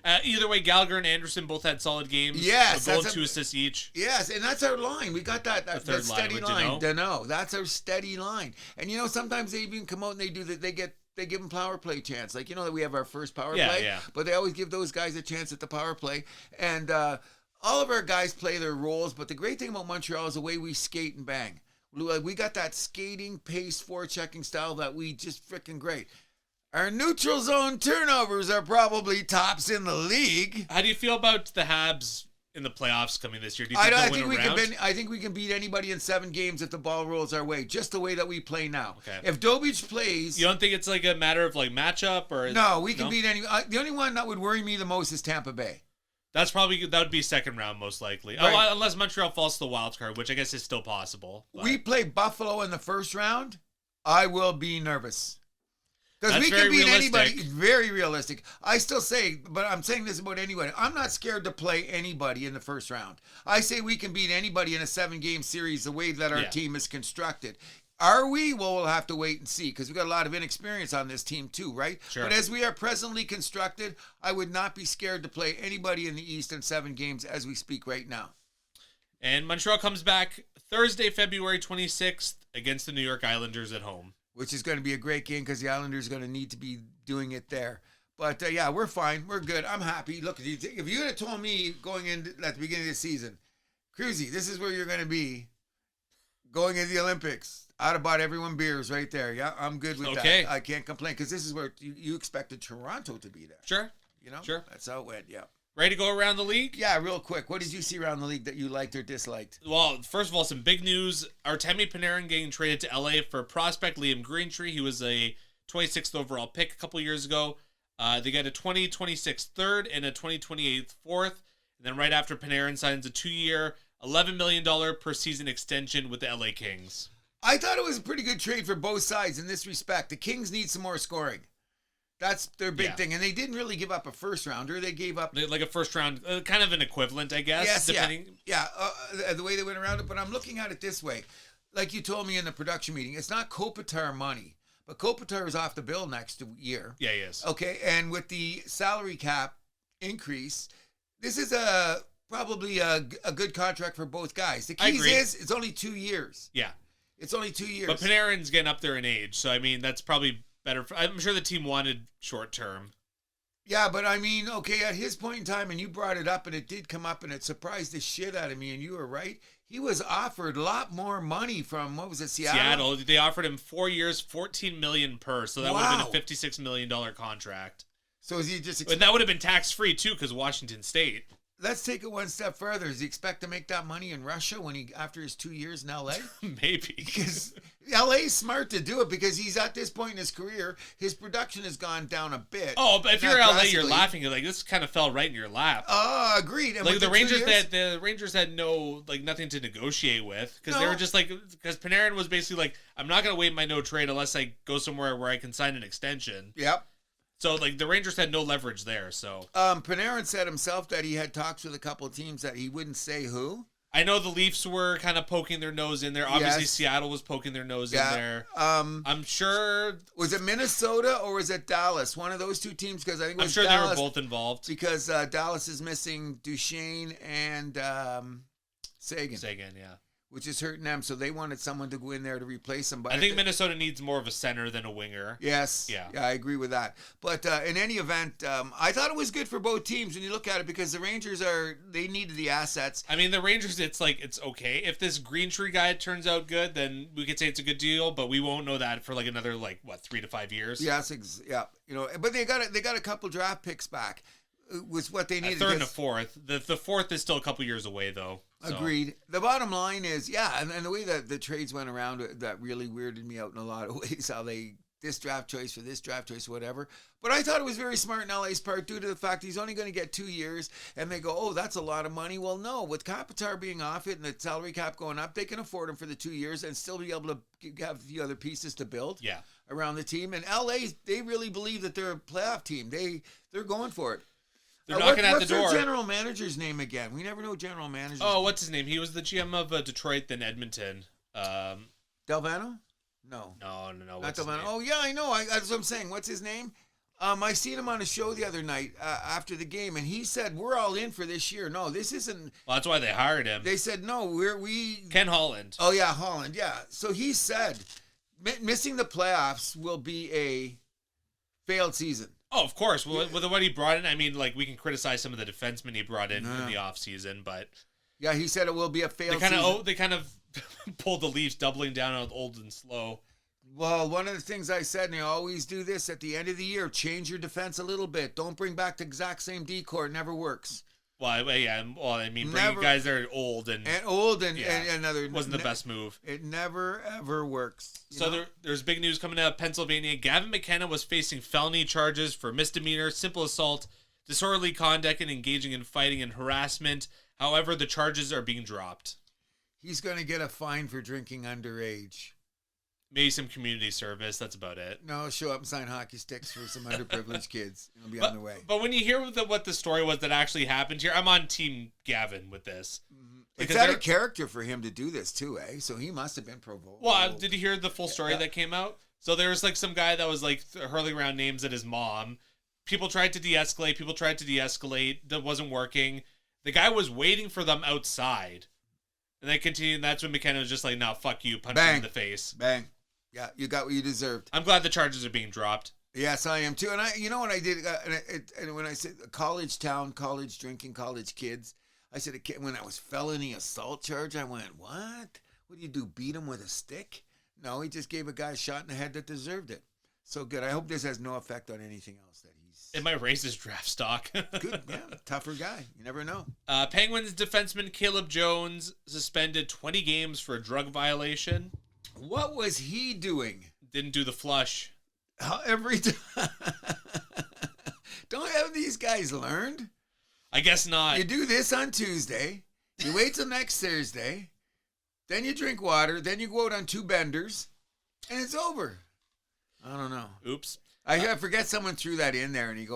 Either way, Gallagher and Anderson both had solid games. Yes, a goal and 2 assists each. Yes, and that's our line. We got that third steady line. Dano. That's our steady line. And you know, sometimes they even come out and they do that. They give them power play chance. Like, you know that we have our first power play. Yeah. But they always give those guys a chance at the power play. And all of our guys play their roles. But the great thing about Montreal is the way we skate and bang. We got that skating, pace, forechecking style that we just freaking great. Our neutral zone turnovers are probably tops in the league. How do you feel about the Habs in the playoffs coming this year? Do you think I think we can beat anybody in 7 games if the ball rolls our way, just the way that we play now. Okay. If Dobich plays... You don't think it's like a matter of like matchup? Or No, we can beat any... the only one that would worry me the most is Tampa Bay. That would be second round most likely. Right. Oh, unless Montreal falls to the wild card, which I guess is still possible. But. We play Buffalo in the first round, I will be nervous. Because we very can beat realistic. anybody. Very realistic. I still say, but I'm saying this about anybody. I'm not scared to play anybody in the first round. I say we can beat anybody in a 7-game series the way that our team is constructed. Are we? Well, we'll have to wait and see because we've got a lot of inexperience on this team too, right? Sure. But as we are presently constructed, I would not be scared to play anybody in the East in 7 games as we speak right now. And Montreal comes back Thursday, February 26th against the New York Islanders at home. Which is going to be a great game because the Islanders are going to need to be doing it there. But, yeah, we're fine. We're good. I'm happy. Look, if you had told me going in at the beginning of the season, Cruzy, this is where you're going to be going into the Olympics. I'd have bought everyone beers right there. Yeah, I'm good with that. I can't complain because this is where you expected Toronto to be there. Sure. You know? Sure. That's how it went, yeah. Ready to go around the league? Yeah, real quick. What did you see around the league that you liked or disliked? Well, first of all, some big news. Artemi Panarin getting traded to LA for prospect Liam Greentree. He was a 26th overall pick a couple years ago. They got a 2026 third and a 2028 fourth. And then right after Panarin signs a 2-year, $11 million per season extension with the LA Kings. I thought it was a pretty good trade for both sides in this respect. The Kings need some more scoring. That's their big thing. And they didn't really give up a first rounder. They gave up... Like a first round, kind of an equivalent, I guess. Yes, depending. Yeah, the way they went around it. But I'm looking at it this way. Like you told me in the production meeting, it's not Kopitar money. but Kopitar is off the bill next year. Yeah, he is. Okay, and with the salary cap increase, this is probably a good contract for both guys. The key is it's only 2 years. Yeah. It's only 2 years. But Panarin's getting up there in age, so I mean, that's probably better. I'm sure the team wanted short term. Yeah, but I mean, okay, at his point in time, and you brought it up, and it did come up, and it surprised the shit out of me, and you were right. He was offered a lot more money from, what was it, Seattle? They offered him 4 years, $14 million per, so that would have been a $56 million contract. So is he just... And that would have been tax-free, too, because Washington State. Let's take it one step further. Does he expect to make that money in Russia after his 2 years in L.A.? Maybe. Because L.A.'s smart to do it because he's at this point in his career. His production has gone down a bit. Oh, but if you're L.A., you're laughing. You're like, this kind of fell right in your lap. Oh, agreed. And like the Rangers had no, like, nothing to negotiate with because they were just like, because Panarin was basically like, I'm not going to waive my no trade unless I go somewhere where I can sign an extension. Yep. So, like, the Rangers had no leverage there, so. Panarin said himself that he had talks with a couple of teams that he wouldn't say who. I know the Leafs were kind of poking their nose in there. Obviously, Seattle was poking their nose in there. I'm sure. Was it Minnesota or was it Dallas? One of those two teams, because I think it was Dallas. They were both involved. Because Dallas is missing Duchesne and Sagan. Sagan, yeah. Which is hurting them, so they wanted someone to go in there to replace him. But I think Minnesota needs more of a center than a winger. Yes. Yeah, I agree with that. But in any event, I thought it was good for both teams when you look at it because the Rangers they needed the assets. I mean, the Rangers, it's okay. If this Green Tree guy turns out good, then we could say it's a good deal, but we won't know that for like another 3 to 5 years. Yes, yeah. But they got a couple draft picks back. Was what they needed. A third and a fourth. The fourth is still a couple years away, though. So. Agreed. The bottom line is, and the way that the trades went around, that really weirded me out in a lot of ways, how this draft choice for this draft choice, whatever. But I thought it was very smart in LA's part due to the fact he's only going to get 2 years, and they go, oh, that's a lot of money. Well, no, with Kopitar being off it and the salary cap going up, they can afford him for the 2 years and still be able to have a few other pieces to build around the team. And LA, they really believe that they're a playoff team. They're going for it. They're knocking at the door. What's their general manager's name again? We never know general manager's name. What's his name? He was the GM of Detroit, then Edmonton. Delvano? No. No. Not Delvano. Oh, yeah, I know. That's what I'm saying. What's his name? I seen him on a show the other night after the game, and he said, we're all in for this year. No, this isn't. Well, that's why they hired him. They said, no, we. Ken Holland. Oh, yeah, Holland, yeah. So he said, missing the playoffs will be a failed season. Oh, of course. Well, with what he brought in, I mean, we can criticize some of the defensemen he brought in the offseason, but... Yeah, he said it will be a failed season. They kind of pulled the Leafs, doubling down on old and slow. Well, one of the things I said, and I always do this at the end of the year, change your defense a little bit. Don't bring back the exact same decor. It never works. Well, yeah. Well, I mean, bringing guys that are old and another wasn't the best move. It never ever works. So there's big news coming out of Pennsylvania. Gavin McKenna was facing felony charges for misdemeanor, simple assault, disorderly conduct, and engaging in fighting and harassment. However, the charges are being dropped. He's going to get a fine for drinking underage. Maybe some community service. That's about it. No, show up and sign hockey sticks for some underprivileged kids. It'll be on the way. But when you hear what the story was that actually happened here, I'm on Team Gavin with this. Mm-hmm. It's out of character for him to do this too, eh? So he must have been provoked. Well, did you hear the full story that came out? So there was some guy that was hurling around names at his mom. People tried to de-escalate. That wasn't working. The guy was waiting for them outside. And they continued, and that's when McKenna was just like, no, fuck you, punch him in the face. Bang. Yeah, you got what you deserved. I'm glad the charges are being dropped. Yes, I am too. And you know what I did? And when I said college town, college drinking, college kids, I said when I was felony assault charge, I went, what? What do you do? Beat him with a stick? No, he just gave a guy a shot in the head that deserved it. So good. I hope this has no effect on anything else that he's. It might raise his draft stock. Good, yeah, tougher guy. You never know. Penguins defenseman Caleb Jones suspended 20 games for a drug violation. What was he doing? Didn't do the flush. Every time. Don't have these guys learned? I guess not. You do this on Tuesday. You wait till next Thursday. Then you drink water. Then you go out on 2 benders. And it's over. I don't know. Oops. I forget someone threw that in there, and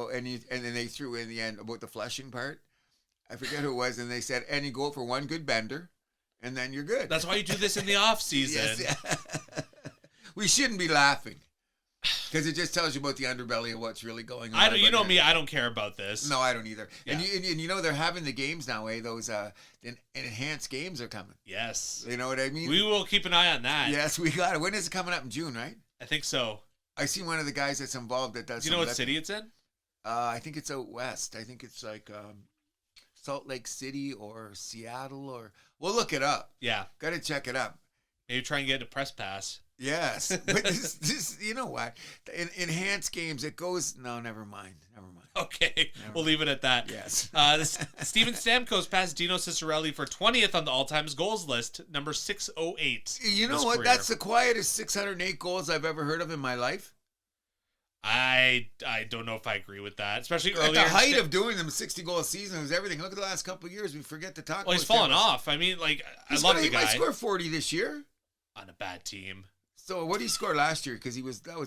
then they threw in the end about the flushing part. I forget who it was, and they said, and you go for one good bender, and then you're good. That's why you do this in the off season. Yes, yeah. We shouldn't be laughing. Because it just tells you about the underbelly of what's really going on. I don't, you know me, I don't care about this. No, I don't either. Yeah. And you know they're having the games now, eh? Those enhanced games are coming. Yes. You know what I mean? We will keep an eye on that. Yes, we got it. When is it coming up? In June, right? I think so. I see one of the guys that's involved that does. Do you know what city it's in? I think it's out west. I think it's like Salt Lake City or Seattle or. We'll look it up. Yeah. Got to check it up. Maybe try and get a press pass. Yes, but this you know what? In enhanced games, it goes. No, never mind. Okay, we'll leave it at that. Yes. Steven Stamkos passed Dino Ciccarelli for 20th on the all-time goals list, number 608. You know what? Career. That's the quietest 608 goals I've ever heard of in my life. I don't know if I agree with that, especially earlier. At the height of doing them, 60-goal season was everything. Look at the last couple of years. We forget to talk about. Well, he's fallen off. I mean, like, I love the guy. He might score 40 this year. On a bad team. So what did he score last year? Because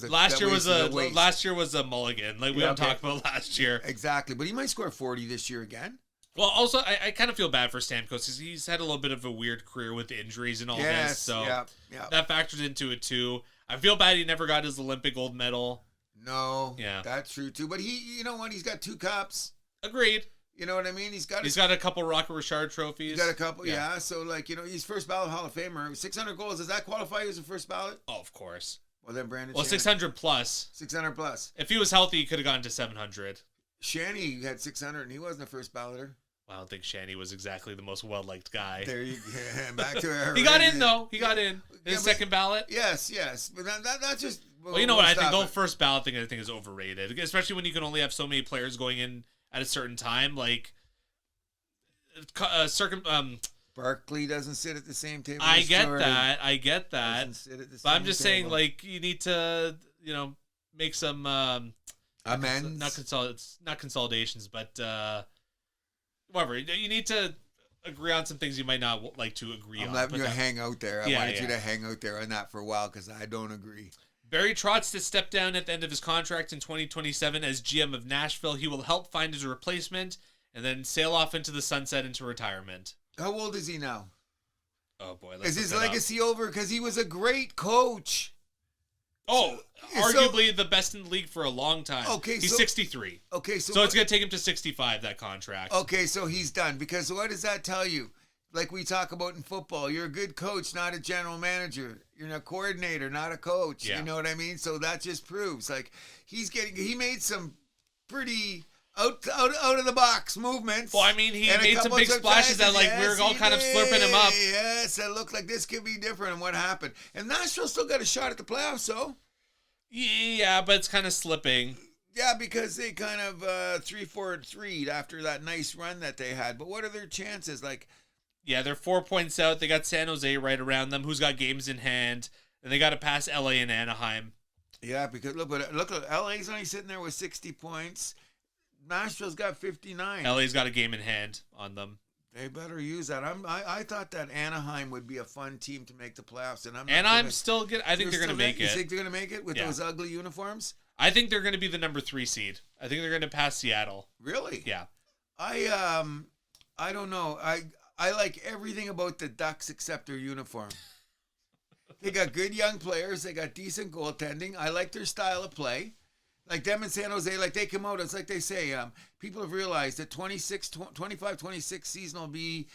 last year was a mulligan. Like we don't talk about last year. Exactly, but he might score 40 this year again. Well, also I kind of feel bad for Stamkos because he's had a little bit of a weird career with injuries and all this. So that factors into it too. I feel bad he never got his Olympic gold medal. No, that's true too. But you know what? He's got 2 cups. Agreed. You know what I mean? He's got a couple Rocket Richard trophies. He's got a couple, yeah. So, like, you know, he's first ballot Hall of Famer. 600 goals, does that qualify as a first ballot? Oh, of course. Well, then Brandon Well, Shanny. 600 plus. 600 plus. If he was healthy, he could have gone to 700. Shanny had 600, and he wasn't a first balloter. Well, I don't think Shanny was exactly the most well-liked guy. There you go. Back to her. He got in, though. He got in. His second ballot. Yes. But that's just... Well, you know what? I think the whole first ballot thing, I think, is overrated. Especially when you can only have so many players going in at a certain time. Like... Barkley doesn't sit at the same table. I get that. But I'm just saying, like, you need to, you know, make some amends. Not consolidations, but whatever. You need to agree on some things you might not like to agree on. I'm letting you hang out there. I wanted you yeah. to hang out there on that for a while because I don't agree. Barry Trotz to step down at the end of his contract in 2027 as GM of Nashville. He will help find his replacement and then sail off into the sunset into retirement. How old is he now? Oh, boy. Is his legacy over? Because he was a great coach. Oh, arguably the best in the league for a long time. Okay, he's 63. Okay, so it's going to take him to 65, that contract. Okay, so he's done. Because what does that tell you? Like we talk about in football, you're a good coach, not a general manager. You're a coordinator, not a coach. Yeah. You know what I mean? So that just proves, like, he made some pretty... Out of the box movements. Well, I mean, he made some big splashes that, like, we were all kind of slurping him up. Yes, it looked like this could be different. And what happened? And Nashville still got a shot at the playoffs, so. Yeah, but it's kind of slipping. Yeah, because they kind of 3-4-3'd after that nice run that they had. But what are their chances? Like, yeah, they're 4 points out. They got San Jose right around them, who's got games in hand, and they got to pass LA and Anaheim. Yeah, because look, LA's only sitting there with 60 points. Nashville's got 59. LA's got a game in hand on them. They better use that. I thought that Anaheim would be a fun team to make the playoffs, and I'm still good. I think they're going to make it. You think they're going to make it with those ugly uniforms? I think they're going to be the number 3 seed. I think they're going to pass Seattle. Really? Yeah. I don't know. I like everything about the Ducks except their uniform. They got good young players. They got decent goaltending. I like their style of play. Like them in San Jose, like they come out, it's like they say, people have realized that 25-26 season will be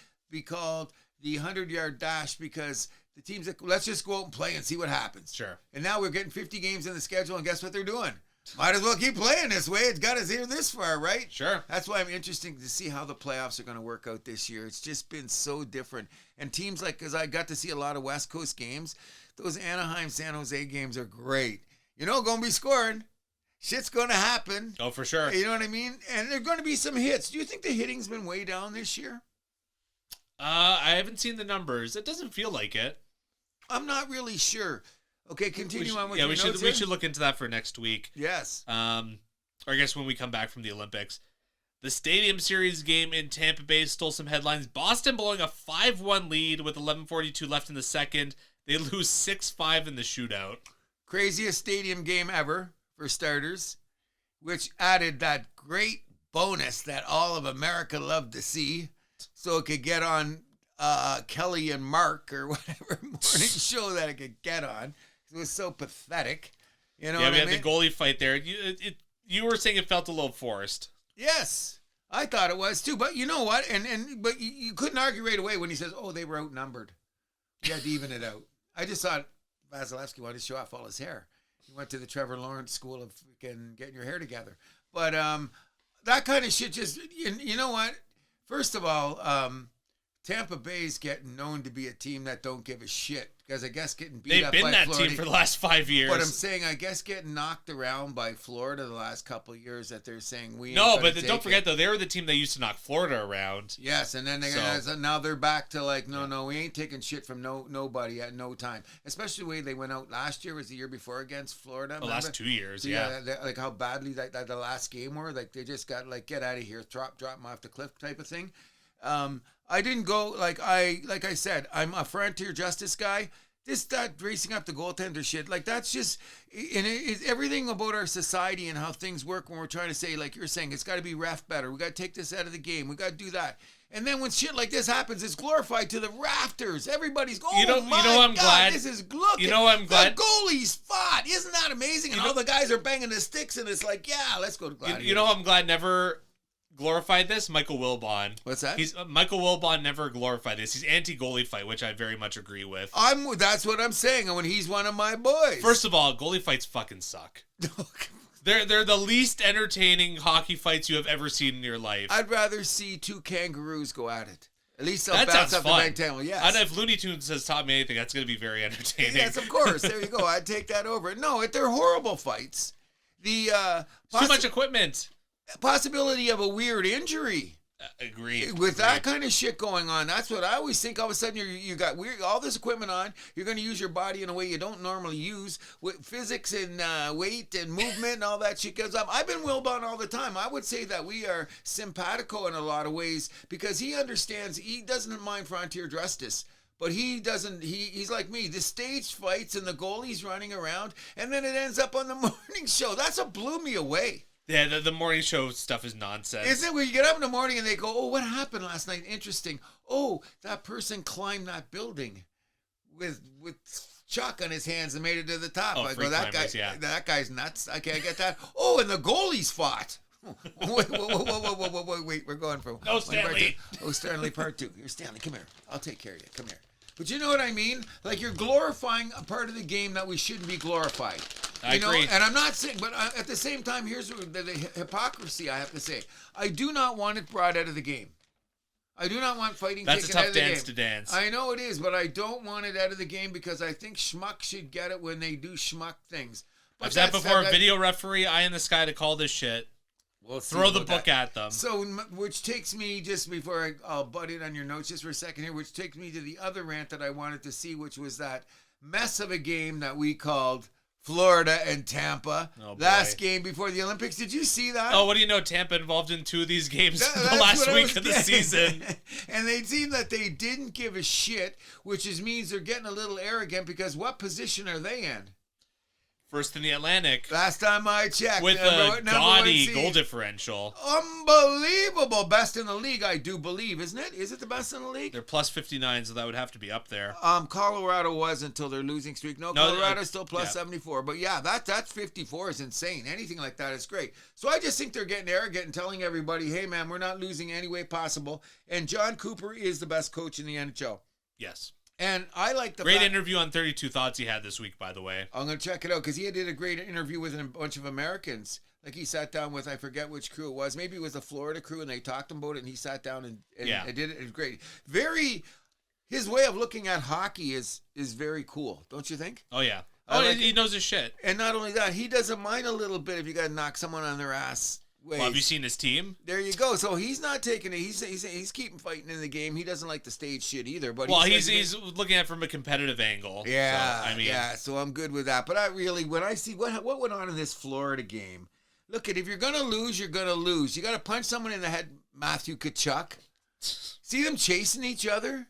called the 100-yard dash because the teams that, let's just go out and play and see what happens. Sure. And now we're getting 50 games in the schedule, and guess what they're doing? Might as well keep playing this way. It's got us here this far, right? Sure. That's why I'm interested to see how the playoffs are going to work out this year. It's just been so different. And teams like, because I got to see a lot of West Coast games, those Anaheim, San Jose games are great. You know, going to be scoring. Shit's going to happen. Oh, for sure. You know what I mean? And there are going to be some hits. Do you think the hitting's been way down this year? I haven't seen the numbers. It doesn't feel like it. I'm not really sure. Okay, continue on with your notes. We should look into that for next week. Yes. Or I guess when we come back from the Olympics. The Stadium Series game in Tampa Bay stole some headlines. Boston blowing a 5-1 lead with 11:42 left in the second. They lose 6-5 in the shootout. Craziest stadium game ever. For starters, which added that great bonus that all of America loved to see, so it could get on Kelly and Mark or whatever morning show that it could get on. It was so pathetic. You know yeah, what we I had mean? the goalie fight there. You were saying it felt a little forced. Yes, I thought it was too. But you know what? But you couldn't argue right away when he says, "Oh, they were outnumbered." You had to even it out. I just thought Vasilevsky wanted to show off all his hair. He went to the Trevor Lawrence School of freaking getting your hair together. But that kind of shit just, you know what? First of all, Tampa Bay's getting known to be a team that don't give a shit because I guess getting beat They've up been by that Florida. team for the last 5 years. But I'm saying, I guess getting knocked around by Florida the last couple of years that they're saying we ain't No, gonna but take don't forget it. though, they were the team that used to knock Florida around. Yes, and then now they're back to like, no, we ain't taking shit from nobody at no time. Especially the way they went out last year, was the year before against Florida. The last 2 years, Like how badly that the last game were. Like they just got like, get out of here, drop them off the cliff type of thing. I didn't go like I said, I'm a frontier justice guy. That racing up the goaltender shit, like that's just, and it's everything about our society and how things work when we're trying to say, like you're saying, it's got to be ref better. We got to take this out of the game. We got to do that. And then when shit like this happens, it's glorified to the rafters. Everybody's going, I'm glad. This is look. I'm glad. The goalies fought. Isn't that amazing? And all the guys are banging the sticks, and it's like, yeah, let's go to Gladiators. You know, I'm glad never glorified this. Michael Wilbon. What's that? Michael Wilbon never glorified this. He's anti-goalie fight, which I very much agree with. That's what I'm saying. And when he's one of my boys. First of all, goalie fights fucking suck. They're the least entertaining hockey fights you have ever seen in your life. I'd rather see two kangaroos go at it. At least they'll that bounce sounds off fun. the bank table. Yes. And if Looney Tunes has taught me anything, that's going to be very entertaining. Yes, of course. There you go. I'd take that over. No, they're horrible fights. The too much equipment. Possibility of a weird injury. Agreed. With that kind of shit going on, that's what I always think. All of a sudden, you got weird, all this equipment on. You're going to use your body in a way you don't normally use. With physics and weight and movement and all that shit goes up. I've been Wilbon all the time. I would say that we are simpatico in a lot of ways because he understands. He doesn't mind frontier justice. But he doesn't, he's like me. The staged fights and the goalies running around, and then it ends up on the morning show. That's what blew me away. Yeah, the morning show stuff is nonsense. Isn't it? When you get up in the morning and they go, oh, what happened last night? Interesting. Oh, that person climbed that building with chalk on his hands and made it to the top. Oh, I go, that climbers, guy, that guy's nuts. Okay, I get that. Oh, and the goalies fought. Wait, we're going from no Stanley. Stanley part 2. Here, Stanley, come here. I'll take care of you. Come here. But you know what I mean? Like you're glorifying a part of the game that we shouldn't be glorified. I agree. And I'm not saying, but at the same time, here's the hypocrisy I have to say. I do not want it brought out of the game. I do not want fighting That's taken out of the game. That's a tough dance to dance. I know it is, but I don't want it out of the game because I think schmuck should get it when they do schmuck things. But I've said before, video referee, eye in the sky to call this shit. We'll throw the book at them. So, which takes me, just before I'll butt in on your notes just for a second here, which takes me to the other rant that I wanted to see, which was that mess of a game that we called Florida and Tampa. Last game before the Olympics. Did you see that? Oh, what do you know? Tampa involved in 2 of these games the last week of the season. And they seem that they didn't give a shit, which means they're getting a little arrogant because what position are they in? First in the Atlantic. Last time I checked. With a gaudy goal differential. Unbelievable. Best in the league, I do believe, isn't it? Is it the best in the league? They're plus 59, so that would have to be up there. Colorado was until their losing streak. No, Colorado's still plus 74. But yeah, that 54 is insane. Anything like that is great. So I just think they're getting arrogant and telling everybody, hey, man, we're not losing any way possible. And John Cooper is the best coach in the NHL. Yes. And I like the great interview on 32 Thoughts he had this week, by the way. I'm going to check it out because he did a great interview with a bunch of Americans. Like he sat down with, I forget which crew it was. Maybe it was the Florida crew, and they talked about it, and he sat down and did it. It was great. His way of looking at hockey is very cool, don't you think? Oh, yeah. He knows his shit. And not only that, he doesn't mind a little bit if you got to knock someone on their ass. Well, have you seen his team? There you go. So he's not taking it. He's keeping fighting in the game. He doesn't like the stage shit either. But he's looking at it from a competitive angle. Yeah. So I'm good with that. But I really, when I see what went on in this Florida game, look if you're gonna lose, you're gonna lose. You got to punch someone in the head, Matthew Tkachuk. See them chasing each other.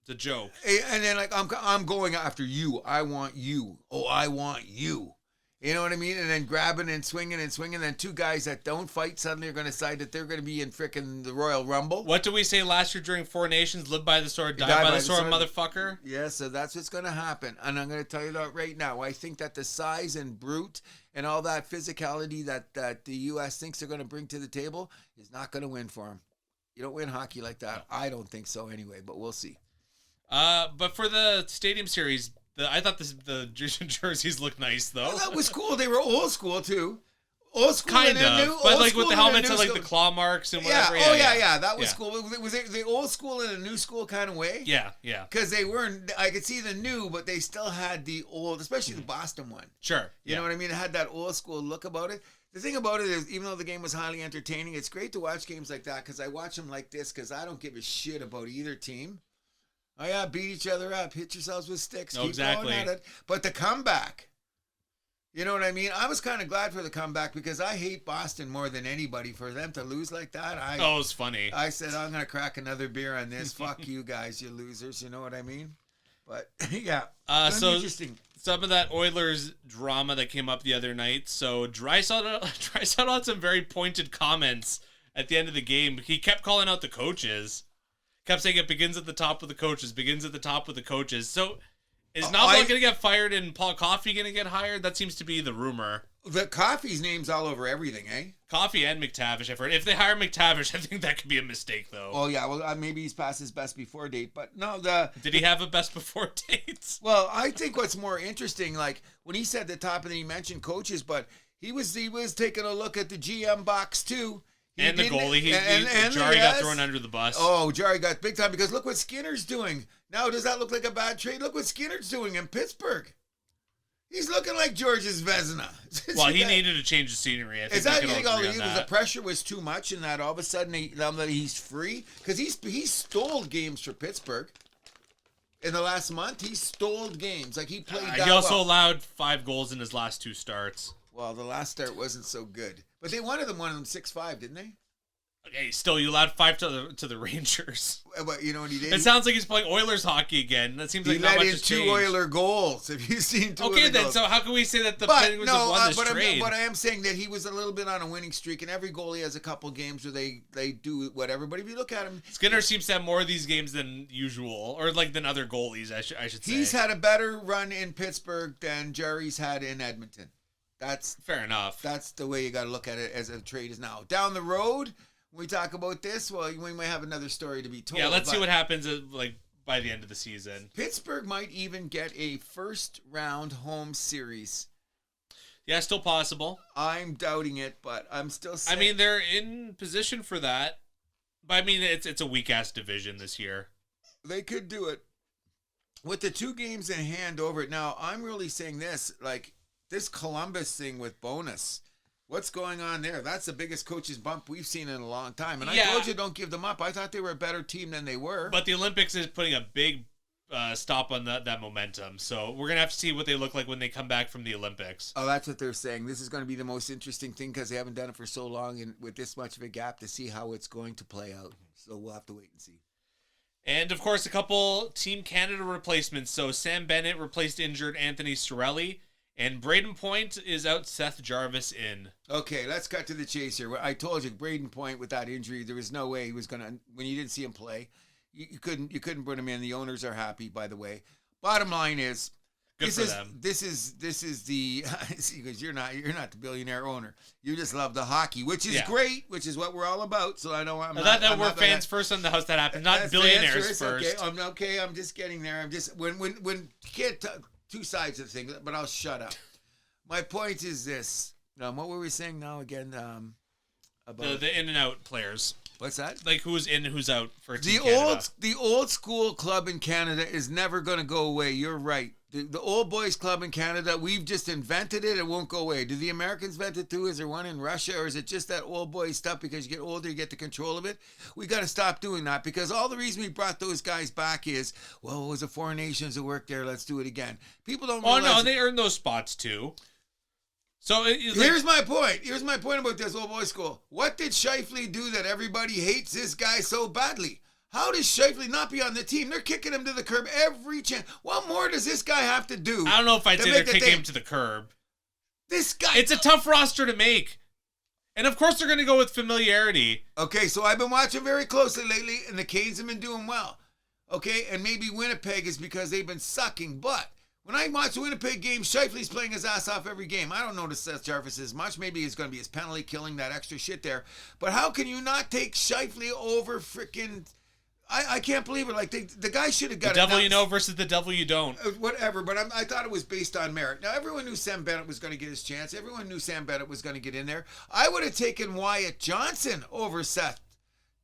It's a joke. And then like I'm going after you. I want you. Oh, I want you. You know what I mean? And then grabbing and swinging. Then two guys that don't fight suddenly are going to decide that they're going to be in frickin' the Royal Rumble. What did we say last year during Four Nations? Live by the sword, die by the sword, motherfucker. Yeah, so that's what's going to happen. And I'm going to tell you that right now. I think that the size and brute and all that physicality that the U.S. thinks they're going to bring to the table is not going to win for them. You don't win hockey like that. I don't think so anyway, but we'll see. But for the Stadium Series, I thought the jerseys looked nice, though. Well, that was cool. They were old school, too. Old school kind of. But like with the helmets and like the claw marks and whatever. Yeah. That was cool. Was it the old school in a new school kind of way? Yeah. Because they weren't, I could see the new, but they still had the old, especially the Boston one. Sure. You know what I mean? It had that old school look about it. The thing about it is, even though the game was highly entertaining, it's great to watch games like that because I watch them like this because I don't give a shit about either team. Oh, yeah, beat each other up, hit yourselves with sticks, keep going at it. But the comeback, you know what I mean? I was kind of glad for the comeback because I hate Boston more than anybody. For them to lose like that, it was funny. I said, I'm going to crack another beer on this. Fuck you guys, you losers. You know what I mean? But, yeah, so interesting. Some of that Oilers drama that came up the other night. So Draisaitl had some very pointed comments at the end of the game. He kept calling out the coaches. Kept saying it begins at the top with the coaches. So is Knobloch going to get fired and Paul Coffey going to get hired? That seems to be the rumor. The Coffey's name's all over everything, eh? Coffey and McTavish, I've heard. If they hire McTavish, I think that could be a mistake, though. Oh, yeah. Well, maybe he's past his best before date. But no, Did he have a best before date? Well, I think what's more interesting, like when he said the top and then he mentioned coaches, but he was taking a look at the GM box, too. And the goalie, Jari got thrown under the bus. Oh, Jari got big time because look what Skinner's doing. Now, does that look like a bad trade? Look what Skinner's doing in Pittsburgh. He's looking like George's Vezina. Well, he needed to change the scenery. I think is that you think all the pressure was too much and that all of a sudden that he's free? Because he stole games for Pittsburgh. In the last month, he stole games. Like he played that He also allowed 5 goals in his last 2 starts. Well, the last start wasn't so good. But they won them 6-5, didn't they? Okay, still, you allowed 5 to the Rangers. But you know what he did? It sounds like he's playing Oilers hockey again. That seems like not much has changed. He let in 2 Oiler goals. Have you seen 2 Okay, then, goals? so how can we say that the Penguins have won this trade? But I am saying that he was a little bit on a winning streak, and every goalie has a couple games where they do whatever. But if you look at him... Skinner seems to have more of these games than usual, or like than other goalies, I should say. He's had a better run in Pittsburgh than Jerry's had in Edmonton. That's fair enough. That's the way you got to look at it as a trade is now. Down the road, when we talk about this, well, we might have another story to be told. Yeah, let's see what happens by the end of the season. Pittsburgh might even get a first-round home series. Yeah, still possible. I'm doubting it, but I'm still saying... I mean, they're in position for that. But, I mean, it's a weak-ass division this year. They could do it. With the 2 games in hand over it. Now, I'm really saying this, like... This Columbus thing with Bonus, what's going on there? That's the biggest coach's bump we've seen in a long time. And I told you don't give them up. I thought they were a better team than they were. But the Olympics is putting a big stop on that momentum. So we're going to have to see what they look like when they come back from the Olympics. Oh, that's what they're saying. This is going to be the most interesting thing because they haven't done it for so long and with this much of a gap to see how it's going to play out. So we'll have to wait and see. And, of course, a couple Team Canada replacements. So Sam Bennett replaced injured Anthony Cirelli. And Braden Point is out, Seth Jarvis in. Okay, let's cut to the chase here. I told you, Braden Point with that injury, there was no way he was going to, when you didn't see him play, you couldn't put him in. The owners are happy, by the way. Bottom line is, Good for them. This is the, because you're not the billionaire owner. You just love the hockey, which is great, which is what we're all about. So I know we're fans first on the house that happened, not billionaires first. Okay, I'm just getting there. I'm just, when you can't 2 sides of the thing, but I'll shut up. My point is this. What were we saying now again? About the in and out players. What's that? Like who's in, who's out for Team Canada. The old school club in Canada is never going to go away. You're right. The old boys club in Canada, we've just invented it. It won't go away. Do the Americans invent it too? Is there one in Russia? Or is it just that old boy stuff because you get older, you get the control of it? We got to stop doing that because all the reason we brought those guys back is, well, it was the Four Nations that worked there. Let's do it again. People don't realize... Oh, no, they earned those spots too. So here's my point. Here's my point about this old boy school. What did Scheifele do that everybody hates this guy so badly? How does Scheifele not be on the team? They're kicking him to the curb every chance. What more does this guy have to do? I don't know if I'd say they're kicking him to the curb. This guy. It's a tough roster to make. And of course they're going to go with familiarity. Okay, so I've been watching very closely lately, and the Canes have been doing well. Okay, and maybe Winnipeg is because they've been sucking. But when I watch the Winnipeg game, Scheifele's playing his ass off every game. I don't notice Seth Jarvis as much. Maybe it's going to be his penalty killing, that extra shit there. But how can you not take Scheifele over freaking... I can't believe it. Like, the guy should have got the devil you know versus the devil you don't. Whatever, but I thought it was based on merit. Now, everyone knew Sam Bennett was going to get his chance. Everyone knew Sam Bennett was going to get in there. I would have taken Wyatt Johnson over Seth.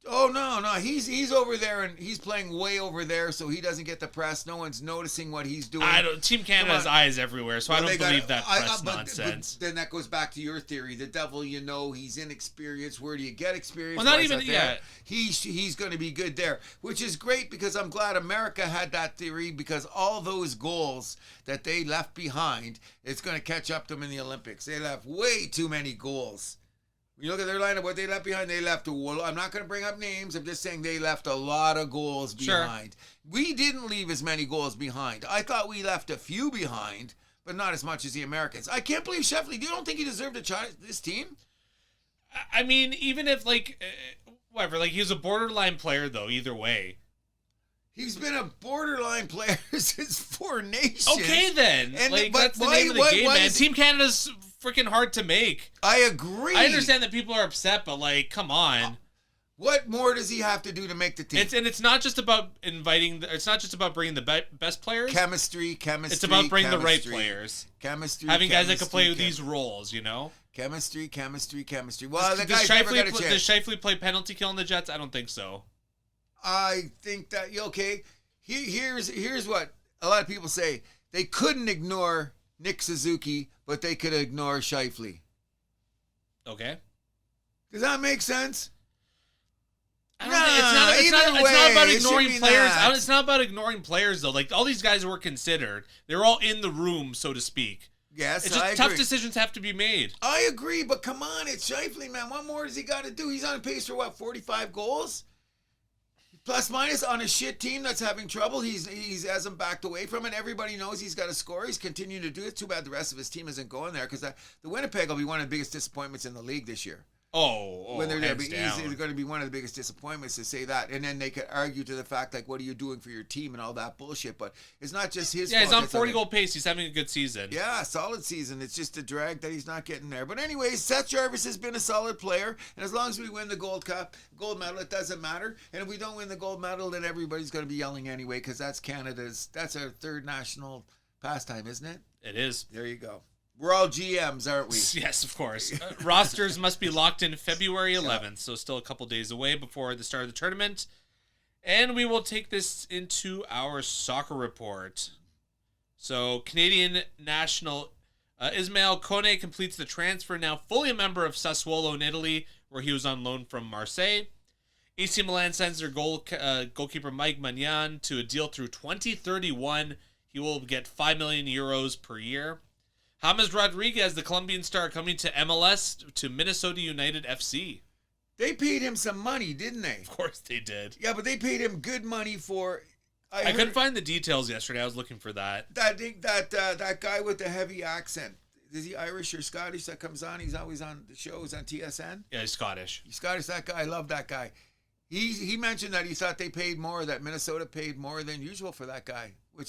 Oh, no, he's over there, and he's playing way over there, so he doesn't get the press. No one's noticing what he's doing. Team Canada has eyes everywhere, so I don't believe that press nonsense. But then that goes back to your theory. The devil, he's inexperienced. Where do you get experience? Well, not even yet. He's going to be good there, which is great because I'm glad America had that theory because all those goals that they left behind, it's going to catch up to them in the Olympics. They left way too many goals. You look at their lineup, what they left behind, I'm not going to bring up names. I'm just saying they left a lot of goals behind. Sure. We didn't leave as many goals behind. I thought we left a few behind, but not as much as the Americans. I can't believe Scheifele. You don't think he deserved a shot at this team? I mean, even if, whatever, he was a borderline player, though, either way. He's been a borderline player since Four Nations. Okay, then. That's the name of the game, man. Team Canada's freaking hard to make. I agree. I understand that people are upset, but come on. What more does he have to do to make the team? It's not just about it's not just about bringing the best players. Chemistry. It's about bringing the right players. Chemistry. Having guys that can play these roles, Chemistry. Well, the guy's never got a chance. Does Scheifele play penalty kill on the Jets? I don't think so. I think that okay. Here's what a lot of people say. They couldn't ignore Nick Suzuki, but they could ignore Scheifele. Okay. Does that make sense? It's not about ignoring players. It's not about ignoring players, though. All these guys were considered. They're all in the room, so to speak. Yes, it's just tough decisions have to be made. I agree, but come on, it's Scheifele, man. What more does he got to do? He's on pace for 45 goals? Plus minus on a shit team that's having trouble. He hasn't backed away from it. Everybody knows he's got to score. He's continuing to do it. Too bad the rest of his team isn't going there because the Winnipeg will be one of the biggest disappointments in the league this year. When they're there, it's going to be one of the biggest disappointments to say that. And then they could argue to the fact, what are you doing for your team and all that bullshit. But it's not just his fault. Yeah, he's on 40-goal pace. He's having a good season. Yeah, solid season. It's just a drag that he's not getting there. But anyways, Seth Jarvis has been a solid player. And as long as we win the gold medal, it doesn't matter. And if we don't win the gold medal, then everybody's going to be yelling anyway because that's our third national pastime, isn't it? It is. There you go. We're all GMs, aren't we? Yes, of course. Rosters must be locked in February 11th, so still a couple days away before the start of the tournament. And we will take this into our soccer report. So, Canadian national Ismail Kone completes the transfer, now fully a member of Sassuolo in Italy, where he was on loan from Marseille. AC Milan sends their goalkeeper Mike Maignan to a deal through 2031. He will get 5 million euros per year. James Rodriguez, the Colombian star, coming to MLS to Minnesota United FC. They paid him some money, didn't they? Of course they did. Yeah, but they paid him good money for... I couldn't find the details yesterday. I was looking for that. That guy with the heavy accent. Is he Irish or Scottish that comes on? He's always on the shows on TSN? Yeah, he's Scottish. He's Scottish, that guy. I love that guy. He mentioned that he thought they paid more, that Minnesota paid more than usual for that guy. But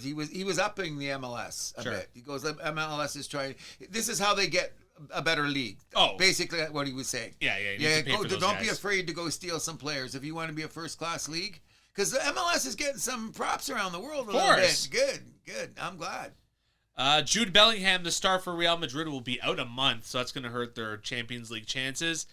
he was upping the MLS a bit. He goes, MLS is trying. This is how they get a better league. Oh, basically what he was saying. Yeah. Don't be afraid to go steal some players if you want to be a first class league, because the MLS is getting some props around the world a little bit. Good. I'm glad. Jude Bellingham, the star for Real Madrid, will be out a month, so that's going to hurt their Champions League chances.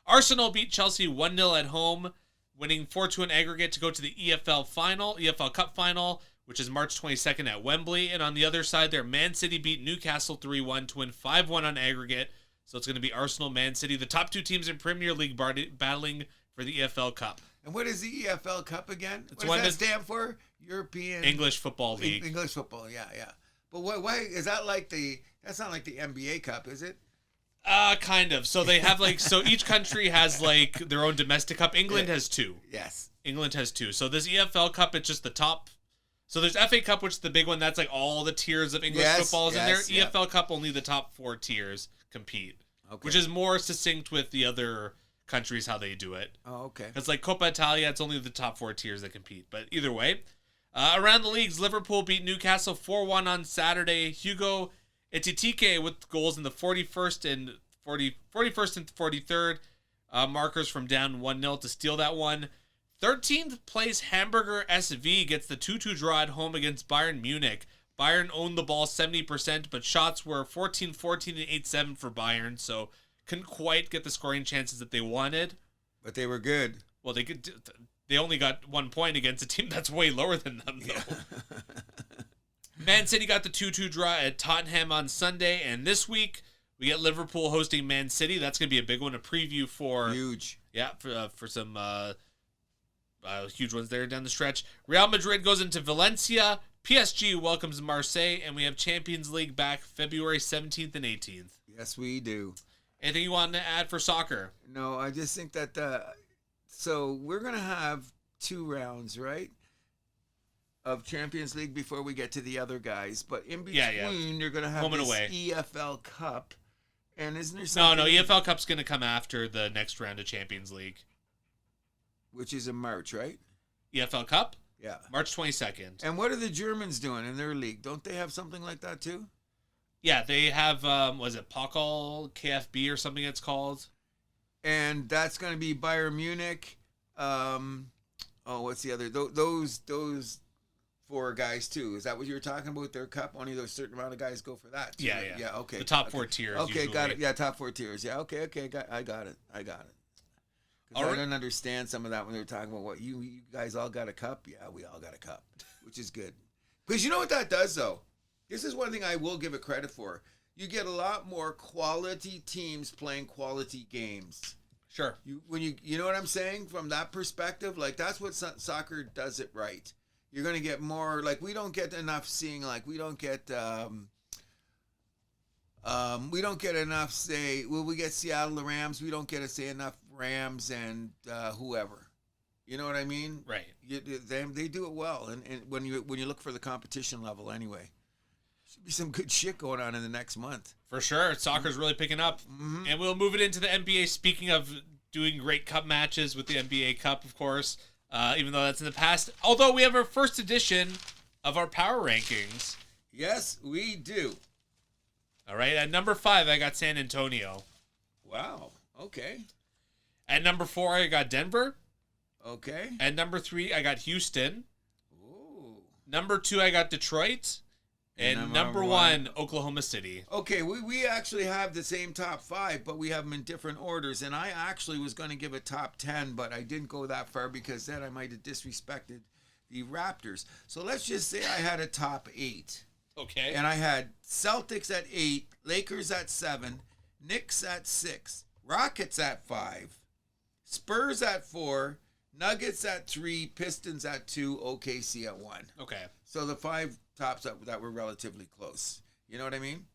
Arsenal beat Chelsea 1-0 at home, winning 4-2 in aggregate to go to the EFL Cup final, which is March 22nd at Wembley. And on the other side there, Man City beat Newcastle 3-1 to win 5-1 on aggregate. So it's going to be Arsenal, Man City, the top two teams in Premier League battling for the EFL Cup. And what is the EFL Cup again? What does that stand for? European... English Football League. English Football, yeah. But why is that that's not like the NBA Cup, is it? Kind of. So they have so each country has their own domestic cup. England has two. Yes. England has two. So this EFL Cup, it's just the top So there's FA Cup, which is the big one. That's like all the tiers of English football is in there. Yeah. EFL Cup, only the top 4 tiers compete, which is more succinct with the other countries how they do it. Oh, okay. It's like Coppa Italia. It's only the top 4 tiers that compete. But either way, around the leagues, Liverpool beat Newcastle 4-1 on Saturday. Hugo Etobicoke with goals in the 41st and 43rd markers from down 1-0 to steal that one. 13th place Hamburger SV gets the 2-2 draw at home against Bayern Munich. Bayern owned the ball 70%, but shots were 14-14 and 8-7 for Bayern, so couldn't quite get the scoring chances that they wanted. But they were good. Well, they only got 1 point against a team that's way lower than them, though. Yeah. Man City got the 2-2 draw at Tottenham on Sunday, and this week we get Liverpool hosting Man City. That's going to be a big one, a preview for... Huge. Yeah, for some... huge ones there down the stretch. Real Madrid goes into Valencia. PSG welcomes Marseille, and we have Champions League back February 17th and 18th. Yes, we do. Anything you want to add for soccer? No, I just think that so we're going to have 2 rounds, right, of Champions League before we get to the other guys. But in between, you're going to have this EFL Cup. And isn't there something... No, EFL Cup's going to come after the next round of Champions League. Which is in March, right? EFL Cup? Yeah. March 22nd. And what are the Germans doing in their league? Don't they have something like that too? Yeah, they have, was it Pokal KFB or something it's called? And that's going to be Bayern Munich. What's the other? Those 4 guys too. Is that what you were talking about? Their cup? Only those certain amount of guys go for that too, Yeah, right? yeah. Okay. The top 4 tiers. Okay, usually. got it. Yeah, top 4 tiers. Yeah, okay. I got it. I don't understand some of that when they were talking about what you guys all got a cup. Yeah, we all got a cup, which is good. Because you know what that does, though? This is one thing I will give it credit for. You get a lot more quality teams playing quality games. Sure. You know what I'm saying? From that perspective, like that's what soccer does it right. You're going to get more, like we don't get enough seeing, like we don't get enough say, well, we get Seattle the Rams. We don't get to say enough Rams and whoever. You know what I mean? Right. They do it well. And when you look for the competition level anyway, should be some good shit going on in the next month. For sure. Soccer's really picking up. Mm-hmm. And we'll move it into the NBA. Speaking of doing great cup matches with the NBA Cup, of course, even though that's in the past. Although we have our first edition of our power rankings. Yes, we do. All right, at number 5, I got San Antonio. Wow. Okay. At number 4, I got Denver. Okay. At number 3, I got Houston. Ooh. Number 2, I got Detroit. And number 1, Oklahoma City. Okay, we actually have the same top 5, but we have them in different orders. And I actually was going to give a top 10, but I didn't go that far because then I might have disrespected the Raptors. So let's just say I had a top 8. Okay. And I had Celtics at 8, Lakers at 7, Knicks at 6, Rockets at 5, Spurs at 4, Nuggets at 3, Pistons at 2, OKC at 1. Okay. So the 5 tops that were relatively close. You know what I mean?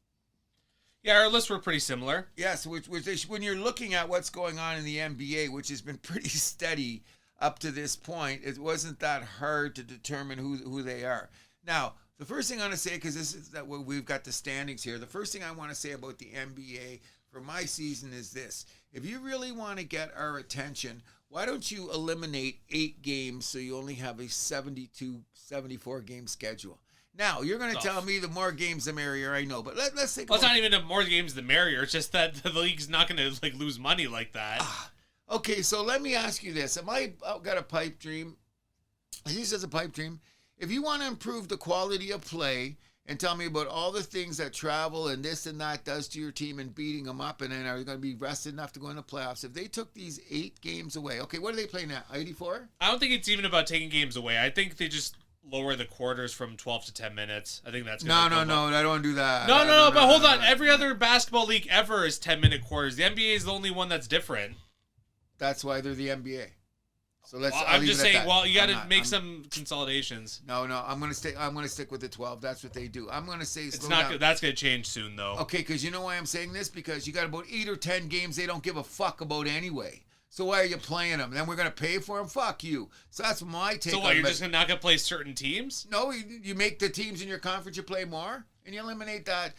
Yeah, our lists were pretty similar. Yes, which when you're looking at what's going on in the NBA, which has been pretty steady up to this point, it wasn't that hard to determine who they are. Now, the first thing I want to say, because this is that we've got the standings here, the first thing I want to say about the NBA for my season is this. If you really want to get our attention, why don't you eliminate 8 games so you only have a 72, 74 game schedule? Now, you're going to tell me the more games the merrier, I know, but let's think about it's not even the more games the merrier. It's just that the league's not going to like lose money like that. Okay, so let me ask you this. Am I got a pipe dream? This is a pipe dream. If you want to improve the quality of play and tell me about all the things that travel and this and that does to your team and beating them up and then are you going to be rested enough to go in the playoffs? If they took these 8 games away, okay, what are they playing now? 84? I don't think it's even about taking games away. I think they just lower the quarters from 12 to 10 minutes. I think that's no. I don't want to do that. No, but hold on. Every other basketball league ever is 10-minute quarters. The NBA is the only one that's different. That's why they're the NBA. So I'm just saying. Well, you got to make some consolidations. No. I'm gonna stick with the 12. That's what they do. I'm gonna say it's not down. That's gonna change soon, though. Okay, because you know why I'm saying this? Because you got about 8 or 10 games they don't give a fuck about anyway. So why are you playing them? Then we're going to pay for them? Fuck you. So that's my take. So what, you're just not going to play certain teams? No, you make the teams in your conference you play more, and you eliminate that.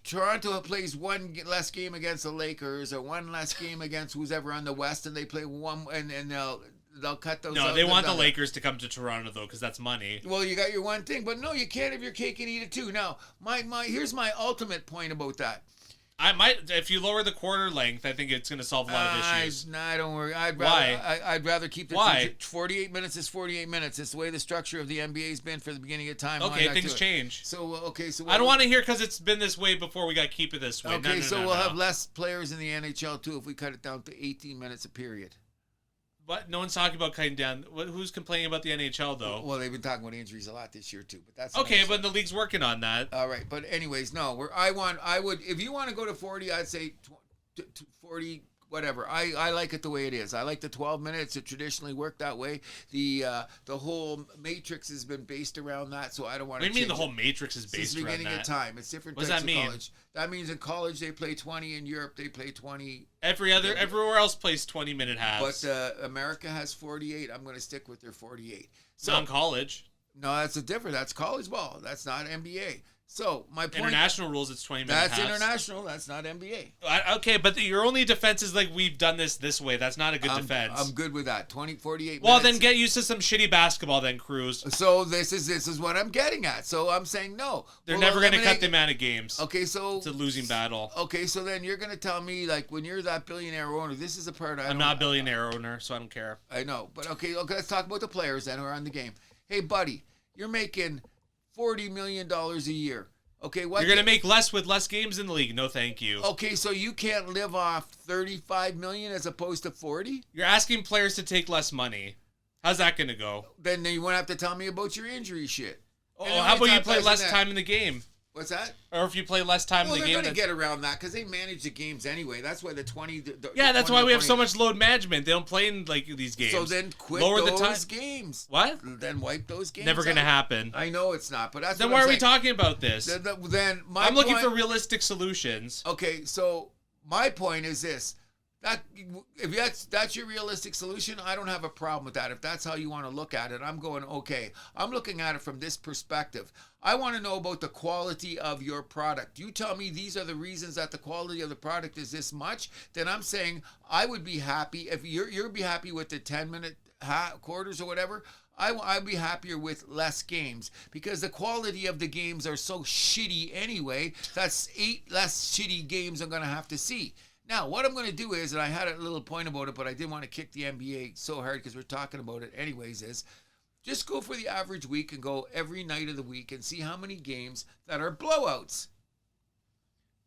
Toronto plays one less game against the Lakers or one less game against who's ever on the West, and they play one, and they'll cut those out. No, they want the Lakers to come to Toronto, though, because that's money. Well, you got your one thing, but no, you can't have your cake and eat it too. Now, here's my ultimate point about that. If you lower the quarter length, I think it's going to solve a lot of issues. Nah, don't worry. Why? I'd rather keep the Why? 48 minutes is 48 minutes. It's the way the structure of the NBA's been for the beginning of time. Okay, things change. So I don't want to hear because it's been this way before we got to keep it this way. Okay, we'll have less players in the NHL too if we cut it down to 18 minutes a period. What? No one's talking about cutting down. Who's complaining about the NHL though? Well, they've been talking about injuries a lot this year too, but that's okay. But the league's working on that. All right, but anyways, no. If you want to go to 40, I'd say 40. Whatever. I like it the way it is. I like the 12 minutes. It traditionally worked that way. The whole matrix has been based around that, so I don't want to. What do you mean the whole matrix is based around that? Since the beginning of time. It's different types of college. That means in college they play 20. In Europe they play 20. Everywhere else plays 20-minute halves. But America has 48. I'm going to stick with their 48. So non-college. No, that's college ball. That's not NBA. So my point. International rules, it's 20 minutes. That's international. That's not NBA. Okay, but your only defense is like we've done this way. That's not a good defense. I'm good with that. 48 Well, minutes. then get used to some shitty basketball, then, Cruz. So this is what I'm getting at. So I'm saying no. They're never going to cut the amount of games. Okay, so it's a losing battle. Okay, so then you're going to tell me like when you're that billionaire owner, this is a part I'm not a billionaire owner, so I don't care. I know, but okay, let's talk about the players then who are on the game. Hey, buddy, you're making $40 million a year. Okay, what? You're going to make less with less games in the league. No, thank you. Okay, so you can't live off $35 million as opposed to 40? You're asking players to take less money. How's that going to go? Then you won't have to tell me about your injury shit. Oh, how about you play less time in the game? What's that? Or if you play less time in the game. Well, they're going to get around that because they manage the games anyway. That's why the 20... that's why we have so much load management. They don't play in like these games. So then quit those games. What? Then wipe those games Never going to happen. I know it's not, but that's then what why I'm are we saying. talking about this? I'm looking for realistic solutions. Okay, so my point is this. If that's your realistic solution, I don't have a problem with that. If that's how you want to look at it, I'm going, okay. I'm looking at it from this perspective. I want to know about the quality of your product. You tell me these are the reasons that the quality of the product is this much, then I'm saying I would be happy if you'd be happy with the 10-minute quarters or whatever. I'd be happier with less games because the quality of the games are so shitty anyway. That's 8 less shitty games I'm going to have to see. Now, what I'm going to do is, and I had a little point about it, but I didn't want to kick the NBA so hard because we're talking about it anyways, is just go for the average week and go every night of the week and see how many games that are blowouts.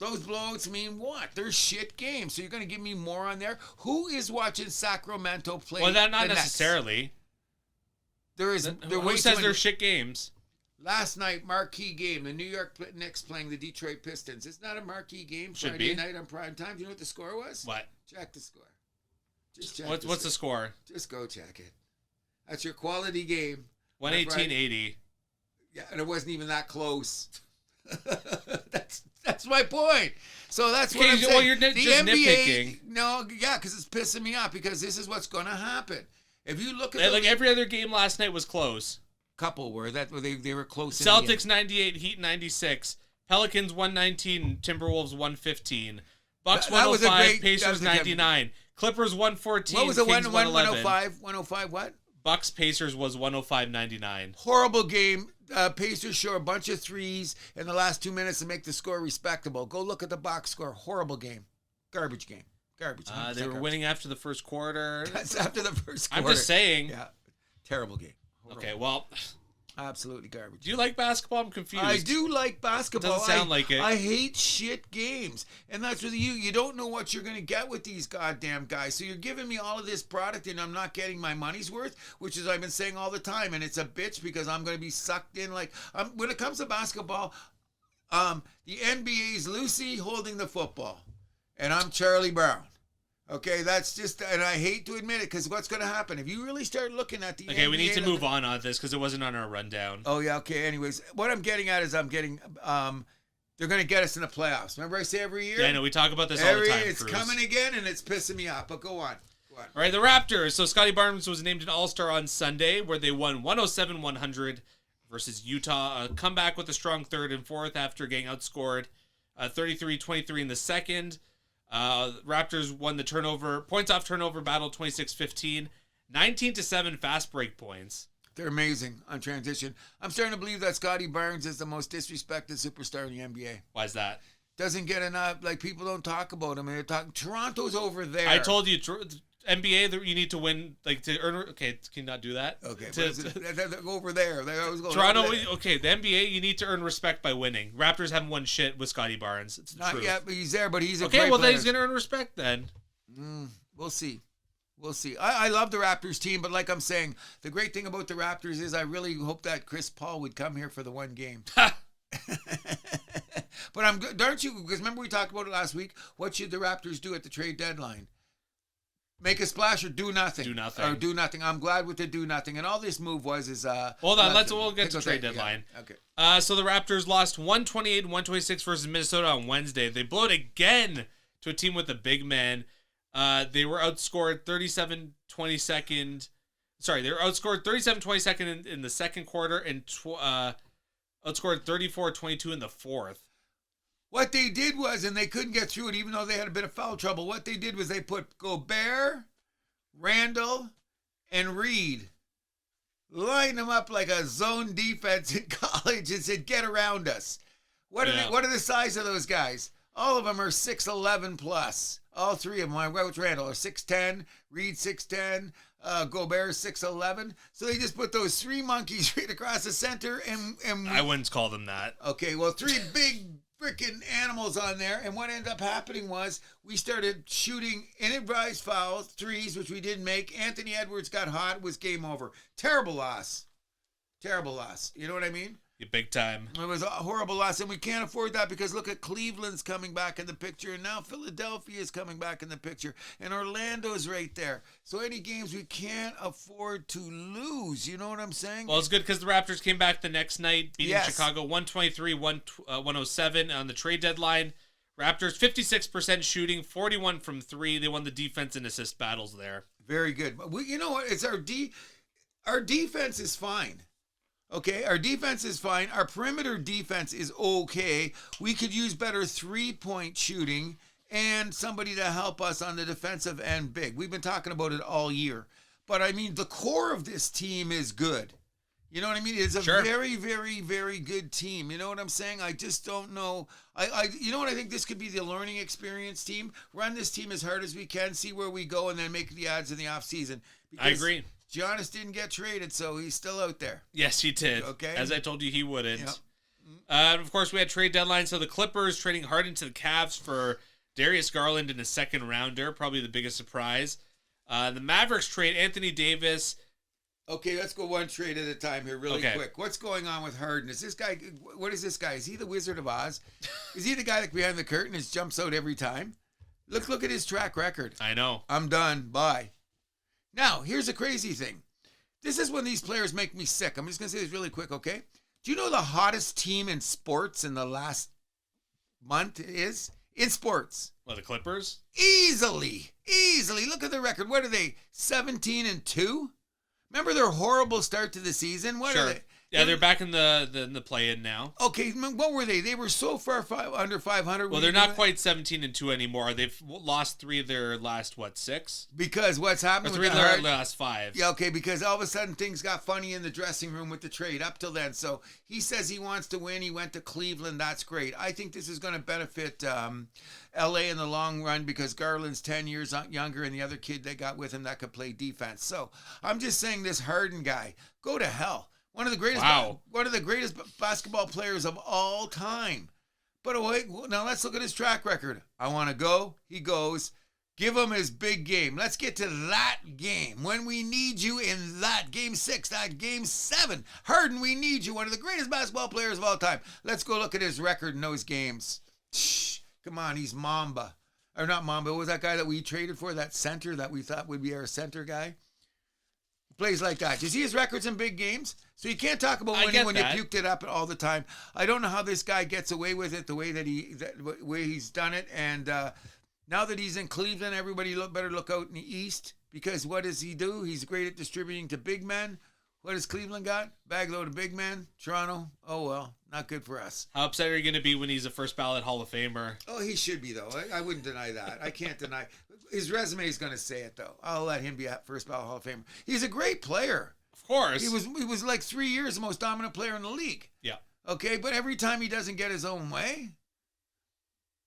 Those blowouts mean what? They're shit games. So you're going to give me more on there? Who is watching Sacramento play? Well, not necessarily. There is. Who says they're shit games? Last night, marquee game. The New York Knicks playing the Detroit Pistons. It's not a marquee game. Should Friday be. night on prime time. Do you know what the score was? What? Check the score. Just check. What's the score? Just go check it. That's your quality game. 118-80. Yeah, and it wasn't even that close. That's my point. So that's what I'm saying. Well, you're the just NBA, nitpicking. No, yeah, because it's pissing me off because this is what's going to happen. If you look at every other game last night was close. Couple were they were close. Celtics 98, Heat 96, Pelicans 119, Timberwolves 115, Bucks 105, Pacers 99, Clippers 114. What was it? 111. 105 what? Bucks Pacers was 105-99. Horrible game. Pacers show a bunch of threes in the last 2 minutes to make the score respectable. Go look at the box score. Horrible game. Garbage game. Garbage. They were winning after the first quarter. That's after the first quarter. I'm just saying. Yeah. Terrible game. Horrible. Okay, well. Absolutely garbage. Do you like basketball? I'm confused. I do like basketball. It doesn't sound like it. I hate shit games. And that's with you. You don't know what you're going to get with these goddamn guys. So you're giving me all of this product and I'm not getting my money's worth, which is I've been saying all the time. And it's a bitch because I'm going to be sucked in. Like when it comes to basketball, the NBA's Lucy holding the football. And I'm Charlie Brown. Okay, that's just, and I hate to admit it, because what's going to happen? If you really start looking at the Okay, NBA, we need to move on this, because it wasn't on our rundown. Oh, yeah, okay, anyways. What I'm getting at is I'm getting, They're going to get us in the playoffs. Remember I say every year? Yeah, I know. We talk about this all the time, It's Cruz. coming again, and it's pissing me off. But go on. All right, the Raptors. So Scotty Barnes was named an All-Star on Sunday, where they won 107-100 versus Utah. A comeback with a strong third and fourth after getting outscored 33-23 in the second. Raptors won the points off turnover battle 26-15, 19-7 fast break points. They're amazing on transition. I'm starting to believe that Scotty Barnes is the most disrespected superstar in the NBA. Why is that? Doesn't get enough. Like, people don't talk about him. And they're talking. Toronto's over there. I told you, NBA, that you need to win, like, to earn. Okay, can you not do that? Okay, go over there. They always go Toronto. over there. Okay, the NBA, you need to earn respect by winning. Raptors haven't won shit with Scotty Barnes. It's not true. yet, but he's there. But he's a okay. great Well, player. then he's gonna earn respect then. We'll see. We'll see. I love the Raptors team, but like I'm saying, the great thing about the Raptors is I really hope that Chris Paul would come here for the one game. But I'm good, aren't you? Because remember we talked about it last week. What should the Raptors do at the trade deadline? Make a splash or do nothing? Do nothing. Or do nothing. I'm glad with the do nothing. And all this move was Hold on, we'll get to trade deadline. Yeah. Okay. So the Raptors lost 128-126 versus Minnesota on Wednesday. They blew it again to a team with a big man. They were outscored 37-22. Sorry, they were outscored 37-22 in the second quarter and outscored 34-22 in the fourth. What they did was, and they couldn't get through it even though they had a bit of foul trouble, what they did was they put Gobert, Randall, and Reed, lined them up like a zone defense in college and said, get around us. What are the size of those guys? All of them are 6'11 plus. All three of them. Which Randall are 6'10, Reed 6'10, Gobert 6'11. So they just put those three monkeys right across the center and I wouldn't call them that. Okay, well, three big freaking animals on there, and what ended up happening was we started shooting inadvised fouls, threes, which we didn't make. Anthony Edwards got hot, it was game over. Terrible loss. You know what I mean? Big time. It was a horrible loss, and we can't afford that because look at Cleveland's coming back in the picture, and now Philadelphia is coming back in the picture, and Orlando's right there. So any games we can't afford to lose. You know what I'm saying? Well, it's good because the Raptors came back the next night, beating Chicago 123-107 on the trade deadline. Raptors 56% shooting, 41 from three. They won the defense and assist battles there. Very good. You know what? It's our defense is fine. Okay, our defense is fine. Our perimeter defense is okay. We could use better three-point shooting and somebody to help us on the defensive end big. We've been talking about it all year. But, I mean, the core of this team is good. You know what I mean? It's a very, very, very good team. You know what I'm saying? I just don't know. You know what I think? This could be the learning experience team. Run this team as hard as we can, see where we go, and then make the odds in the offseason. I agree. Giannis didn't get traded, so he's still out there. Yes, he did. Okay. As I told you, he wouldn't. Yep. Of course, we had trade deadline. So the Clippers trading Harden to the Cavs for Darius Garland in a second rounder. Probably the biggest surprise. The Mavericks trade Anthony Davis. Okay, let's go one trade at a time here really quick. What's going on with Harden? Is this guy, what is this guy? Is he the Wizard of Oz? Is he the guy that behind the curtain and jumps out every time? Look at his track record. I know. I'm done. Bye. Now, here's a crazy thing. This is when these players make me sick. I'm just going to say this really quick, okay? Do you know the hottest team in sports in the last month is? In sports. What, the Clippers? Easily. Look at the record. What are they? 17-2? Remember their horrible start to the season? What are they? Yeah, they're back in the play-in now. Okay, what were they? They were so far under 500. Well, they're not quite 17-2 anymore. They've lost three of their last, 6? Because what's happened with their last 5. Yeah, okay, because all of a sudden things got funny in the dressing room with the trade up till then. So he says he wants to win. He went to Cleveland. That's great. I think this is going to benefit L.A. in the long run because Garland's 10 years younger and the other kid they got with him that could play defense. So I'm just saying this Harden guy, go to hell. One of the greatest basketball players of all time. But wait, now let's look at his track record. I want to go. He goes. Give him his big game. Let's get to that game. When we need you in that game 6, that game 7. Harden, we need you. One of the greatest basketball players of all time. Let's go look at his record in those games. Shh, come on, he's Mamba. Or not Mamba. What was that guy that we traded for? That center that we thought would be our center guy? plays like that. You see his records in big games? So you can't talk about I winning get when that. you puked it up all the time. I don't know how this guy gets away with it the way that way he's done it. And now that he's in Cleveland, everybody better look out in the East, because what does he do? He's great at distributing to big men. What has Cleveland got? Bag load of big men. Toronto, oh well, not good for us. How upset are you going to be when he's a first ballot Hall of Famer? Oh, he should be, though. I wouldn't deny that. I can't deny. His resume is going to say it, though. I'll let him be a first ballot Hall of Famer. He's a great player. Of course. He was like 3 years the most dominant player in the league. Yeah. Okay, but every time he doesn't get his own way,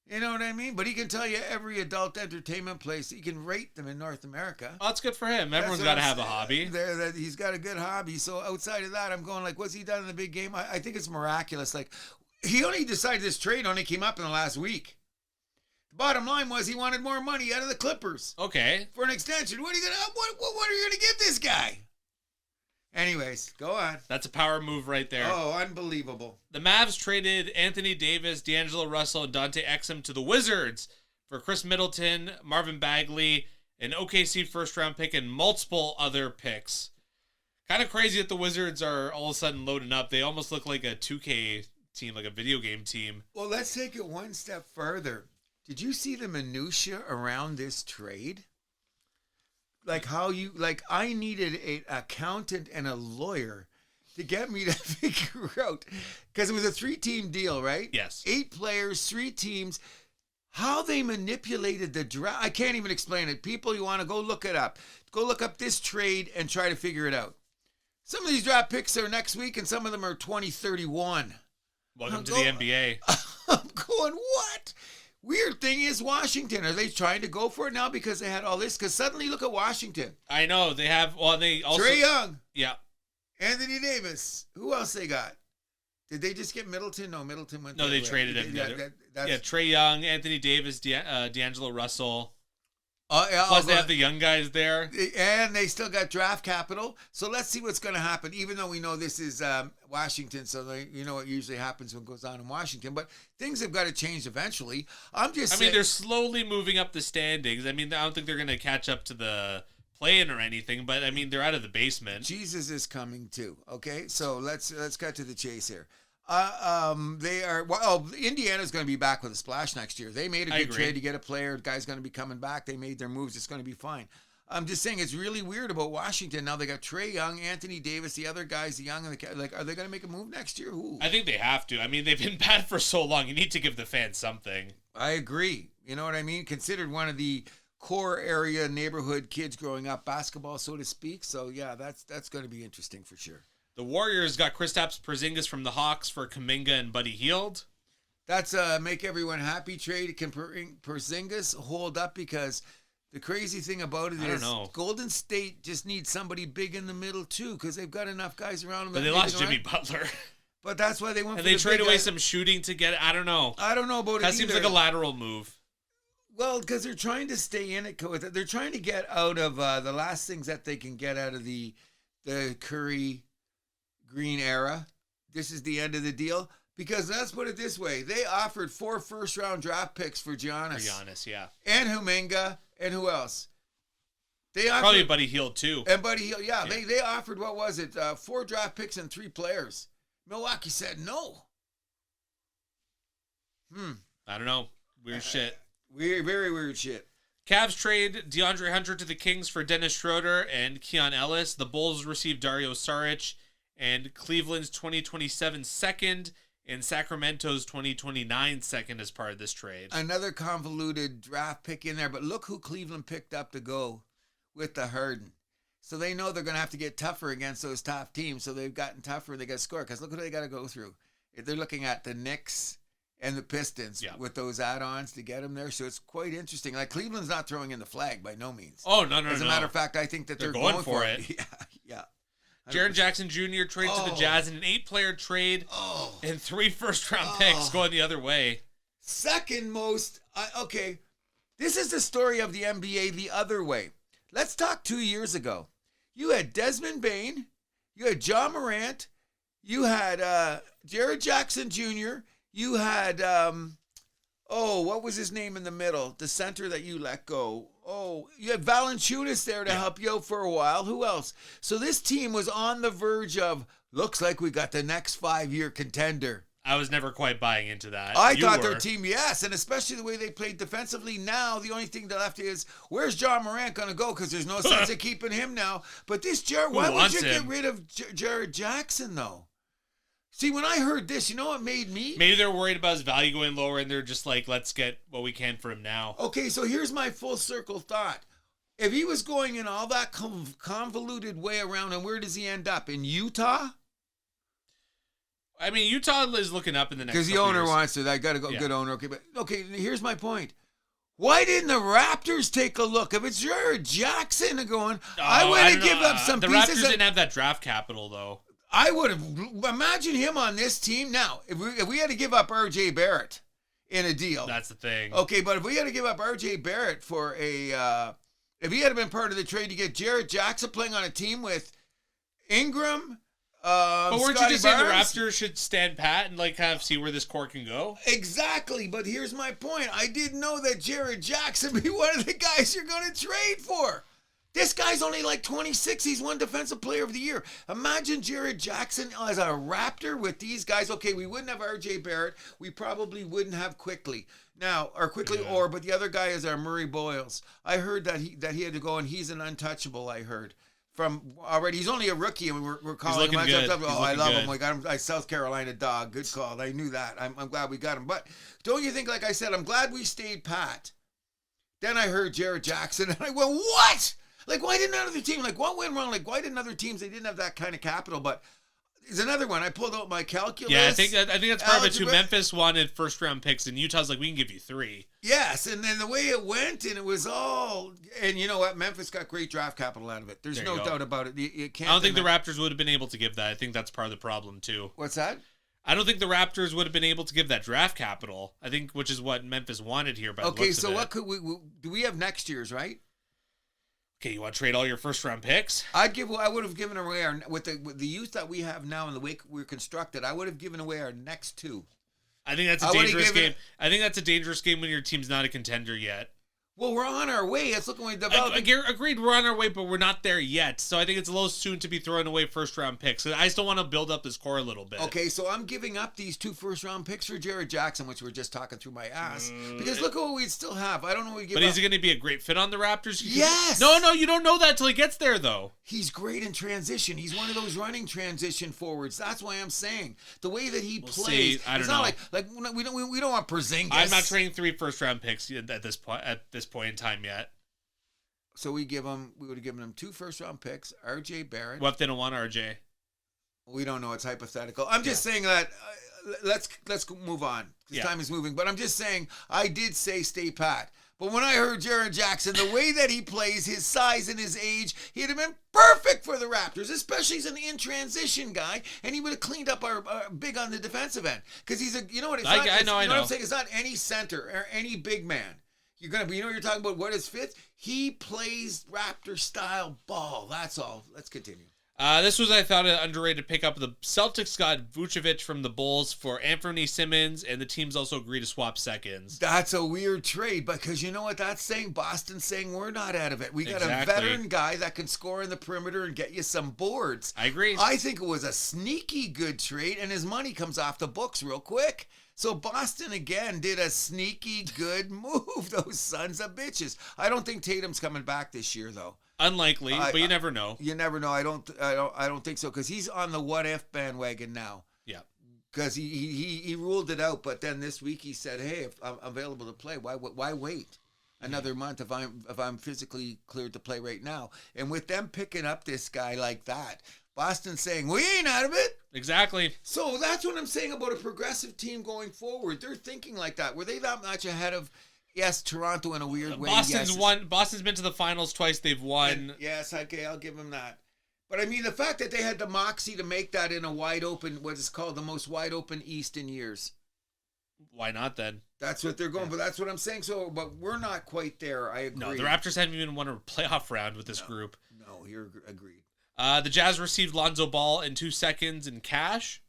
you know what I mean? But he can tell you every adult entertainment place. He can rate them in North America. Well, that's good for him. Everyone's got to have a hobby. He's got a good hobby. So outside of that, I'm going like, what's he done in the big game? I think it's miraculous. Like, he only decided this trade only came up in the last week. The bottom line was he wanted more money out of the Clippers. Okay. For an extension. What are you gonna give this guy? Anyways, go on. That's a power move right there. Oh, unbelievable. The Mavs traded Anthony Davis, D'Angelo Russell, and Dante Exum to the Wizards for Chris Middleton, Marvin Bagley, an OKC first-round pick, and multiple other picks. Kind of crazy that the Wizards are all of a sudden loading up. They almost look like a 2K team, like a video game team. Well, let's take it one step further. Did you see the minutia around this trade? Like I needed an accountant and a lawyer to get me to figure out, because it was a 3-team deal, right? Yes. 8 players, 3 teams. How they manipulated the draft. I can't even explain it. People, you want to go look it up. Go look up this trade and try to figure it out. Some of these draft picks are next week, and some of them are 2031. Welcome to the NBA. I'm going, what? Weird thing is, Washington, are they trying to go for it now because they had all this? Because suddenly look at Washington. I know. They have, well, they also... Trae Young. Yeah. Anthony Davis. Who else they got? Did they just get Middleton? No, Middleton went No, they traded him. Yeah, Trae Young, Anthony Davis, D'Angelo Russell. Plus, they have the young guys there. And they still got draft capital. So let's see what's going to happen, even though we know this is Washington. So you know what usually happens when it goes on in Washington. But things have got to change eventually. I mean, they're slowly moving up the standings. I mean, I don't think they're going to catch up to the play-in or anything. But, I mean, they're out of the basement. Jesus is coming too. Okay, so let's cut to the chase here. Indiana's going to be back with a splash next year. They made a good trade to get a player. The guy's going to be coming back. They made their moves. It's going to be fine. I'm just saying it's really weird about Washington. Now they got Trae Young, Anthony Davis, the other guys, the young and are they going to make a move next year? Ooh. I think they have to. I mean, they've been bad for so long. You need to give the fans something. I agree. You know what I mean? Considered one of the core area neighborhood kids growing up, basketball, so to speak. So yeah, that's going to be interesting for sure. The Warriors got Kristaps Porzingis from the Hawks for Kuminga and Buddy Hield. That's make everyone happy trade. Can Porzingis hold up? Because the crazy thing about it is Golden State just needs somebody big in the middle too, because they've got enough guys around them. But they lost Jimmy Butler. But that's why they went. And they trade away some shooting to get it. I don't know. I don't know about it. That seems like a lateral move. Well, because they're trying to stay in it. They're trying to get out of the last things that they can get out of the Curry Green era. This is the end of the deal, because let's put it this way: they offered 4 first-round draft picks for Giannis. Yeah, and Kuminga, and who else? They offered, probably Buddy Hield too. And Buddy Hield, yeah. They offered, what was it? 4 draft picks and 3 players. Milwaukee said no. I don't know. Weird shit. Very weird shit. Cavs trade DeAndre Hunter to the Kings for Dennis Schroeder and Keon Ellis. The Bulls received Dario Saric and Cleveland's 2027 second and Sacramento's 2029 second as part of this trade. Another convoluted draft pick in there, but look who Cleveland picked up to go with the Harden. So they know they're going to have to get tougher against those top teams, so they've gotten tougher and they got to score, because look what they got to go through. They're looking at the Knicks and the Pistons with those add-ons to get them there, so it's quite interesting. Like, Cleveland's not throwing in the flag by no means. Oh, no. As a matter of fact, I think that they're going for it. Yeah. Jaren Jackson Jr. trade to the Jazz in an 8-player trade and 3 first-round picks going the other way. Second most, okay, this is the story of the NBA the other way. Let's talk 2 years ago. You had Desmond Bane, you had John Morant, you had Jared Jackson Jr., you had, what was his name in the middle? The center that you let go. Oh, you had Valanciunas there to help you out for a while. Who else? So this team was on the verge of, looks like we got the next 5-year contender. I was never quite buying into that. I thought their team, yes, and especially the way they played defensively. Now, the only thing left is, where's John Morant going to go? Because there's no sense of keeping him now. But this Jared, why would you get rid of Jared Jackson, though? See, when I heard this, you know what made me? Maybe they're worried about his value going lower, and they're just like, let's get what we can for him now. Okay, so here's my full circle thought. If he was going in all that convoluted way around, and where does he end up? In Utah? I mean, Utah is looking up in the next because the owner wants to. I got to go. Good owner. Okay, but okay. Here's my point. Why didn't the Raptors take a look? If it's Jared Jackson going, I would have given up some pieces. The Raptors didn't have that draft capital, though. I would have. Imagine him on this team. Now, if we had to give up R.J. Barrett in a deal. That's the thing. Okay, but if we had to give up R.J. Barrett for a, if he had been part of the trade to get Jared Jackson playing on a team with Ingram. But weren't you just saying the Raptors should stand pat and like kind of see where this core can go? Exactly, but here's my point. I didn't know that Jared Jackson would be one of the guys you're going to trade for. This guy's only like 26. He's won Defensive Player of the Year. Imagine Jared Jackson as a Raptor with these guys. Okay, we wouldn't have R.J. Barrett. We probably wouldn't have Quickly. But the other guy is our Murray Boyles. I heard that he had to go, and he's an untouchable, I heard. From already, he's only a rookie, and we're calling him. I love him. We got him. A South Carolina dog. Good call. I knew that. I'm glad we got him. But don't you think, like I said, I'm glad we stayed pat. Then I heard Jared Jackson, and I went, what? Like, why didn't another team? Like, what went wrong? Like, why didn't other teams? They didn't have that kind of capital. But there's another one. I pulled out my calculus. Yeah, I think that's part of it too. Memphis wanted first round picks, and Utah's like, we can give you 3. Yes, and then the way it went, and it was all, and you know what? Memphis got great draft capital out of it. There's no doubt about it. You can't. I don't think the Raptors would have been able to give that. I think that's part of the problem too. What's that? I don't think the Raptors would have been able to give that draft capital. I think, which is what Memphis wanted here. Okay, so what could we do? We have next year's, right? Okay, you want to trade all your first round picks? I would have given away our with the youth that we have now and the way we're constructed. I would have given away our next 2. I think that's a dangerous game. I think that's a dangerous game when your team's not a contender yet. Well, we're on our way. It's looking like developing. Agreed, we're on our way, but we're not there yet. So I think it's a little soon to be throwing away first-round picks. I still want to build up this core a little bit. Okay, so I'm giving up these 2 first-round picks for Jared Jackson, which we're just talking through my ass. Because look at what we still have. I don't know what we give up. But is he going to be a great fit on the Raptors? Yes! No, you don't know that till he gets there, though. He's great in transition. He's one of those running transition forwards. That's why I'm saying the way that he plays. I don't know. Not like we don't want Porzingis. I'm not trading 3 first-round picks at this point in time yet. So we would have given him 2 first-round picks, R.J. Barrett. What if they don't want R.J.? We don't know. It's hypothetical. I'm just saying that let's move on. Time is moving. But I'm just saying I did say stay pat. But when I heard Jared Jackson, the way that he plays, his size and his age, he'd have been perfect for the Raptors, especially as an in-transition guy, and he would have cleaned up our big on the defensive end. Because he's you know what it's not, I know. What I'm saying? It's not any center or any big man. You're talking about what is fifth? He plays Raptor style ball. That's all. Let's continue. This was, I thought, an underrated pickup. The Celtics got Vucevic from the Bulls for Anthony Simmons, and the teams also agreed to swap seconds. That's a weird trade, because you know what that's saying? Boston's saying we're not out of it. We got a veteran guy that can score in the perimeter and get you some boards. I agree. I think it was a sneaky good trade, and his money comes off the books real quick. So Boston, again, did a sneaky good move, those sons of bitches. I don't think Tatum's coming back this year, though. Unlikely, but you never know. You never know. I don't think so, because he's on the what if bandwagon now. Yeah. Because he ruled it out, but then this week he said, "Hey, if I'm available to play, why wait another month if I'm physically cleared to play right now?" And with them picking up this guy like that, Boston's saying we ain't out of it. Exactly. So that's what I'm saying about a progressive team going forward. They're thinking like that. Were they that much ahead of? Yes, Toronto in a weird way. Boston's won. Boston's been to the finals twice. They've won. And yes, okay, I'll give them that. But I mean, the fact that they had the moxie to make that in a wide open, what is called the most wide open East in years. Why not then? That's what they're going, but that's what I'm saying. So, but we're not quite there. I agree. No, the Raptors haven't even won a playoff round with this group. No, you're agreed. The Jazz received Lonzo Ball in 2 seconds in cash.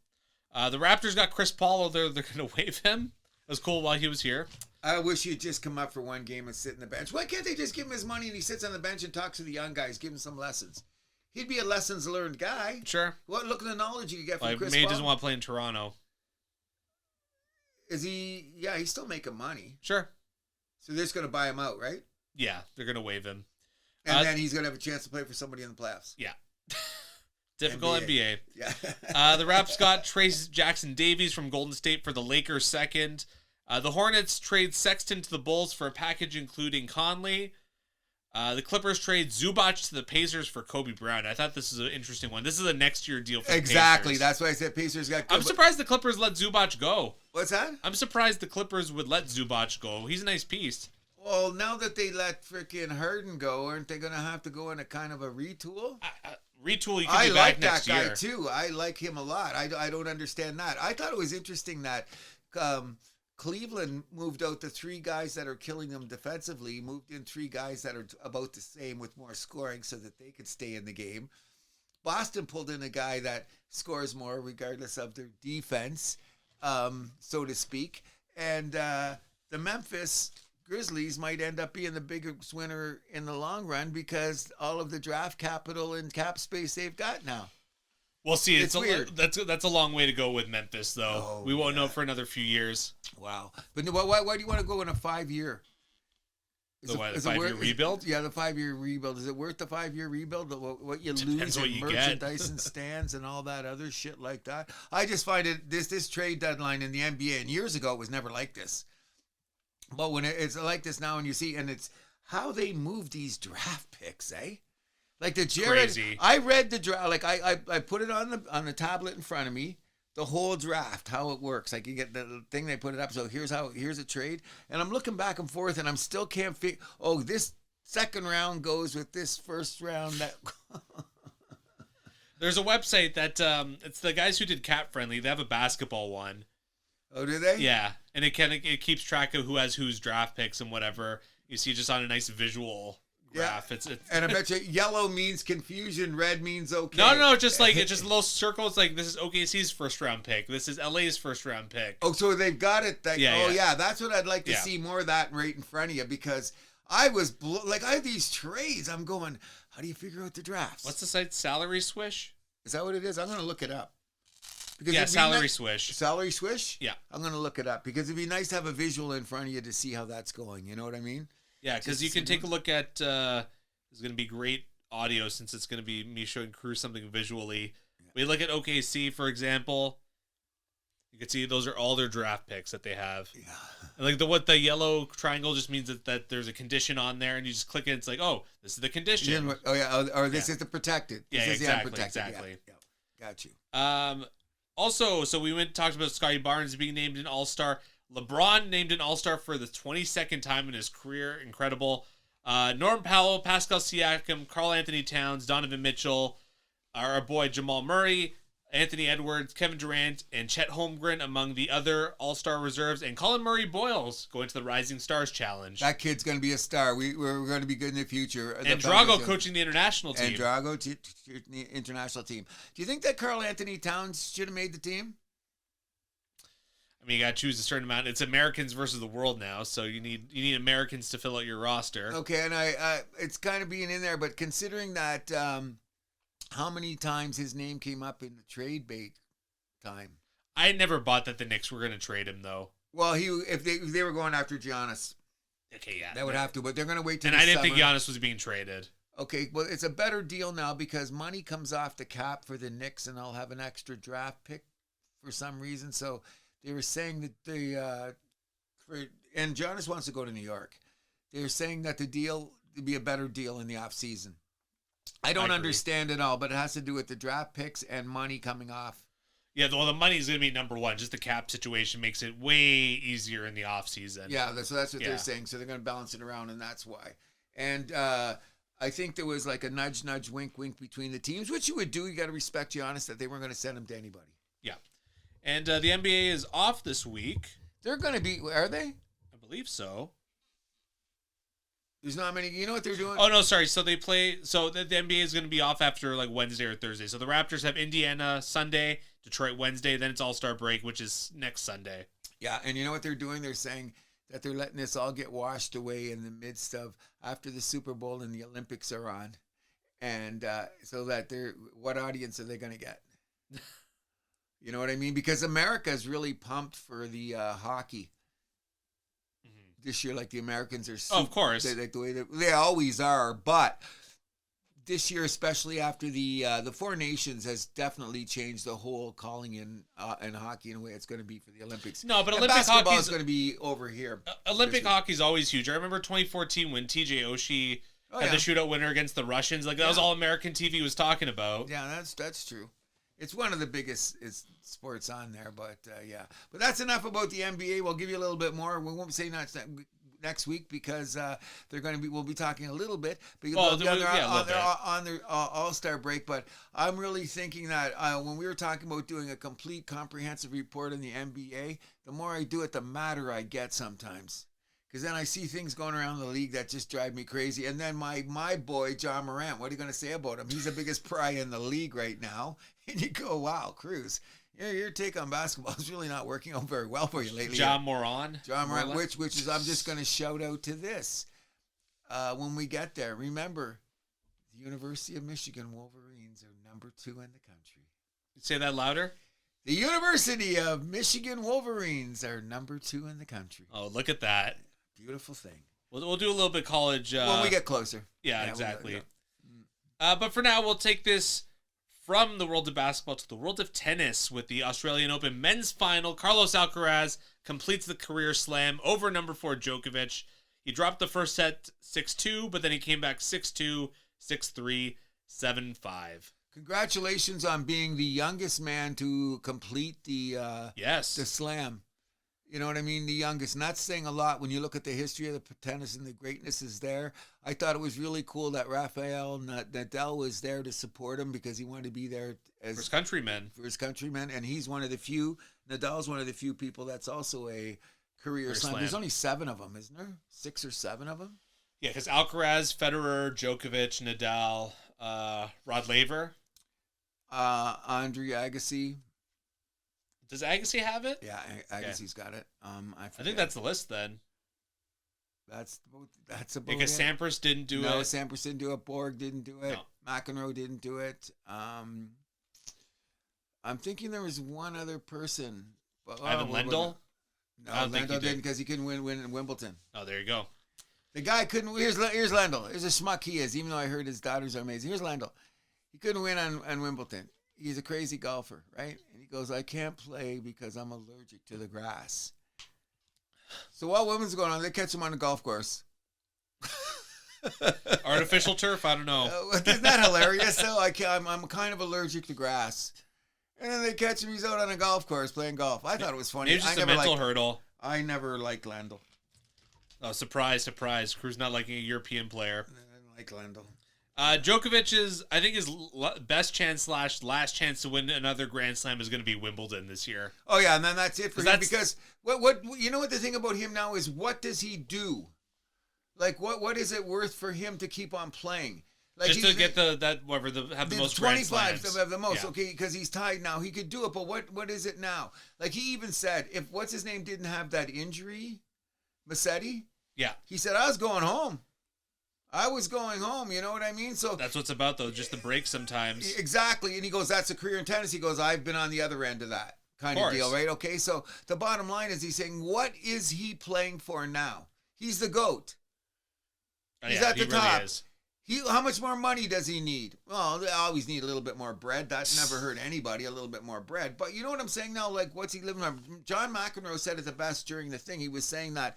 The Raptors got Chris Paul. They're going to waive him. It was cool while he was here. I wish he'd just come up for one game and sit in the bench. Why can't they just give him his money and he sits on the bench and talks to the young guys, give him some lessons? He'd be a lessons learned guy. Sure. Look at the knowledge you get from Chris May Paul. doesn't want to play in Toronto. Is he? Yeah, he's still making money. Sure. So they're just going to buy him out, right? Yeah, they're going to waive him. And then he's going to have a chance to play for somebody in the playoffs. Yeah. Typical NBA. Yeah. The Raps got Trace Jackson Davies from Golden State for the Lakers second. The Hornets trade Sexton to the Bulls for a package including Conley. The Clippers trade Zubac to the Pacers for Kobe Brown. I thought this is an interesting one. This is a next year deal for the Pacers. That's why I said Pacers got. I'm surprised the Clippers let Zubac go. What's that? I'm surprised the Clippers would let Zubac go. He's a nice piece. Well, now that they let freaking Harden go, aren't they going to have to go in a kind of a retool? Retool, you can be back next year. I like that guy too. I like him a lot. I don't understand that. I thought it was interesting that Cleveland moved out the 3 guys that are killing them defensively, moved in 3 guys that are about the same with more scoring so that they could stay in the game. Boston pulled in a guy that scores more regardless of their defense, so to speak. And the Memphis Grizzlies might end up being the biggest winner in the long run because all of the draft capital and cap space they've got now. We'll see. It's weird. That's a long way to go with Memphis, though. Oh, we won't know for another few years. Wow. But why do you want to go in a 5-year? The 5-year rebuild? Yeah, the 5-year rebuild. Is it worth the 5-year rebuild? What you Depends lose what in you merchandise and stands and all that other shit like that. I just find it this trade deadline in the NBA, and years ago it was never like this. But when it's like this now, and you see, and it's how they move these draft picks, eh? Like the Jared, crazy. I read the draft. Like I put it on the tablet in front of me, the whole draft, how it works. Like you get the thing, they put it up. So here's a trade, and I'm looking back and forth, and I'm still can't figure. Oh, this second round goes with this first round. That there's a website that it's the guys who did Cap Friendly. They have a basketball one. Oh, do they? Yeah, and it keeps track of who has whose draft picks and whatever. You see just on a nice visual graph. Yeah. It's and I bet you yellow means confusion, red means okay. No, just like it's just little circles. Like this is OKC's first round pick. This is LA's first round pick. Oh, so they've got it. Yeah. That's what I'd like to see more of that right in front of you because I was I have these trades. I'm going. How do you figure out the drafts? What's the site? Salary Swish? Is that what it is? I'm going to look it up. Because Salary Swish. Salary Swish? Yeah. I'm going to look it up because it'd be nice to have a visual in front of you to see how that's going. You know what I mean? Yeah, because you can take a look at, it's going to be great audio since it's going to be me showing Cruz something visually. Yeah. We look at OKC, for example. You can see those are all their draft picks that they have. Yeah. And like the yellow triangle just means that there's a condition on there, and you just click it. It's like, oh, this is the condition. Oh yeah, or this is the protected. This is exactly, the unprotected. exactly. Yeah. Got you. Also, so we talked about Scotty Barnes being named an All-Star. LeBron named an All-Star for the 22nd time in his career. Incredible. Norm Powell, Pascal Siakam, Karl Anthony Towns, Donovan Mitchell, our boy Jamal Murray, Anthony Edwards, Kevin Durant, and Chet Holmgren among the other All-Star reserves, and Colin Murray-Boyles going to the Rising Stars Challenge. That kid's going to be a star. We're going to be good in the future. And Drago coaching the international team. And Drago the international team. Do you think that Karl Anthony Towns should have made the team? I mean, you got to choose a certain amount. It's Americans versus the world now, so you need Americans to fill out your roster. Okay, and I it's kind of being in there, but considering that how many times his name came up in the trade bait time? I never bought that the Knicks were going to trade him, though. Well, if they were going after Giannis. Okay, yeah. They would have to, but they're going to wait till And I didn't think Giannis was being traded. Okay, well, it's a better deal now because money comes off the cap for the Knicks, and I'll have an extra draft pick for some reason. So they were saying that and Giannis wants to go to New York. They were saying that the deal would be a better deal in the offseason. I don't understand it all, but it has to do with the draft picks and money coming off. Yeah, well, the money is going to be number one. Just the cap situation makes it way easier in the offseason. Yeah, so that's what they're saying. So they're going to balance it around, and that's why. And I think there was like a nudge, nudge, wink, wink between the teams, which you would do. You got to respect Giannis that they weren't going to send him to anybody. Yeah. And the NBA is off this week. They're going to be, are they? I believe so. There's not many. You know what they're doing? Oh, no, sorry. So they play. So the NBA is going to be off after like Wednesday or Thursday. So the Raptors have Indiana Sunday, Detroit Wednesday. Then it's All-Star break, which is next Sunday. Yeah. And you know what they're doing? They're saying that they're letting this all get washed away in the midst of after the Super Bowl and the Olympics are on. And so that what audience are they going to get? You know what I mean? Because America is really pumped for the hockey this year. Like the Americans are, of course, the way they always are. But this year, especially after the Four Nations, has definitely changed the whole calling in hockey in a way it's going to be for the Olympics. No, but and Olympic hockey is going to be over here. Olympic hockey is always huge. I remember 2014 when TJ Oshie had the shootout winner against the Russians. Like that was all American TV was talking about. Yeah, that's true. It's one of the biggest sports on there, but But that's enough about the NBA. We'll give you a little bit more. We won't say next week because we'll be talking a little bit. But on their All-Star break. But I'm really thinking that when we were talking about doing a complete comprehensive report on the NBA, the more I do it, the madder I get sometimes. Because then I see things going around the league that just drive me crazy. And then my boy, John Morant, what are you going to say about him? He's the biggest pry in the league right now. And you go, wow, Cruz, your take on basketball is really not working out very well for you lately. John Morant, which is, I'm just going to shout out to this. When we get there, remember, the University of Michigan Wolverines are number 2 in the country. Say that louder. The University of Michigan Wolverines are number 2 in the country. Oh, look at that. Beautiful thing. We'll do a little bit college. When we get closer. Yeah, exactly. But for now, we'll take this from the world of basketball to the world of tennis with the Australian Open men's final. Carlos Alcaraz completes the career slam over number 4 Djokovic. He dropped the first set 6-2, but then he came back 6-2, 6-3, 7-5. Congratulations on being the youngest man to complete the slam. You know what I mean? The youngest. And that's saying a lot when you look at the history of the tennis and the greatness is there. I thought it was really cool that Rafael Nadal was there to support him because he wanted to be there as for his countrymen. And he's one of the few. Nadal's one of the few people that's also a career slam. There's only 7 of them, isn't there? 6 or 7 of them? Yeah, because Alcaraz, Federer, Djokovic, Nadal, Rod Laver. Andre Agassi. Does Agassi have it? Yeah, Agassi's got it. I think that's the list then. That's about because it. Sampras didn't do it. No, Sampras didn't do it. Borg didn't do it. No. McEnroe didn't do it. I'm thinking there was one other person. Ivan Lendl? No, Lendl didn't because he couldn't win in Wimbledon. Oh, there you go. The guy couldn't. Here's Lendl. Here's a schmuck he is, even though I heard his daughters are amazing. Here's Lendl. He couldn't win on Wimbledon. He's a crazy golfer, right? And he goes, I can't play because I'm allergic to the grass. So while women's going on, they catch him on a golf course. Artificial turf? I don't know. Isn't that hilarious? So I'm kind of allergic to grass. And then they catch him. He's out on a golf course playing golf. I thought it was funny. It was just a mental hurdle. I never liked Lendl. Oh, surprise. Cruz not liking a European player. I didn't like Lendl. Djokovic I think his best chance / last chance to win another Grand Slam is going to be Wimbledon this year. Oh yeah, and then that's it for him because what you know what the thing about him now is what does he do? Like what is it worth for him to keep on playing? Like just to get have the most 25 Grand Slams. To have the most, yeah. Okay, because he's tied now. He could do it, but what is it now? Like he even said, if what's his name didn't have that injury, Massetti. Yeah, he said I was going home. You know what I mean? So that's what's about, though, just the break sometimes. Exactly. And he goes, that's a career in tennis. He goes, I've been on the other end of that kind of deal, right? Okay, so the bottom line is he's saying, what is he playing for now? He's the GOAT. He's at the top. Really how much more money does he need? Well, they always need a little bit more bread. That never hurt anybody, a little bit more bread. But you know what I'm saying now? Like, what's he living on? John McEnroe said it the best during the thing. He was saying that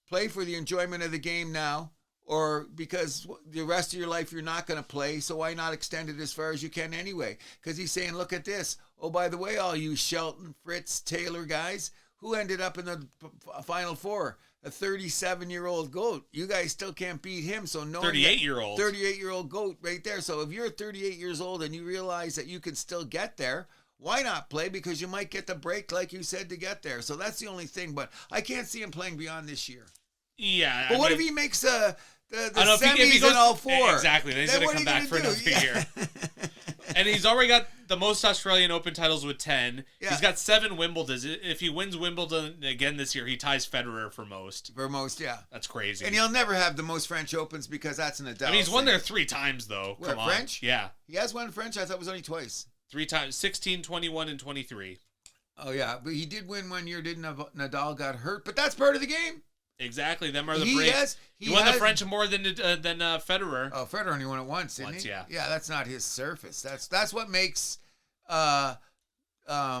play for the enjoyment of the game now. Or because the rest of your life you're not going to play, so why not extend it as far as you can anyway? Because he's saying, look at this. Oh, by the way, all you Shelton, Fritz, Taylor guys, who ended up in the Final Four? A 37-year-old GOAT. You guys still can't beat him. So 38-year-old. 38-year-old GOAT right there. So if you're 38 years old and you realize that you can still get there, why not play? Because you might get the break, like you said, to get there. So that's the only thing. But I can't see him playing beyond this year. Yeah. But what if he makes the semis and all 4? Exactly. Then he's going to come back for another year. And he's already got the most Australian Open titles with 10. Yeah. He's got 7 Wimbledons. If he wins Wimbledon again this year, he ties Federer for most. For most, yeah. That's crazy. And he'll never have the most French Opens because that's an Nadal. I mean, he's won there 3 times, though. What, Come on. French? Yeah. He has won French? I thought it was only twice. 3 times. 16, 21, and 23. Oh, yeah. But he did win one year, didn't Nadal got hurt. But that's part of the game. Exactly. Them are the breaks. He won the French more than Federer. Oh, Federer only won it once, didn't he? Yeah. Yeah, that's not his surface. That's what makes Djokovic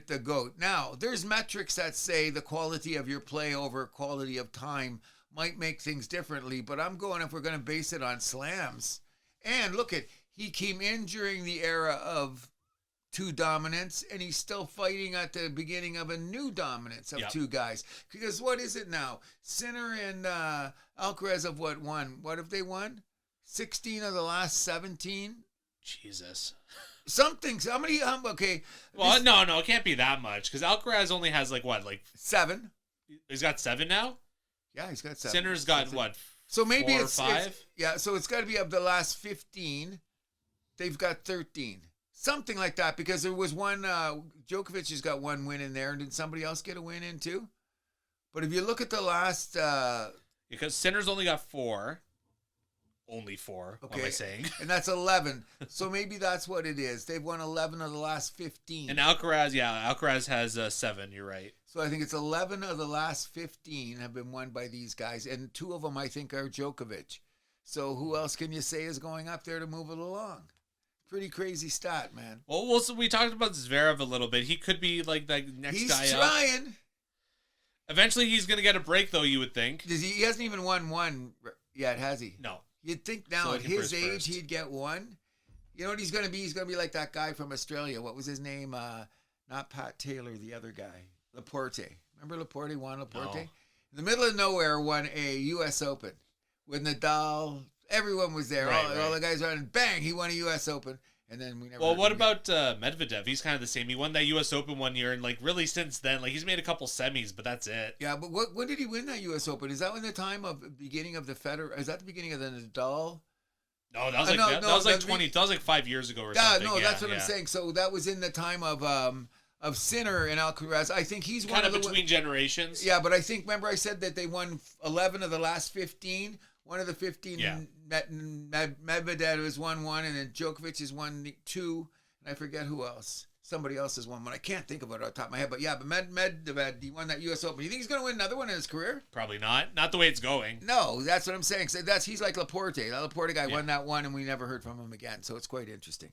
the GOAT. Now, there's metrics that say the quality of your play over quality of time might make things differently, but I'm going if we're going to base it on slams. And look he came in during the era of 2 dominance, and he's still fighting at the beginning of a new dominance of 2 guys. Because what is it now? Sinner and Alcaraz have won? What have they won? 16 of the last 17? Jesus. Something. Okay. Well, no, it can't be that much, because Alcaraz only has, 7. He's got 7 now? Yeah, he's got 7. Sinner's got, So maybe 4 or 5? So it's got to be of the last 15. They've got 13. Something like that, because there was one, Djokovic has got 1 win in there. Did somebody else get a win in too? But if you look at the last... because Sinner's only got 4. Only 4, okay. What am I saying? And that's 11. So maybe that's what it is. They've won 11 of the last 15. And Alcaraz has 7, you're right. So I think it's 11 of the last 15 have been won by these guys. And 2 of them, I think, are Djokovic. So who else can you say is going up there to move it along? Pretty crazy stat, man. Well, we talked about Zverev a little bit. He could be like the next guy up. He's trying. Eventually, he's going to get a break, though, you would think. He hasn't even won one yet, has he? No. You'd think now at his age he'd get one. You know what he's going to be? He's going to be like that guy from Australia. What was his name? Not Pat Taylor, the other guy. Laporte. Remember Laporte? Juan Laporte? No. In the middle of nowhere, won a U.S. Open with Nadal. Everyone was there. All the guys running. Bang! He won a U.S. Open. And then we never. Well, what about Medvedev? He's kind of the same. He won that U.S. Open one year, and really since then, he's made a couple semis, but that's it. Yeah, but when did he win that U.S. Open? Is that when the time of beginning of the Federer? Is that the beginning of the Nadal? No, that was that was like 20. That was like 5 years ago or something. No, that's what I'm saying. So that was in the time of Sinner and Alcaraz. I think he's kind of between generations. Yeah, but I think remember I said that they won 11 of the last 15. One of the 15, Medvedev has won 1, and then Djokovic has won 2, and I forget who else. Somebody else has won 1. I can't think of it off the top of my head, but yeah, Medvedev, he won that U.S. Open. You think he's going to win another one in his career? Probably not. Not the way it's going. No, that's what I'm saying. So he's like Laporte. That Laporte guy won that one, and we never heard from him again, so it's quite interesting.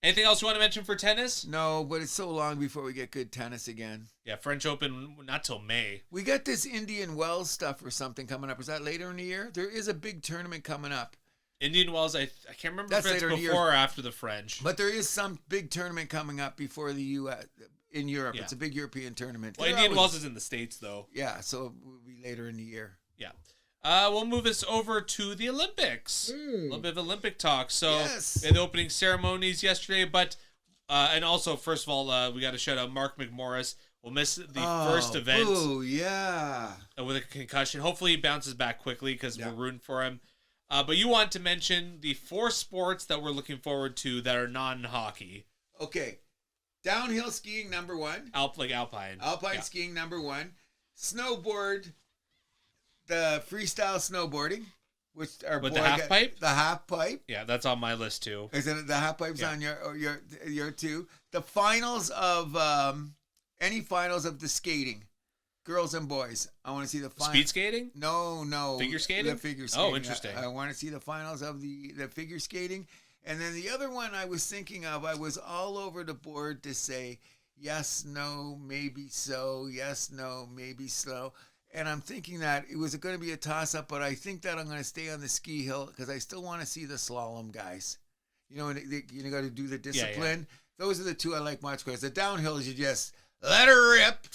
Anything else you want to mention for tennis? No, but it's so long before we get good tennis again. Yeah, French Open, not till May. We got this Indian Wells stuff or something coming up. Is that later in the year? There is a big tournament coming up. Indian Wells, I can't remember if it's before or after the French. But there is some big tournament coming up before the U.S. in Europe. Yeah. It's a big European tournament. Well, Indian Wells is in the States, though. Yeah, so it will be later in the year. Yeah. We'll move us over to the Olympics. A little bit of Olympic talk. So we had the opening ceremonies yesterday, but... and also, first of all, we got to shout out Mark McMorris. We'll miss the first event. Oh, yeah. With a concussion. Hopefully he bounces back quickly because we're rooting for him. But you want to mention the 4 sports that we're looking forward to that are non-hockey. Okay. Downhill skiing, number 1. Alpine. Alpine skiing, number 1. Snowboard, the freestyle snowboarding. With the half pipe? The half pipe. Yeah, that's on my list too. Isn't it the half pipe's on your two? The finals of any finals of the skating, girls and boys. I want to see the finals. Speed skating? No. Figure skating? The figure skating. Oh, interesting. I want to see the finals of the figure skating. And then the other one I was thinking of, I was all over the board to say yes, no, maybe so, yes, no, maybe so. And I'm thinking that it was going to be a toss-up, but I think that I'm going to stay on the ski hill because I still want to see the slalom guys. You know, you got to do the discipline. Yeah. Those are the 2 I like much because the downhill is you just let her rip,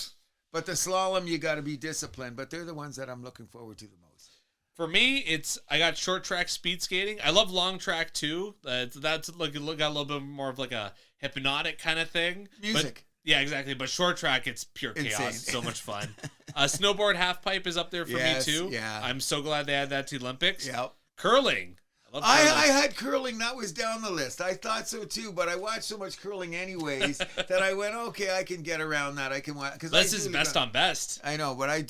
but the slalom you got to be disciplined. But they're the ones that I'm looking forward to the most. For me, I got short track speed skating. I love long track too. That's got a little bit more of like a hypnotic kind of thing. Music. Yeah, exactly. But short track, it's pure chaos. It's so much fun. Snowboard half pipe is up there for me too. Yeah. I'm so glad they added that to the Olympics. Yep. Curling. I had curling. That was down the list. I thought so too, but I watched so much curling anyways that I went, okay, I can get around that. I can watch. This is best on best. I know, but I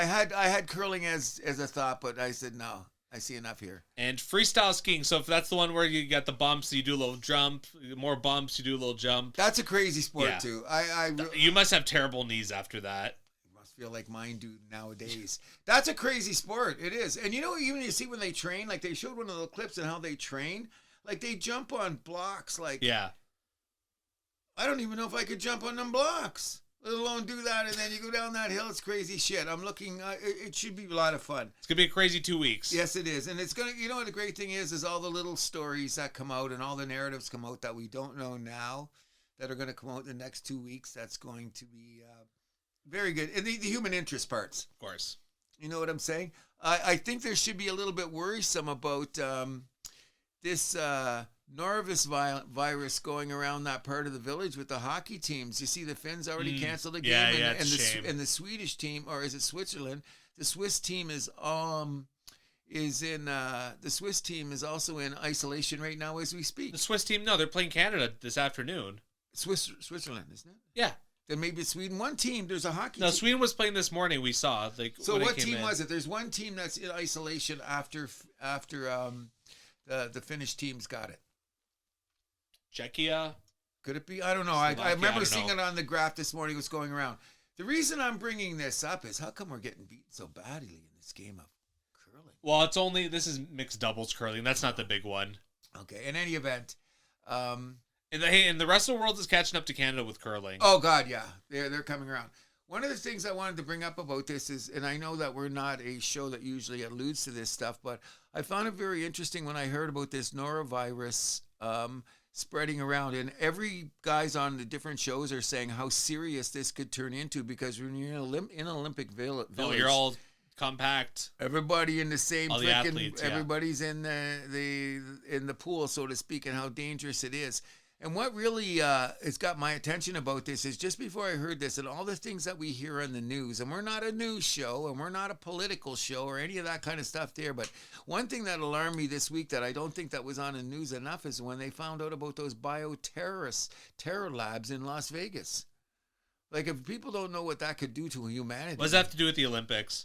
had curling as a thought, but I said no. I see enough here. And freestyle skiing. So if that's the one where you got the bumps, you do a little jump. More bumps, you do a little jump. That's a crazy sport too. You must have terrible knees after that. Feel like mine do nowadays. That's a crazy sport. It is. And even you see when they train, like they showed one of the clips and how they train, like they jump on blocks. Like, yeah, I don't even know if I could jump on them blocks, let alone do that. And then you go down that hill. It's crazy shit. I'm looking, it should be a lot of fun. It's going to be a crazy 2 weeks. Yes, it is. And it's going to, what the great thing is all the little stories that come out and all the narratives come out that we don't know now that are going to come out in the next 2 weeks. That's going to be, very good. And the human interest parts. Of course. You know what I'm saying? I think there should be a little bit worrisome about this norovirus virus going around that part of the village with the hockey teams. You see the Finns already canceled a game. And the Swedish team, or is it Switzerland? The Swiss team is the Swiss team is also in isolation right now as we speak. The Swiss team, no, they're playing Canada this afternoon. Switzerland, isn't it? Yeah. Then maybe it's Sweden. One team, there's a hockey team. No, team. Sweden was playing this morning, we saw. So what team was it? There's one team that's in isolation after the Finnish team's got it. Czechia? Could it be? I don't know. I remember seeing it on the graph this morning. It was going around. The reason I'm bringing this up is how come we're getting beaten so badly in this game of curling? Well, this is mixed doubles curling. That's not the big one. Okay. In any event, And the rest of the world is catching up to Canada with curling. Oh God, yeah, they're coming around. One of the things I wanted to bring up about this is, and I know that we're not a show that usually alludes to this stuff, but I found it very interesting when I heard about this norovirus spreading around, and every guys on the different shows are saying how serious this could turn into, because when you're in an Olympic village, you're all compact. Everybody in the same all the athletes, everybody's in the pool, so to speak, and how dangerous it is. And what really has got my attention about this is just before I heard this and all the things that we hear on the news, and we're not a news show and we're not a political show or any of that kind of stuff there, but one thing that alarmed me this week that I don't think that was on the news enough is when they found out about those terror labs in Las Vegas. Like, if people don't know what that could do to humanity. What does that have to do with the Olympics?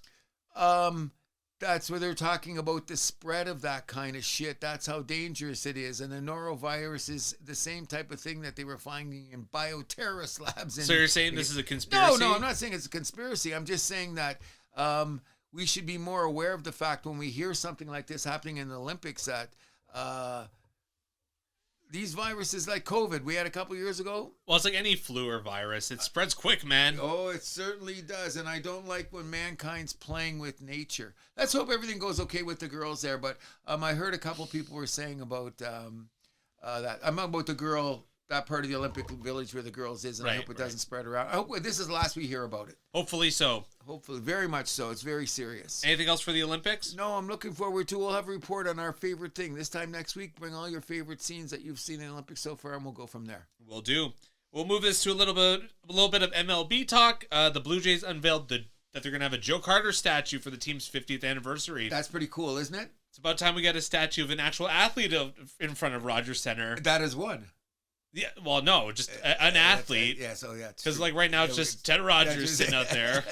That's where they're talking about the spread of that kind of shit. That's how dangerous it is. And the norovirus is the same type of thing that they were finding in bioterrorist labs. So you're saying this is a conspiracy? No, I'm not saying it's a conspiracy. I'm just saying that we should be more aware of the fact when we hear something like this happening in the Olympics that these viruses like COVID we had a couple years ago. Well, it's like any flu or virus. It spreads quick, man. Oh, it certainly does. And I don't like when mankind's playing with nature. Let's hope everything goes okay with the girls there. But I heard a couple people were saying about that. I'm about the girl, that part of the Olympic Village where the girls is. And I hope it doesn't spread around. I hope this is the last we hear about it. Hopefully so. Hopefully. Very much so. It's very serious. Anything else for the Olympics? No, I'm looking forward to. We'll have a report on our favorite thing. This time next week, bring all your favorite scenes that you've seen in the Olympics so far, and we'll go from there. Will do. We'll move this to a little bit of MLB talk. The Blue Jays unveiled that they're going to have a Joe Carter statue for the team's 50th anniversary. That's pretty cool, isn't it? It's about time we get a statue of an actual athlete in front of Rogers Center. That is one. Yeah, well, no, just an athlete. Yeah, so yeah. Because like right now it's just Ted Rogers sitting out there.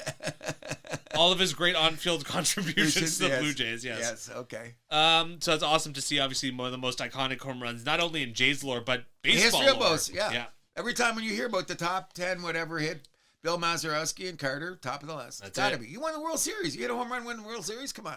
All of his great on-field contributions to the Blue Jays, yes. Yes, okay. So it's awesome to see, obviously, one of the most iconic home runs, not only in Jays lore, but baseball history of lore. both, yeah. Every time when you hear about the top 10 whatever hit, Bill Mazeroski and Carter, top of the list. It's got to be. You won the World Series. You get a home run, win the World Series? Come on.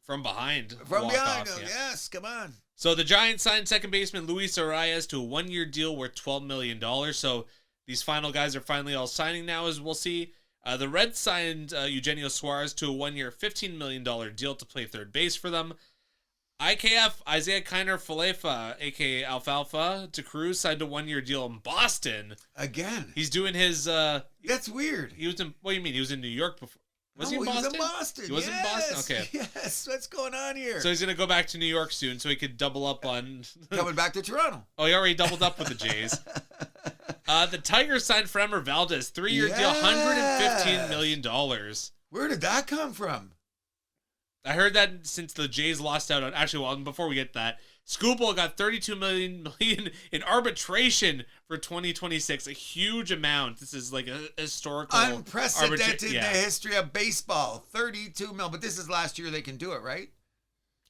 From behind. From behind, yes, come on. So the Giants signed second baseman Luis Arias to a one-year deal worth $12 million. So these final guys are finally all signing now, as we'll see. The Reds signed Eugenio Suarez to a one-year $15 million deal to play third base for them. IKF Isaiah Kiner Falefa, a.k.a. Alfalfa, to Cruz, signed a one-year deal in Boston. Again? He's doing his... That's weird. He was in... What do you mean? He was in New York before. Was he in Boston? He was in Boston. He was in Boston? Okay. Yes, what's going on here? So he's going to go back to New York soon so he could double up on... Coming back to Toronto. Oh, he already doubled up with the Jays. The Tigers signed Framber Valdez, 3-year deal, $115 million. Where did that come from? I heard that since the Jays lost out on, actually, well, before we get that, Scoopable got $32 million in arbitration for 2026, a huge amount. This is like a historical, unprecedented in the history of baseball. 32 mil, but this is last year. They can do it, right?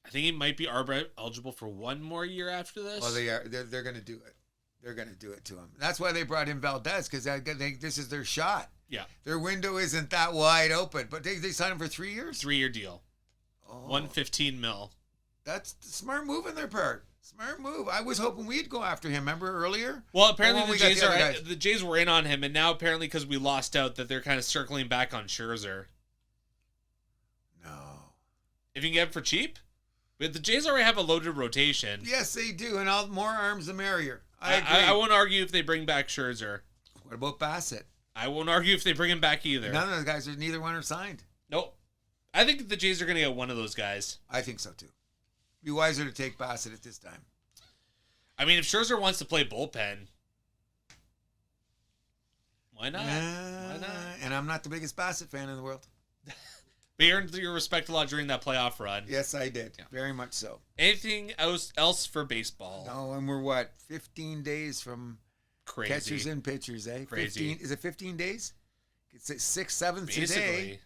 I think he might be arbit eligible for one more year after this. Well, they are. They're going to do it. They're going to do it to him. That's why they brought in Valdez, because this is their shot. Yeah, their window isn't that wide open, but they signed him for 3 years. 3-year deal. Oh. $115 million. That's a smart move on their part. Smart move. I was hoping we'd go after him. Remember earlier? Well, apparently the Jays were in on him, and now apparently because we lost out, that they're kind of circling back on Scherzer. No. If you can get him for cheap, but the Jays already have a loaded rotation. Yes, they do, and more arms the merrier. I agree. I won't argue if they bring back Scherzer. What about Bassett? I won't argue if they bring him back either. None of those guys neither one are signed. Nope. I think the Jays are going to get one of those guys. I think so too. Be wiser to take Bassett at this time. I mean, if Scherzer wants to play bullpen, why not? Why not? And I'm not the biggest Bassett fan in the world. But you earned your respect a lot during that playoff run. Yes, I did. Yeah. Very much so. Anything else for baseball? No, and we're 15 days from crazy catchers and pitchers, eh? Crazy. 15, is it 15 days? It's 6, 7 Basically. today.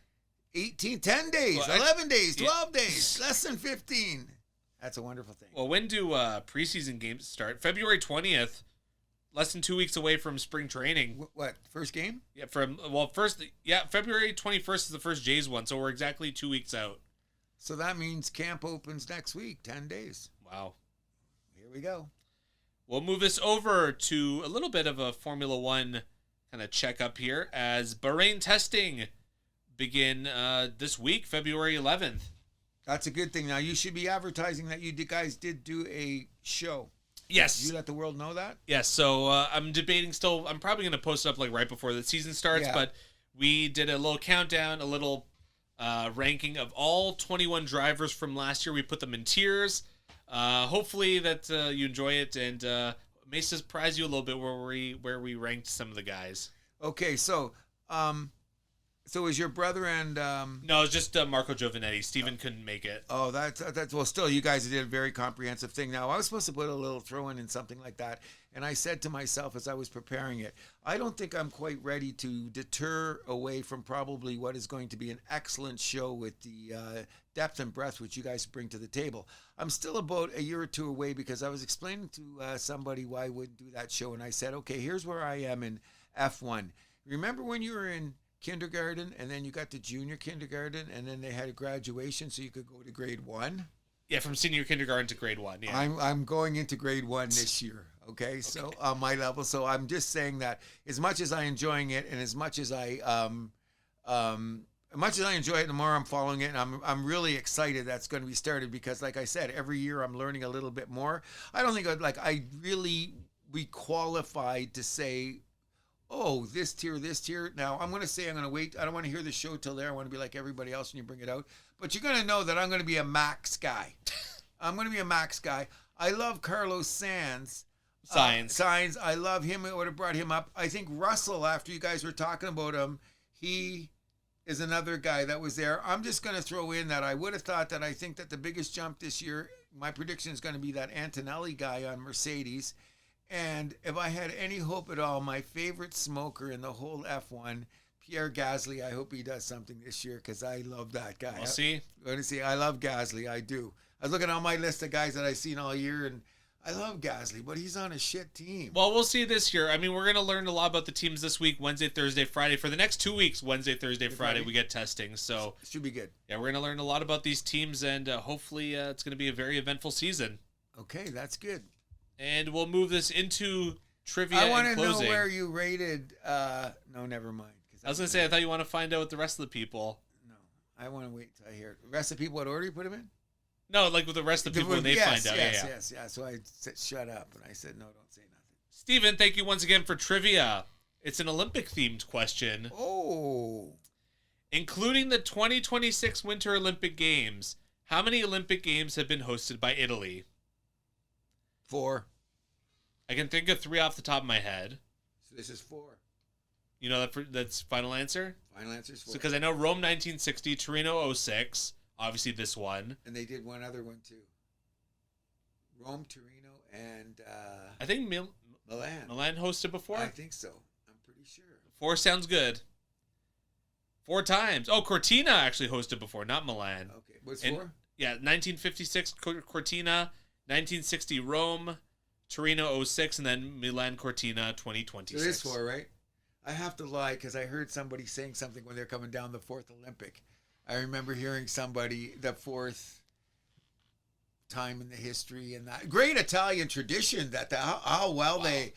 18, 10 days, 11 days, 12 days, less than 15. That's a wonderful thing. Well, when do preseason games start? February 20th, less than 2 weeks away from spring training. What, first game? Yeah, February 21st is the first Jays one, so we're exactly 2 weeks out. So that means camp opens next week, 10 days. Wow. Here we go. We'll move this over to a little bit of a Formula One kind of checkup here as Bahrain testing begin this week, February 11th. That's a good thing. Now, you should be advertising that you guys did do a show. Yes. Did you let the world know that? Yes. So I'm debating still. I'm probably going to post it up like right before the season starts, but we did a little countdown, a little ranking of all 21 drivers from last year. We put them in tiers. Hopefully that you enjoy it, and may surprise you a little bit where we ranked some of the guys. Okay, so is your brother and no, it's just Marco Giovanetti. Steven couldn't make it. Oh, that's well. Still, you guys did a very comprehensive thing. Now, I was supposed to put a little throw-in and something like that, and I said to myself as I was preparing it, I don't think I'm quite ready to deter away from probably what is going to be an excellent show with the depth and breadth which you guys bring to the table. I'm still about a year or two away because I was explaining to somebody why I wouldn't do that show, and I said, okay, here's where I am in F1. Remember when you were in kindergarten and then you got to junior kindergarten and then they had a graduation so you could go to grade 1? Yeah, from senior kindergarten to grade 1. Yeah, I'm going into grade 1 this year. Okay, so on my level. So I'm just saying that as much as I'm enjoying it and as much as I enjoy it, the more I'm following it, and I'm really excited that's going to be started because, like I said, every year I'm learning a little bit more. I don't think I really be qualified to say, oh, this tier. Now, I'm going to say I'm going to wait. I don't want to hear the show till there. I want to be like everybody else when you bring it out. But you're going to know that I'm going to be a max guy. I'm going to be a max guy. I love Carlos Sainz. Sainz. I love him. I would have brought him up. I think Russell, after you guys were talking about him, he is another guy that was there. I'm just going to throw in that I would have thought that I think that the biggest jump this year, my prediction is going to be that Antonelli guy on Mercedes. And if I had any hope at all, my favorite smoker in the whole F1, Pierre Gasly, I hope he does something this year because I love that guy. We'll see. I love Gasly. I do. I was looking on my list of guys that I've seen all year, and I love Gasly, but he's on a shit team. Well, we'll see this year. I mean, we're going to learn a lot about the teams this week, Wednesday, Thursday, Friday. For the next 2 weeks, Wednesday, Thursday, Friday, we get testing. So should be good. Yeah, we're going to learn a lot about these teams, and hopefully it's going to be a very eventful season. Okay, that's good. And we'll move this into trivia and closing. I want to know where you rated. No, never mind. I was going to say, I thought you want to find out with the rest of the people. No, I want to wait till I hear it. The rest of the people, what order you put them in? No, like with the rest of the people when they find out. Yes. So I said, shut up. And I said, no, don't say nothing. Steven, thank you once again for trivia. It's an Olympic-themed question. Oh. Including the 2026 Winter Olympic Games, how many Olympic Games have been hosted by Italy? 4. I can think of 3 off the top of my head. So this is 4. You know that's final answer? Final answer is 4. Because I know Rome 1960, Torino 06, Obviously, this one. And they did one other one, too. Rome, Torino, and... I think Milan. Milan hosted before? I think so. I'm pretty sure. 4 sounds good. 4 times. Oh, Cortina actually hosted before, not Milan. Okay. What's 4? Yeah, 1956 Cortina, 1960 Rome, Torino 06, and then Milan Cortina 2026. So it is 4, right? I have to lie because I heard somebody saying something when they're coming down the 4th Olympic. I remember hearing somebody, the 4th time in the history and that great Italian tradition that how well they...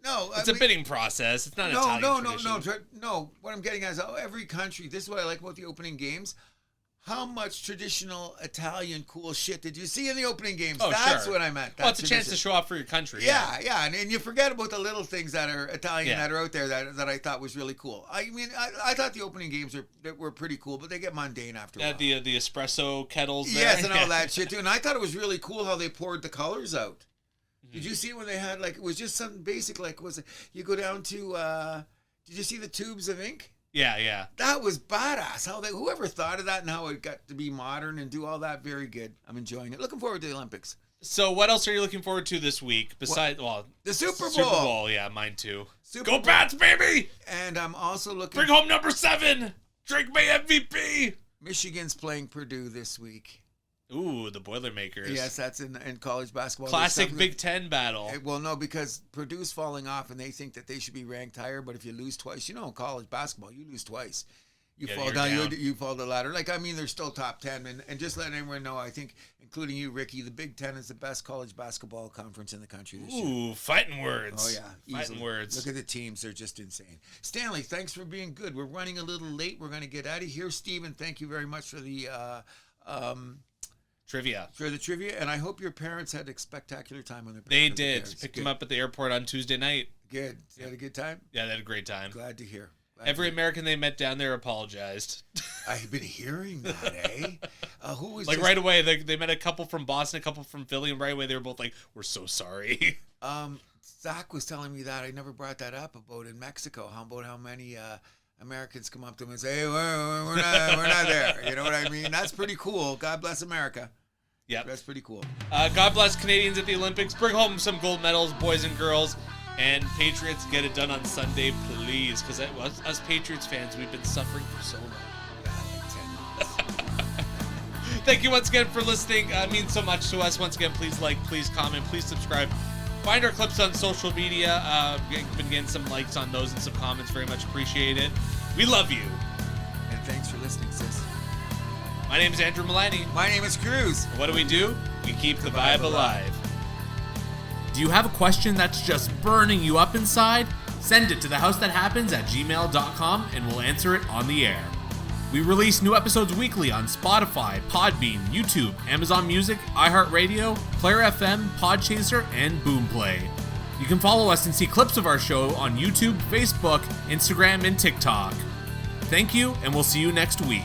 No, it's a bidding process. It's not Italian tradition. No. What I'm getting at is every country, this is what I like about the opening games. How much traditional Italian cool shit did you see in the opening games? Oh, That's sure. what I meant. Well, it's a chance to show off for your country. Yeah. And you forget about the little things that are Italian that are out there that I thought was really cool. I mean, I thought the opening games were pretty cool, but they get mundane after a while. The espresso kettles there. Yes, and all that shit too. And I thought it was really cool how they poured the colors out. Mm-hmm. Did you see when they had, it was just something basic, you go down to, did you see the tubes of ink? Yeah. That was badass. Whoever thought of that and how it got to be modern and do all that, very good. I'm enjoying it. Looking forward to the Olympics. So what else are you looking forward to this week besides the Super Bowl? Super Bowl, yeah, mine too. Go Bats, baby! And I'm also looking. Bring home number 7. Drink my MVP. Michigan's playing Purdue this week. Ooh, the Boilermakers. Yes, that's in college basketball. Classic Big Ten battle. Well, no, because Purdue's falling off, and they think that they should be ranked higher. But if you lose twice, in college basketball, you lose twice. You fall down. You fall the ladder. They're still top 10. And just letting everyone know, I think, including you, Ricky, the Big Ten is the best college basketball conference in the country this year. Ooh, fighting words. Oh, yeah. Fighting words. Look at the teams. They're just insane. Stanley, thanks for being good. We're running a little late. We're going to get out of here. Steven, thank you very much for the... Trivia. For the trivia, and I hope your parents had a spectacular time on their. They did. Picked them up at the airport on Tuesday night. Good. You had a good time? Yeah, they had a great time. Glad to hear. Every American they met down there apologized. I've been hearing that, eh? Who was right away? They met a couple from Boston, a couple from Philly, and right away they were both like, "We're so sorry." Zach was telling me that I never brought that up about in Mexico. How many Americans come up to him and say, "Hey, we're not there." You know what I mean? That's pretty cool. God bless America. Yeah, that's pretty cool. God bless Canadians at the Olympics. Bring home some gold medals, boys and girls. And Patriots, get it done on Sunday, please. Because us Patriots fans, we've been suffering for so long. Thank you once again for listening. It means so much to us. Once again, please like, please comment, please subscribe. Find our clips on social media. Been getting some likes on those and some comments. Very much appreciate it. We love you. And thanks for listening, sis. My name is Andrew Milani. My name is Cruz. What do? We keep the vibe alive. Do you have a question that's just burning you up inside? Send it to thehousethathappens@gmail.com and we'll answer it on the air. We release new episodes weekly on Spotify, Podbean, YouTube, Amazon Music, iHeart Radio, Player FM, Podchaser, and Boomplay. You can follow us and see clips of our show on YouTube, Facebook, Instagram, and TikTok. Thank you, and we'll see you next week.